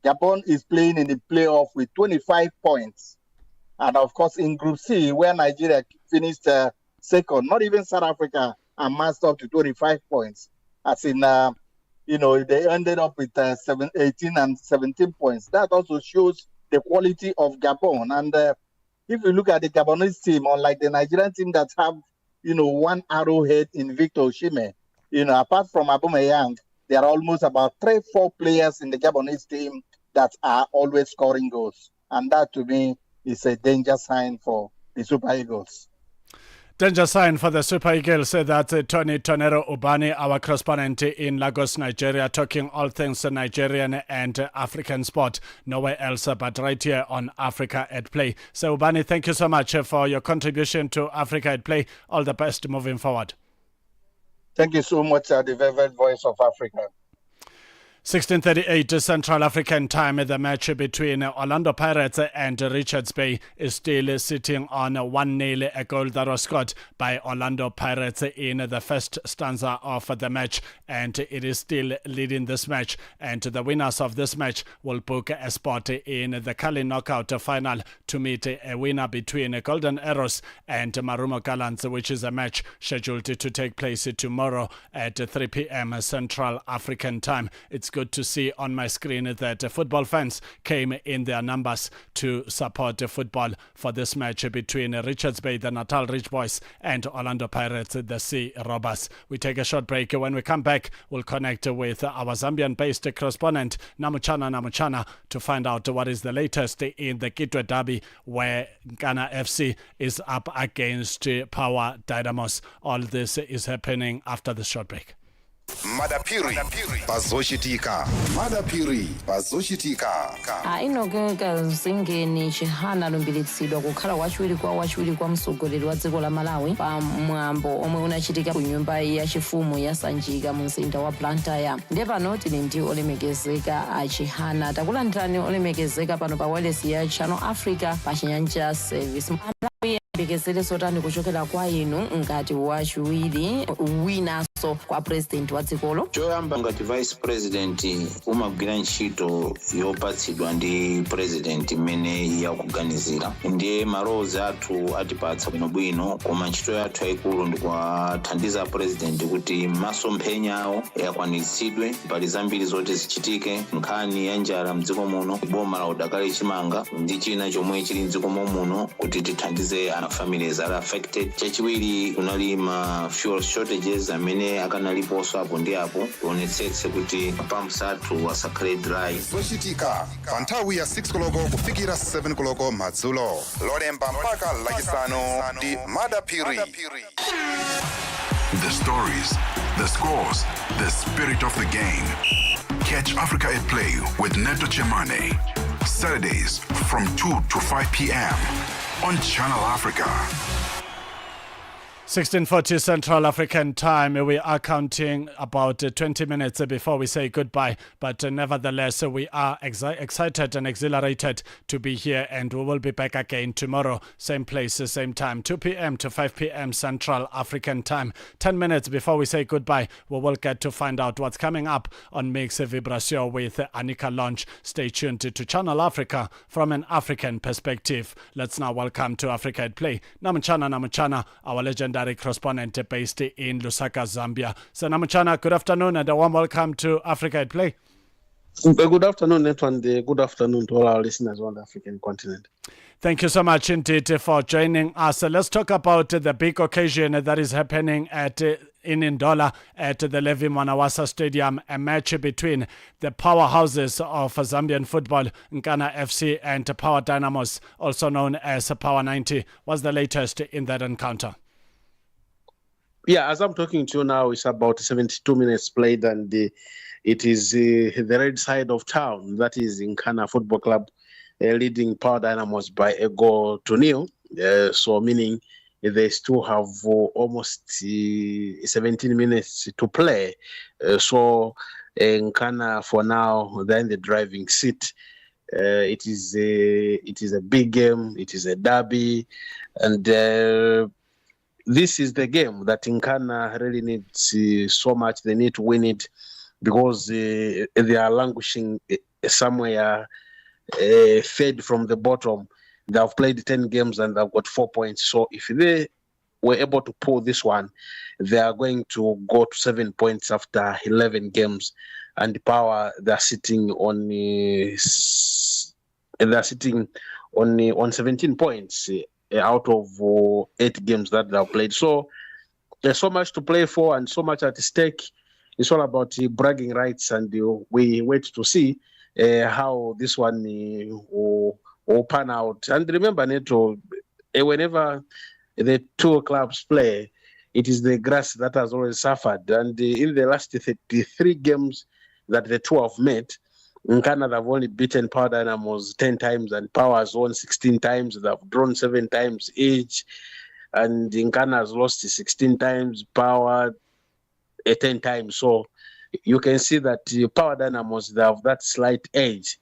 Gabon is playing in the playoff with 25 points. And of course, in Group C, where Nigeria finished second, not even South Africa amassed up to 25 points. As in, they ended up with 18 and 17 points. That also shows the quality of Gabon. And if you look at the Gabonese team, unlike the Nigerian team that have, one arrowhead in Victor Osimhen, apart from Aubameyang, there are almost about 3-4 players in the Gabonese team that are always scoring goals. And that, to me, is a danger sign for the Super Eagles. Danger sign for the Super Eagles. That's Tony Tonero Ubani, our correspondent in Lagos, Nigeria, talking all things Nigerian and African sport. Nowhere else but right here on Africa at Play. So, Ubani, thank you so much for your contribution to Africa at Play. All the best moving forward. Thank you so much, the Velvet Voice of Africa. 16:38 Central African Time. The match between Orlando Pirates and Richards Bay is still sitting on 1-0, a goal that was scored by Orlando Pirates in the first stanza of the match, and it is still leading this match, and the winners of this match will book a spot in the Kali knockout final to meet a winner between Golden Arrows and Marumo Gallants, which is a match scheduled to take place tomorrow at 3 p.m. Central African Time. It's good to see on my screen that football fans came in their numbers to support football for this match between Richards Bay, the Natal Rich Boys, and Orlando Pirates, the Sea Robbers. We take a short break. When we come back, we'll connect with our Zambian-based correspondent, Namuchana, to find out what is the latest in the Kitwe Derby, where Ghana FC is up against Power Dynamos. All this is happening after the short break. Madapiri bazoshitika. Madapiri bazoshitika. Inogeka zingeni chihana lumbiritsidwa kukhala wachiwiri kwa mtsogoleri wa dziko la Malawi pa mwambo omwe unachitika ku nyumba ya chifumu ya Sanjika mu mzinda wa Blantyre. Ndiye pano tili ndi olemekezeka achihana. Takulandirani olemekezeka pano pa wireless ya Channel Africa pa Chinyanja Service. Bekezele sotani kuchokera kwa inu ngati wachiwiri winaso kwa president wa dzikolo. Choyamba ngati vice president umagwira ntchito yopatsidwa ndi president imene yakuganizira. Ndiye malowozi athu atipatsa bwinobwino, koma ntchito yathu yayikulu ndi kuwathandiza president kuti masomphenya awo yakwanitsidwe, mbali zambiri zoti zichitike, nkhani ya njala mdziko muno, boma la udakali chimanga ndi china chomwe chili mdziko muno kuti tithandize families are affected. Chachiwiri kunali ma fuel shortages amene akanaliponso apo ndi apo, tionetsetse kuti pumps athu asakhale dry. Zochitika pa nthawi ya 6 koloko kufikira 7 koloko madzulo, lolemba mpaka lachisanu ndi Madapiri. The stories, the scores, the spirit of the game. Catch Africa at Play with Neto Chemane. Saturdays from 2 to 5 p.m. on Channel Africa. 16:40 Central African Time. We are counting about 20 minutes before we say goodbye. But nevertheless, we are excited and exhilarated to be here. And we will be back again tomorrow. Same place, same time. 2 p.m. to 5 p.m. Central African Time. 10 minutes before we say goodbye, we will get to find out what's coming up on Mix Vibration with Anika Launch. Stay tuned to Channel Africa from an African perspective. Let's now welcome to Africa at Play. Namuchana, our legendary correspondent based in Lusaka, Zambia. So Namuchana, good afternoon and a warm welcome to Africa at Play. Good afternoon, Neto, and good afternoon to all our listeners on the African continent. Thank you so much indeed for joining us. Let's talk about the big occasion that is happening in Ndola at the Levi Mwanawasa Stadium, a match between the powerhouses of Zambian football, Nkana FC, and Power Dynamos, also known as Power 90. What's the latest in that encounter? Yeah, as I'm talking to you now, it's about 72 minutes played, and it is the red side of town, that is Nkana Football Club, leading Power Dynamos by a goal to nil. So meaning they still have almost 17 minutes to play. So Nkana, for now, they're in the driving seat. It is a big game. It is a derby, and this is the game that Nkana really needs so much. They need to win it because they are languishing somewhere fed from the bottom. They have played 10 games and they've got 4 points. So if they were able to pull this one, they are going to go to 7 points after 11 games. And Power, they're sitting on 17 points. Out of 8 games that they have played. So there's so much to play for and so much at stake. It's all about bragging rights, and we wait to see how this one will pan out. And remember, Neto, whenever the two clubs play, it is the grass that has always suffered. And in the last 33 games that the two have met, Nkana have only beaten Power Dynamos 10 times, and Power has won 16 times. They've drawn 7 times each, and Nkana has lost 16 times, Power 10 times. So you can see that Power Dynamos, they have that slight edge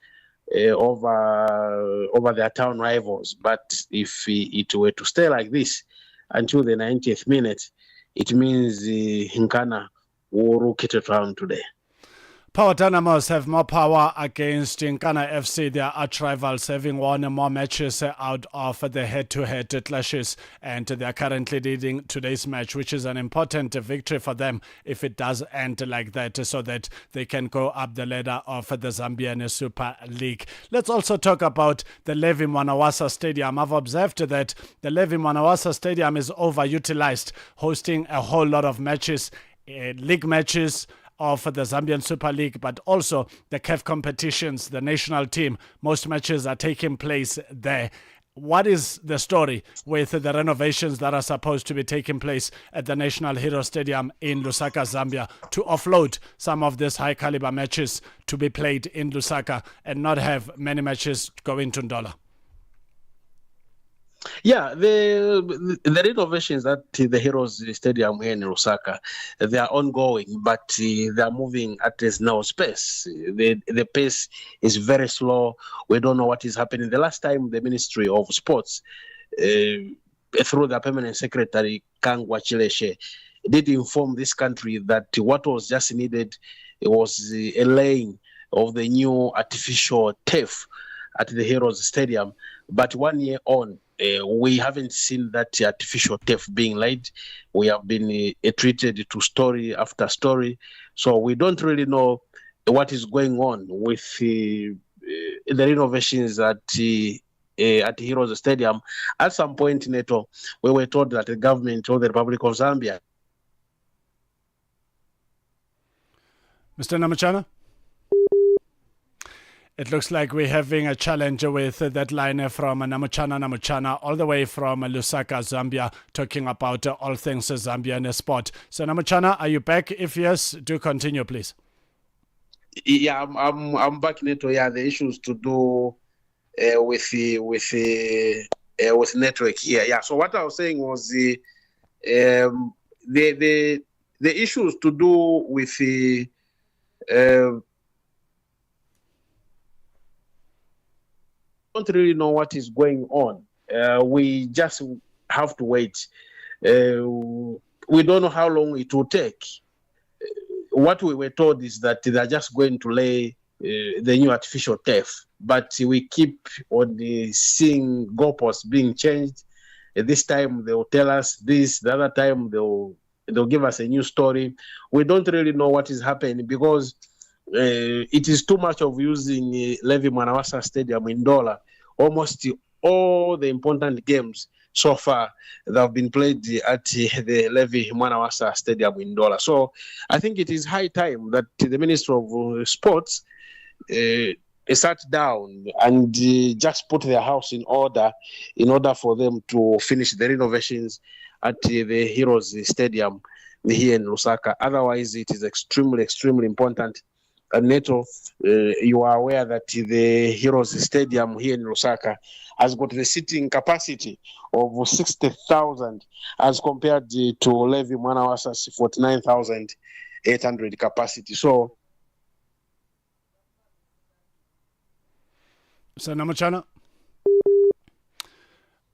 over their town rivals. But if it were to stay like this until the 90th minute, it means Nkana will rocket it around today. Power Dynamos have more power against Nkana FC, their arch rivals, having won more matches out of the head-to-head clashes, and they are currently leading today's match, which is an important victory for them if it does end like that, so that they can go up the ladder of the Zambian Super League. Let's also talk about the Levi Mwanawasa Stadium. I've observed that the Levi Mwanawasa Stadium is overutilized, hosting a whole lot of matches, league matches of the Zambian Super League, but also the CAF competitions, the national team. Most matches are taking place there. What is the story with the renovations that are supposed to be taking place at the National Hero Stadium in Lusaka, Zambia, to offload some of these high caliber matches to be played in Lusaka and not have many matches going to Ndola? Yeah, the renovations at the Heroes Stadium here in Lusaka, they are ongoing, but they are moving at a snail pace. The pace is very slow. We don't know what is happening. The last time the Ministry of Sports, through the Permanent Secretary Kangwa Chileshe, did inform this country that what was just needed was a laying of the new artificial turf at the Heroes Stadium. But 1 year on, we haven't seen that artificial turf being laid. We have been treated to story after story. So we don't really know what is going on with the renovations at Heroes Stadium. At some point, Neto, we were told that the government of the Republic of Zambia. Mr. Namachana? It looks like we're having a challenge with that line from Namuchana, all the way from Lusaka, Zambia, talking about all things Zambian sport. So Namuchana, are you back? If yes, do continue, please. Yeah, I'm back, Neto. Yeah, the issues to do with network here. Yeah. So what I was saying was The issues to do with the don't really know what is going on. We just have to wait. We don't know how long it will take. What we were told is that they're just going to lay the new artificial turf, but we keep on seeing goalposts being changed. This time they'll tell us this, the other time they'll give us a new story. We don't really know what is happening because it is too much of using Levi Mwanawasa Stadium in Ndola. Almost all the important games so far that have been played at the Levi Mwanawasa Stadium in Ndola. So I think it is high time that the Minister of Sports sat down and just put their house in order for them to finish the renovations at the Heroes Stadium here in Lusaka. Otherwise, it is extremely, extremely important. Neto, you are aware that the Heroes Stadium here in Lusaka has got the seating capacity of 60,000 as compared to Levi Mwanawasa's 49,800 capacity. So, Namachana?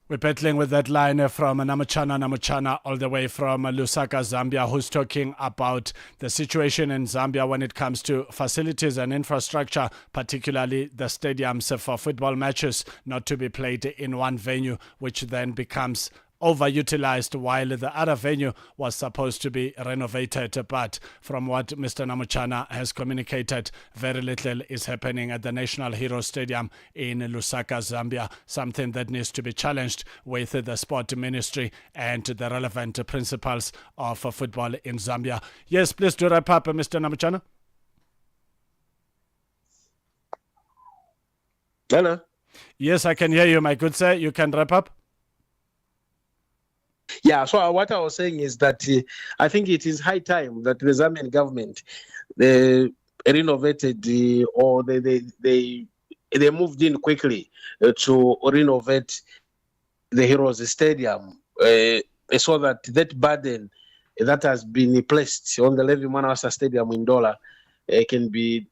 We're battling with that line from Namachana all the way from Lusaka, Zambia, who's talking about the situation in Zambia when it comes to facilities and infrastructure, particularly the stadiums for football matches not to be played in one venue, which then becomes overutilized while the other venue was supposed to be renovated. But from what Mr. Namuchana has communicated, very little is happening at the National Hero Stadium in Lusaka, Zambia, something that needs to be challenged with the sport ministry and the relevant principals of football in Zambia. Yes, please do wrap up, Mr. Namuchana. Hello. Yes, I can hear you, my good sir. You can wrap up. Yeah, so what I was saying is that I think it is high time that the Zambian government renovated or they moved in quickly to renovate the Heroes Stadium so that burden that has been placed on the Levi Mwanawasa Stadium in Ndola can be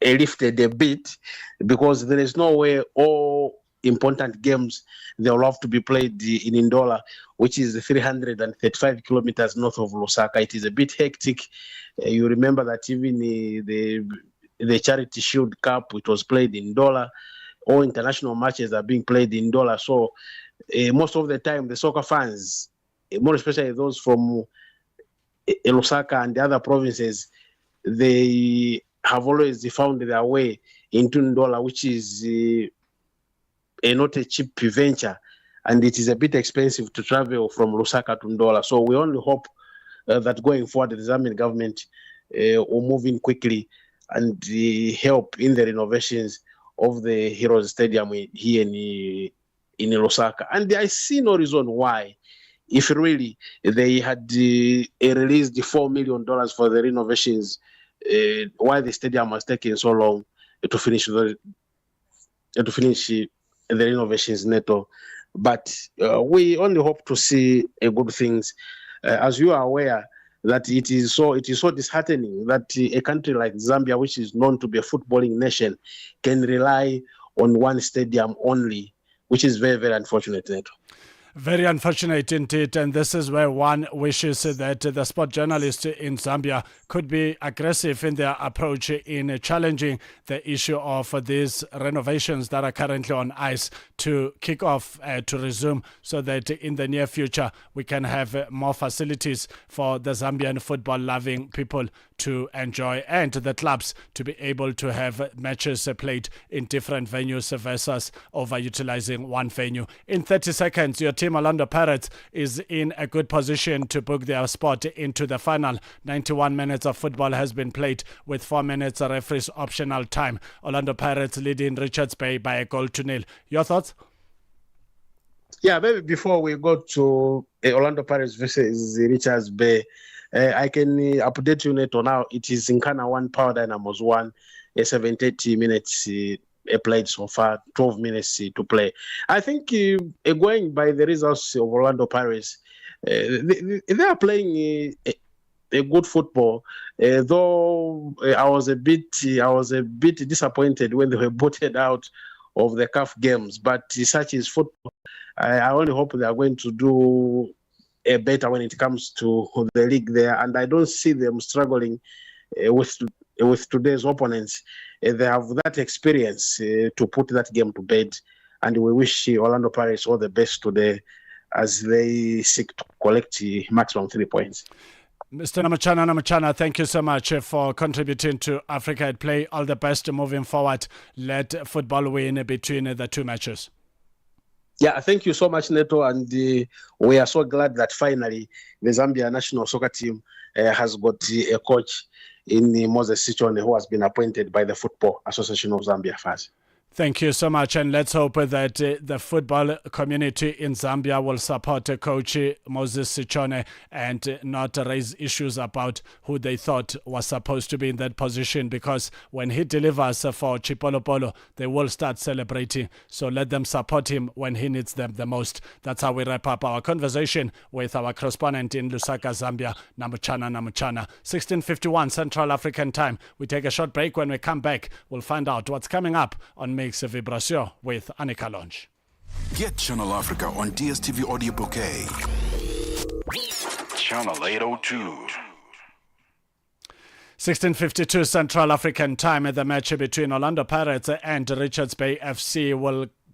lifted a bit, because there is no way all important games they will have to be played in Ndola, which is 335 kilometers north of Lusaka. It is a bit hectic. You remember that even the Charity Shield Cup, it was played in Ndola. All international matches are being played in Ndola. So most of the time, the soccer fans, more especially those from Lusaka and the other provinces, they have always found their way into Ndola, which is not a cheap venture, and it is a bit expensive to travel from Lusaka to Ndola. So we only hope that going forward, the Zambian government will move in quickly and help in the renovations of the Heroes Stadium here in Lusaka. And I see no reason why, if really they had released the $4 million for the renovations, why the stadium was taking so long to finish the renovations, Neto. But we only hope to see good things. As you are aware, that it is so disheartening that a country like Zambia, which is known to be a footballing nation, can rely on one stadium only, which is very, very unfortunate, Neto. Very unfortunate indeed, and this is where one wishes that the sport journalists in Zambia could be aggressive in their approach in challenging the issue of these renovations that are currently on ice to kick off, to resume, so that in the near future we can have more facilities for the Zambian football-loving people to enjoy, and the clubs to be able to have matches played in different venues versus overutilizing one venue. In 30 seconds, your team Orlando Pirates is in a good position to book their spot into the final. 91 minutes of football has been played with 4 minutes of referee's optional time. Orlando Pirates leading Richards Bay by a 1-0. Your thoughts? Yeah, maybe before we go to Orlando Pirates versus Richards Bay, I can update you, Neto. Now it is Nkana 1, Power Dynamos 1, 7:30 minutes played so far, 12 minutes to play. I think going by the results of Orlando Pirates, they are playing a good football. Though I was a bit disappointed when they were booted out of the CAF games. But such is football. I only hope they are going to do better when it comes to the league there, and I don't see them struggling with today's opponents. They have that experience to put that game to bed, and we wish Orlando Pirates all the best today as they seek to collect maximum 3 points. Mr. Namachana, thank you so much for contributing to Africa at Play. All the best moving forward. Let football win between the two matches. Yeah, thank you so much, Neto. And we are so glad that finally the Zambia national soccer team has got a coach in Moses Sichone, who has been appointed by the Football Association of Zambia first. Thank you so much, and let's hope that the football community in Zambia will support Coach Moses Sichone and not raise issues about who they thought was supposed to be in that position, because when he delivers for Chipolopolo, they will start celebrating. So let them support him when he needs them the most. That's how we wrap up our conversation with our correspondent in Lusaka, Zambia, Namuchana. 16:51 Central African Time. We take a short break. When we come back, we'll find out what's coming up on Mix Vibration with Annika Launch. Get Channel Africa on DSTV Audio Bouquet. Channel 802. 16:52 Central African Time. The match between Orlando Pirates and Richards Bay FC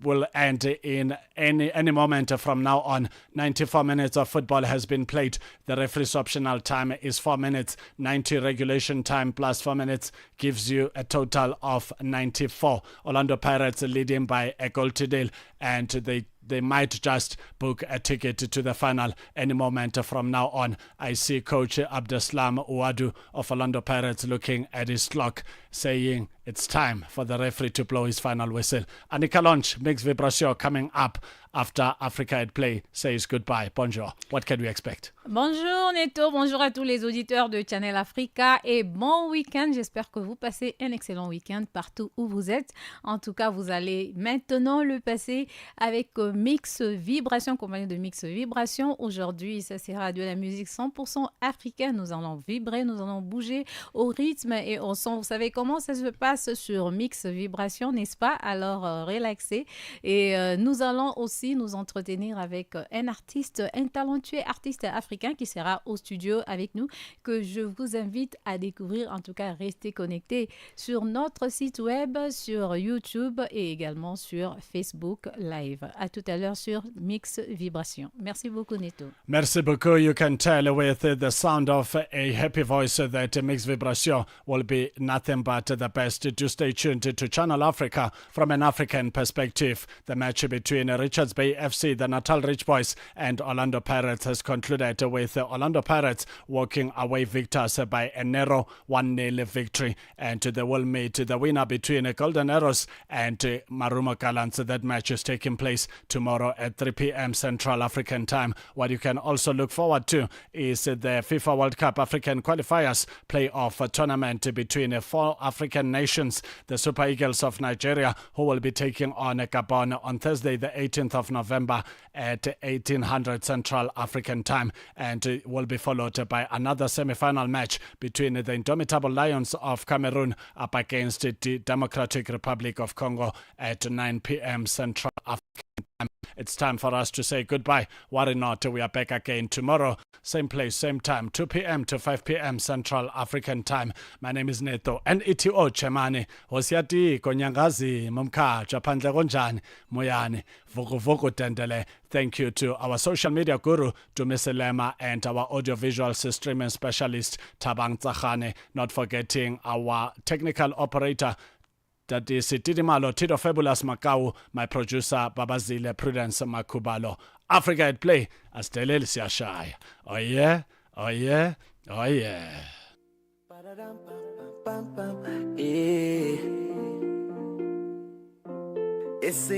will end in any moment from now on. 94 minutes of football has been played. The referee's optional time is 4 minutes. 90 regulation time plus 4 minutes gives you a total of 94. Orlando Pirates leading by a goal to nil, and they might just book a ticket to the final any moment from now on. I see Coach Abdeslam Ouadou of Orlando Pirates looking at his clock, saying it's time for the referee to blow his final whistle. Annika Launch, Mix Vibration coming up after Africa at Play says goodbye. Bonjour. What can we expect? Bonjour Neto, bonjour à tous les auditeurs de Channel Africa et bon week-end. J'espère que vous passez un excellent week-end partout où vous êtes. En tout cas, vous allez maintenant le passer avec Mix Vibration, compagnie de Mix Vibration. Aujourd'hui, ça sera de la musique 100% africaine. Nous allons vibrer, nous allons bouger au rythme et au son. Vous savez comment ça se passe sur Mix Vibration, n'est-ce pas? Alors, relaxez. Et nous allons aussi nous entretenir avec un talentueux artiste africain qui sera au studio avec nous, que je vous invite à découvrir. En tout cas, restez connectés sur notre site web, sur YouTube et également sur Facebook Live. À tout à l'heure sur Mix Vibration. Merci beaucoup, Neto. Merci beaucoup. You can tell with the sound of a happy voice that Mix Vibration will be nothing but the best. Do stay tuned to Channel Africa from an African perspective. The match between Richards Bay FC, the Natal Rich Boys, and Orlando Pirates has concluded with Orlando Pirates walking away victors by a narrow 1-0 victory, and they will meet the winner between Golden Arrows and Marumo Gallants. That match is taking place tomorrow at 3 p.m. Central African Time. What you can also look forward to is the FIFA World Cup African Qualifiers playoff tournament between 4 African nations, the Super Eagles of Nigeria, who will be taking on Gabon on Thursday, the 18th of November at 1800 Central African Time, and it will be followed by another semi-final match between the Indomitable Lions of Cameroon up against the Democratic Republic of Congo at 9 p.m. Central African Time. It's time for us to say goodbye. Worry not, we are back again tomorrow. Same place, same time, 2 p.m. to 5 p.m. Central African Time. My name is Neto, Neto Chemane. Hosiati, Konyangazi, Mumka, Japandle Gonjani, Moyane, Vugu Dendele. Thank you to our social media guru, Dumiselema, and our audiovisual streaming specialist, Tabang Tsahane. Not forgetting our technical operator, that is Tidimalo, Tito Fabulous Macau, my producer, Babazile Prudence Makubalo. Africa at Play, Astelel Siashai. Oh yeah, oh yeah, oh yeah. It's